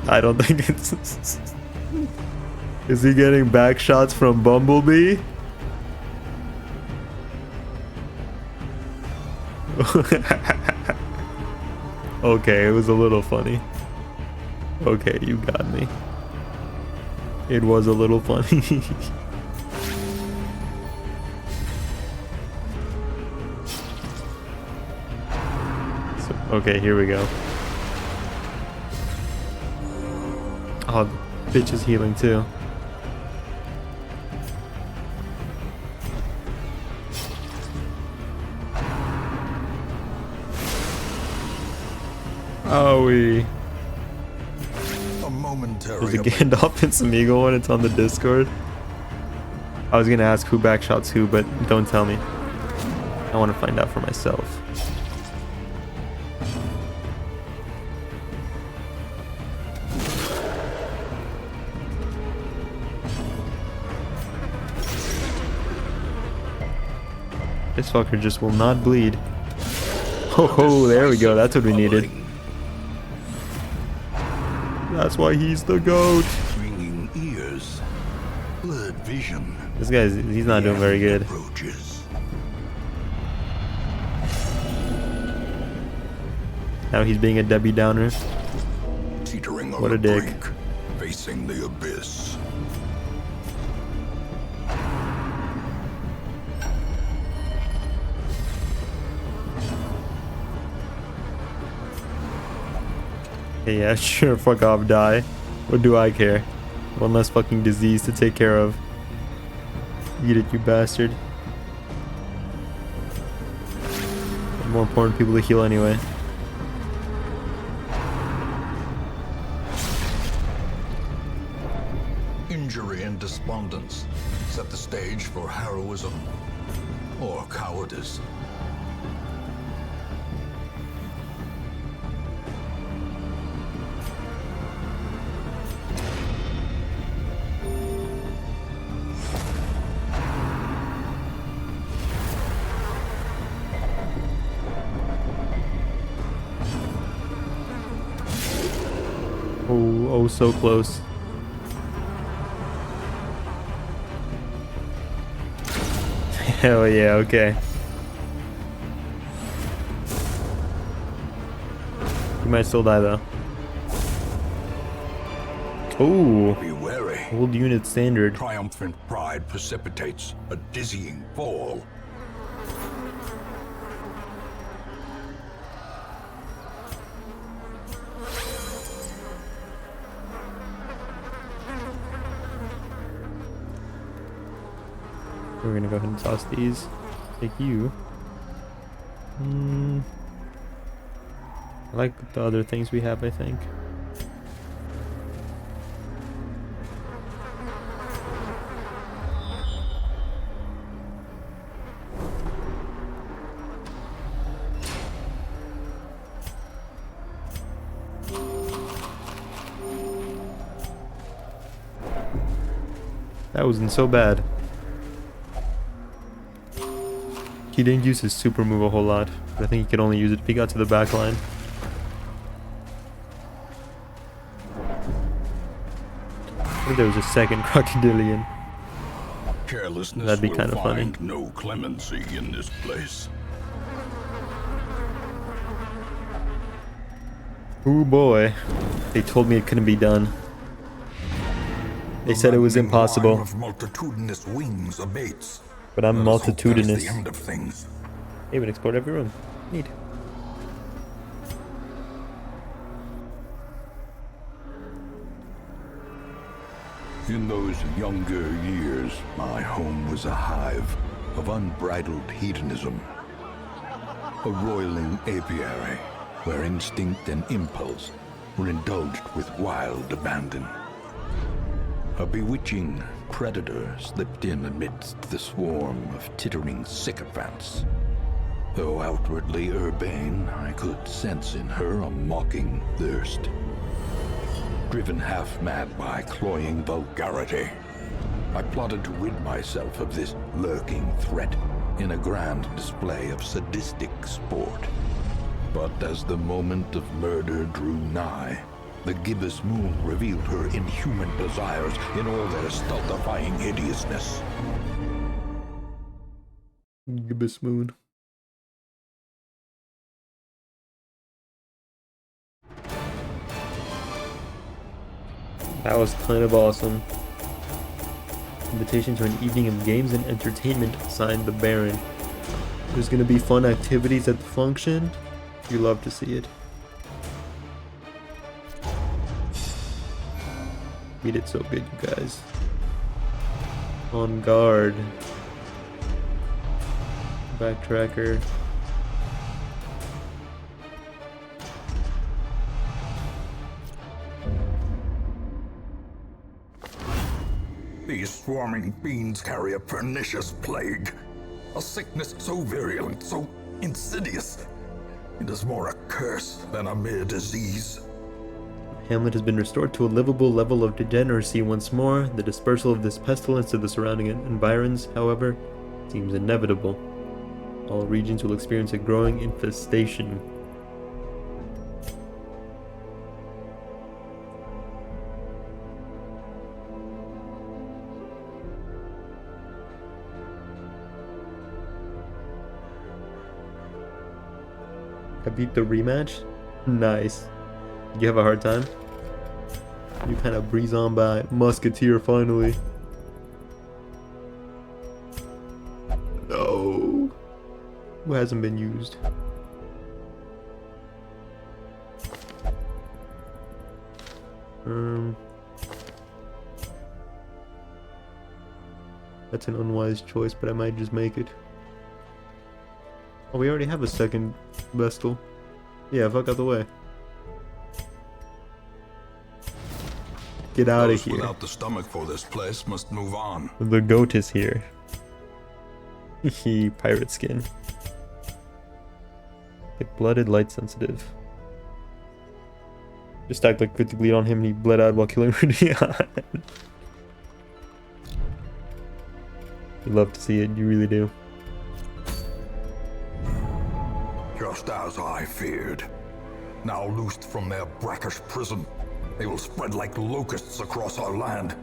I don't think it's... Is he getting back shots from Bumblebee? Okay, it was a little funny. Okay, you got me. It was a little funny. So, okay, here we go. Oh, the bitch is healing too. Owie. A momentary. There's a Gandalf and Smeagol one. It's on the Discord. I was gonna ask who backshots who, but don't tell me. I want to find out for myself. This fucker just will not bleed. Oh, there we go. That's what we needed. That's why he's the GOAT. Ringing ears, blurred vision. This guy's, he's not doing very good. Approaches. Now he's being a Debbie Downer. Teetering on What a the dick. brink, facing the abyss. Hey, yeah, sure, fuck off, die. What do I care? One less fucking disease to take care of. Eat it, you bastard. More important people to heal anyway. injury and despondence set the stage for heroism or cowardice. Oh, so close. Hell yeah, okay. You might still die though. Oh, Be wary. old unit standard. Triumphant pride precipitates a dizzying fall. We're gonna go ahead and toss these. Take you. I like the other things we have, I think. That wasn't so bad. He didn't use his super move a whole lot, but I think he could only use it if he got to the back line. I think there was a second crocodilian. Carelessness That'd be will kinda funny. find no clemency in this place. Ooh boy. They told me it couldn't be done. They said it was The maddening impossible. whine of multitudinous wings abates. But I'm Let us hope that is multitudinous. the end of things. Even explored every room. Neat. In those younger years, my home was a hive of unbridled hedonism. A roiling apiary where instinct and impulse were indulged with wild abandon. A bewitching predator slipped in amidst the swarm of tittering sycophants. Though outwardly urbane, I could sense in her a mocking thirst. Driven half-mad by cloying vulgarity, I plotted to rid myself of this lurking threat in a grand display of sadistic sport. But as the moment of murder drew nigh, the gibbous moon revealed her inhuman desires in all their stultifying hideousness. Gibbous moon. That was kind of awesome. Invitation to an evening of games and entertainment, signed the Baron. There's gonna be fun activities at the function. You love to see it. We did so good, you guys. On guard. Backtracker. These swarming fiends carry a pernicious plague. A sickness so virulent, so insidious. It is more a curse than a mere disease. Hamlet has been restored to a livable level of degeneracy once more. The dispersal of this pestilence to the surrounding environs, however, seems inevitable. All regions will experience a growing infestation. I beat the rematch? Nice. You have a hard time? You kind of breeze on by. Musketeer, finally. No. Who hasn't been used? That's an unwise choice, but I might just make it. Oh, we already have a second Vestal. Yeah, fuck out the way. Get out of Those here. without the stomach for this place must move on. The goat is here. He pirate skin. Like blooded, light sensitive. Just stacked like 50 bleed on him and he bled out while killing Rudian. You love to see it, you really do. Just as I feared. Now loosed from their brackish prison, they will spread like locusts across our land.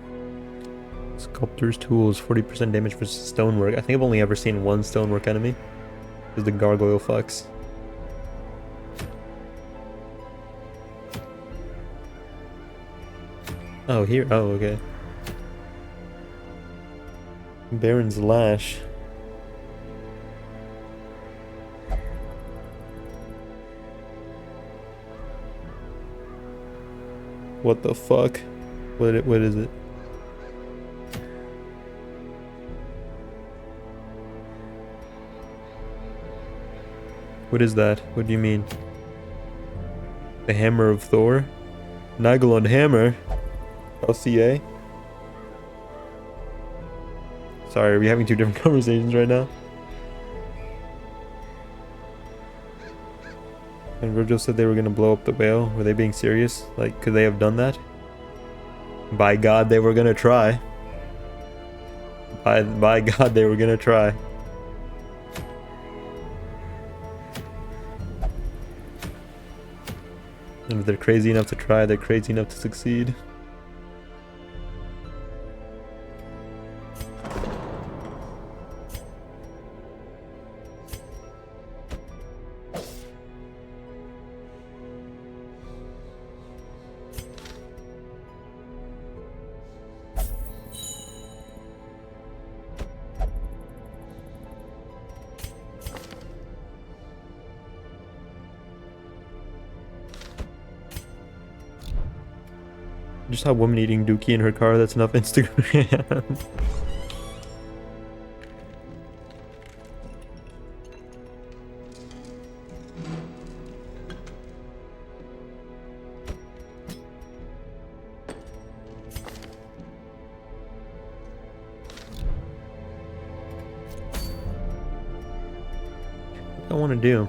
Sculptor's tools, 40% damage versus stonework. I think I've only ever seen one stonework enemy. Is the gargoyle fucks. Oh, here. Oh, okay. Baron's Lash. What the fuck? What is it? What is that? What do you mean? The Hammer of Thor? Nagelund Hammer? LCA? Sorry, are we having two different conversations right now? And Virgil said they were gonna blow up the whale. Were they being serious? Like, could they have done that? By God, they were gonna try. By God, they were gonna try. And if they're crazy enough to try, they're crazy enough to succeed. Just have woman eating dookie in her car, that's enough Instagram. What do I want to do?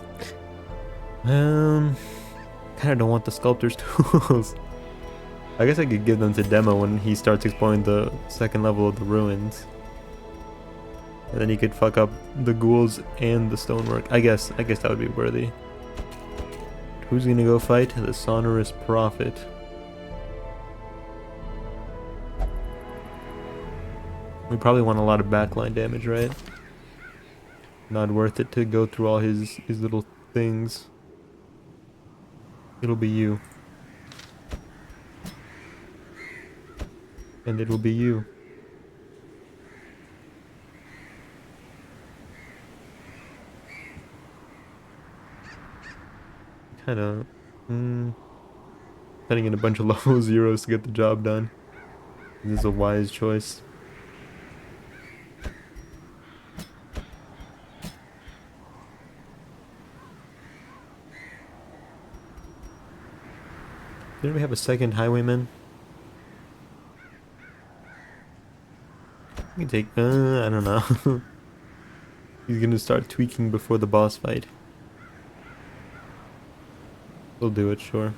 Kind of don't want the sculptor's tools. I guess I could give them to Demo when he starts exploring the second level of the ruins. And then he could fuck up the ghouls and the stonework. I guess that would be worthy. Who's gonna go fight? The Sonorous Prophet. We probably want a lot of backline damage, right? Not worth it to go through all his little things. It'll be you. And it will be you. Kinda... Putting in a bunch of level zeros to get the job done. This is a wise choice. Didn't we have a second highwayman? We can take, I don't know. He's gonna start tweaking before the boss fight. We'll do it, sure.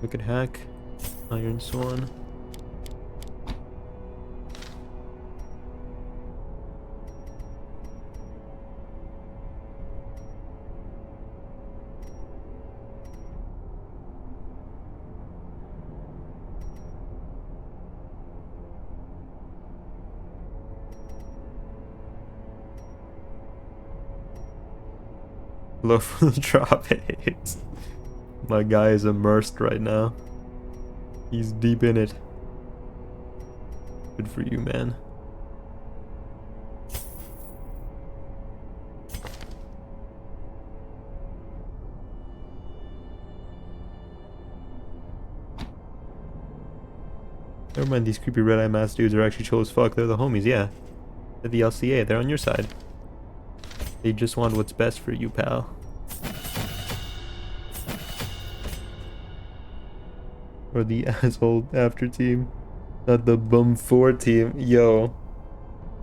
We could hack. Iron Swan. Low for the tropics. My guy is immersed right now. He's deep in it. Good for you, man. Never mind, these creepy red-eye masked dudes are actually chill as fuck. They're the homies, yeah. They're the LCA, they're on your side. They just want what's best for you, pal. Or the asshole after team. Not the bum 4 team. Yo.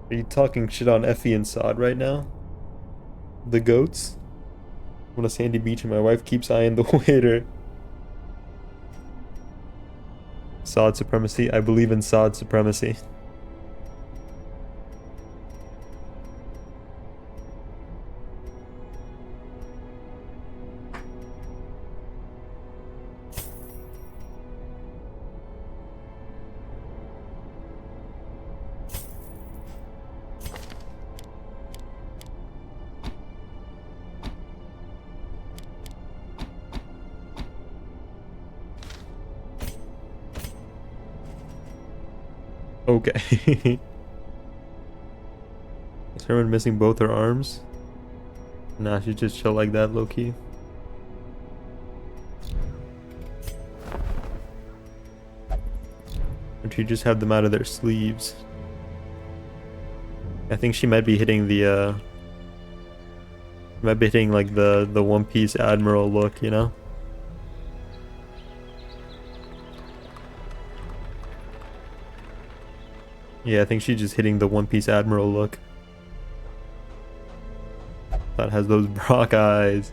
Are you talking shit on Effie and Sod right now? The goats? I'm on a sandy beach and my wife keeps eyeing the waiter. Sod supremacy. I believe in Sod supremacy. Okay. Is Herman missing both her arms? Nah, she's just chill like that, low-key. Or she just have them out of their sleeves. I think she might be hitting the, might be hitting like the One Piece Admiral look, you know? Yeah, I think she's just hitting the One Piece Admiral look. That has those Brock eyes.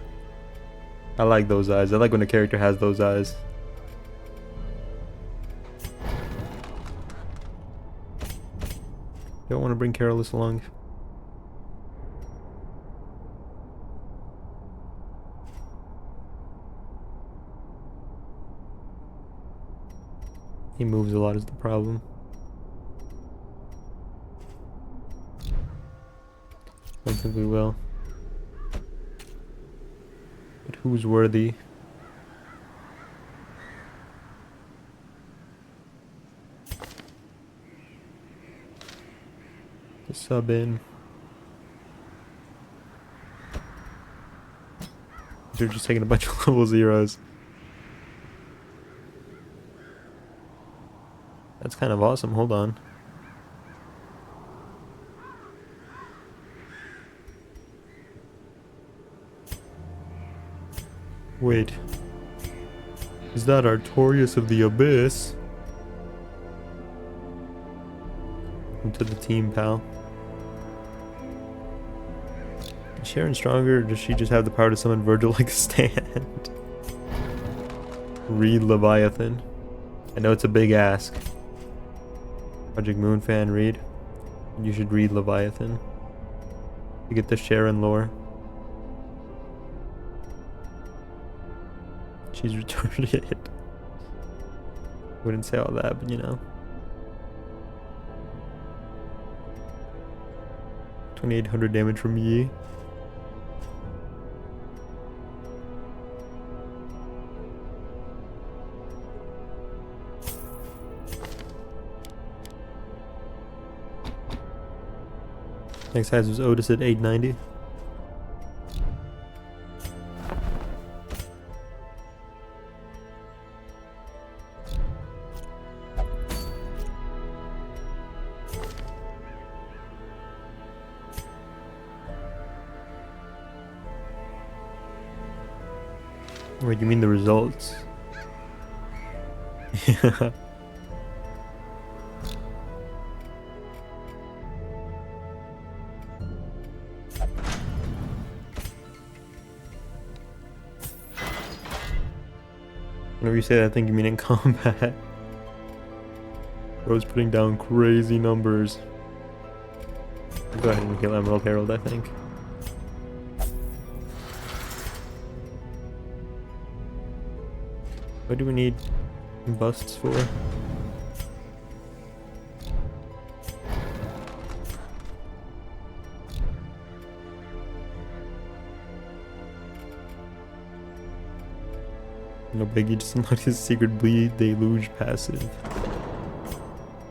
I like those eyes. I like when a character has those eyes. Don't want to bring Carolus along. He moves a lot is the problem. I don't think we will. But who's worthy? To sub in. They're just taking a bunch of level zeros. That's kind of awesome. Hold on. Wait. Is that Artorias of the Abyss? Welcome to the team, pal. Is Sharon stronger, or does she just have the power to summon Virgil like a stand? Read Leviathan. I know it's a big ask. Project Moon fan, read. You should read Leviathan. You get the Sharon lore. She's retarded. Wouldn't say all that, but you know. 2800 damage from Yi. Next highest was Otis at 890. Wait, you mean the results? Yeah. Whenever you say that, I think you mean in combat. Bro's putting down crazy numbers. I'll go ahead and kill Emerald Herald, I think. What do we need busts for? No biggie, just unlock his secret bleed deluge passive.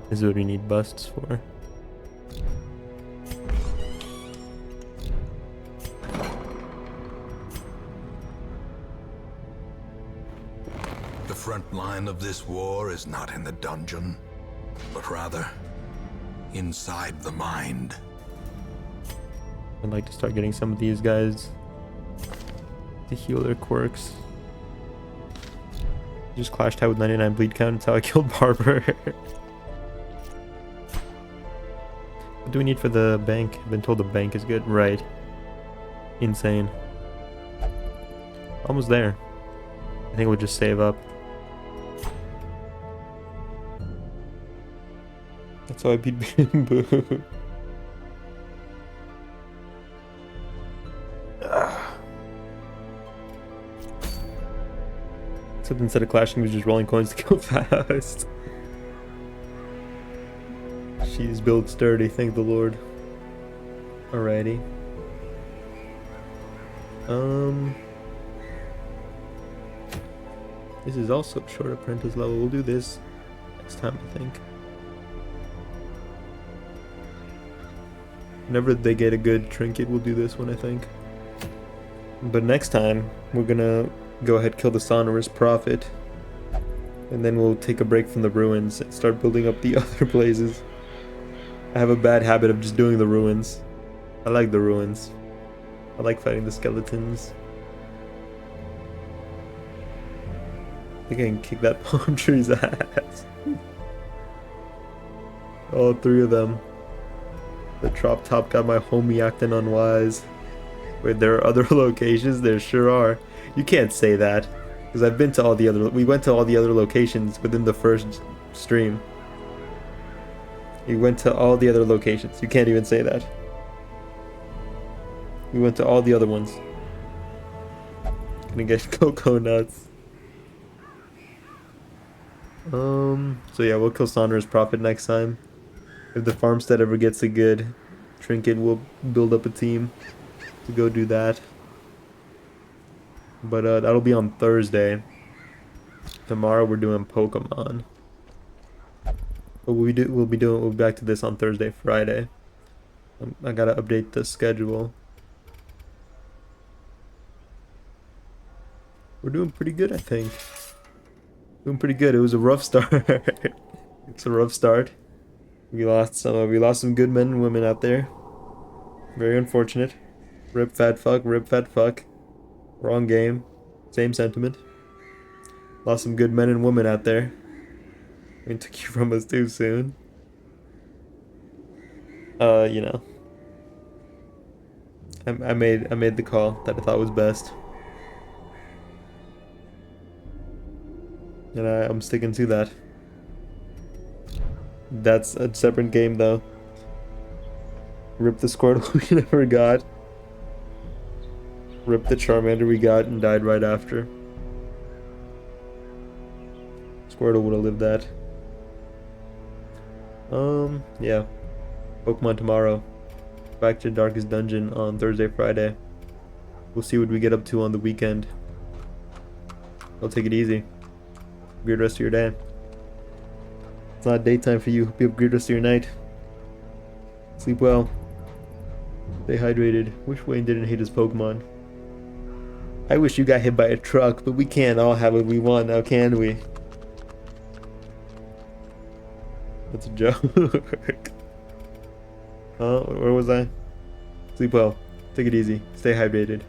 This is what we need busts for. The front line of this war is not in the dungeon, but rather inside the mind. I'd like to start getting some of these guys to heal their quirks. Just clashed out with 99 bleed count. That's how I killed Barber. What do we need for the bank? I've been told the bank is good. Right. Insane. Almost there. I think we'll just save up. That's how I beat Boo. Except instead of clashing, he was just rolling coins to kill fast. She's built sturdy, thank the Lord. Alrighty. This is also short apprentice level. We'll do this next time, I think. Whenever they get a good trinket, we'll do this one, I think. But next time, we're gonna go ahead, kill the Sonorous Prophet. And then we'll take a break from the ruins and start building up the other places. I have a bad habit of just doing the ruins. I like the ruins. I like fighting the skeletons. I think I can kick that palm tree's ass. All three of them. The drop top got my homie acting unwise. Wait, there are other locations? There sure are. You can't say that. Because I've been to all the other... We went to all the other locations within the first stream. We went to all the other locations. You can't even say that. We went to all the other ones. Gonna get cocoa nuts. So yeah, we'll kill Sonorous Prophet next time. If the farmstead ever gets a good trinket, we'll build up a team to go do that. But that'll be on Thursday. Tomorrow we're doing Pokemon. But we'll be back to this on Thursday, Friday. I gotta update the schedule. We're doing pretty good, I think. Doing pretty good. It was a rough start. It's a rough start. We lost some good men and women out there. Very unfortunate. Rip fat fuck, rip fat fuck. Wrong game. Same sentiment. Lost some good men and women out there. I mean, took you from us too soon. You know. I made the call that I thought was best. And I'm sticking to that. That's a separate game though. Rip the Squirtle we never got. Rip the Charmander we got and died right after. Squirtle would have lived that. Yeah. Pokemon tomorrow. Back to Darkest Dungeon on Thursday, Friday. We'll see what we get up to on the weekend. I'll take it easy. Great rest of your day. It's not daytime for you. Hope you have a great rest of your night. Sleep well. Stay hydrated. Wish Wayne didn't hate his Pokemon. I wish you got hit by a truck, but we can't all have what we want now, can we? That's a joke. Where was I? Sleep well. Take it easy. Stay hydrated.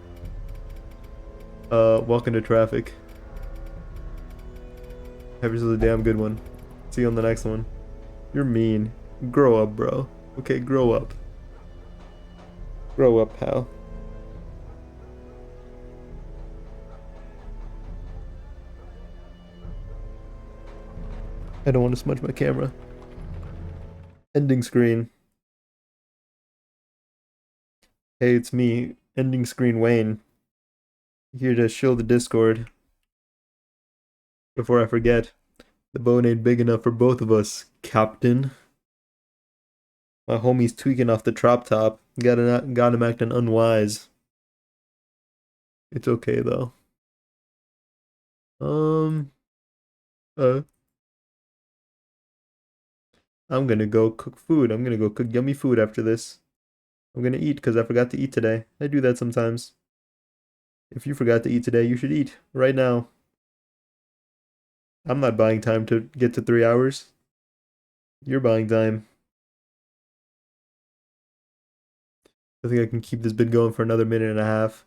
Walk into traffic. Have yourself a damn good one. See you on the next one. You're mean. Grow up, bro. Okay, grow up. Grow up, pal. I don't want to smudge my camera. Ending screen. Hey, it's me, ending screen Wayne. Here to show the Discord. Before I forget, the bone ain't big enough for both of us, Captain. My homie's tweaking off the drop top. Got him acting unwise. It's okay though. I'm gonna go cook food. I'm gonna go cook yummy food after this. I'm gonna eat because I forgot to eat today. I do that sometimes. If you forgot to eat today, you should eat right now. I'm not buying time to get to 3 hours. You're buying time. I think I can keep this bit going for another minute and a half.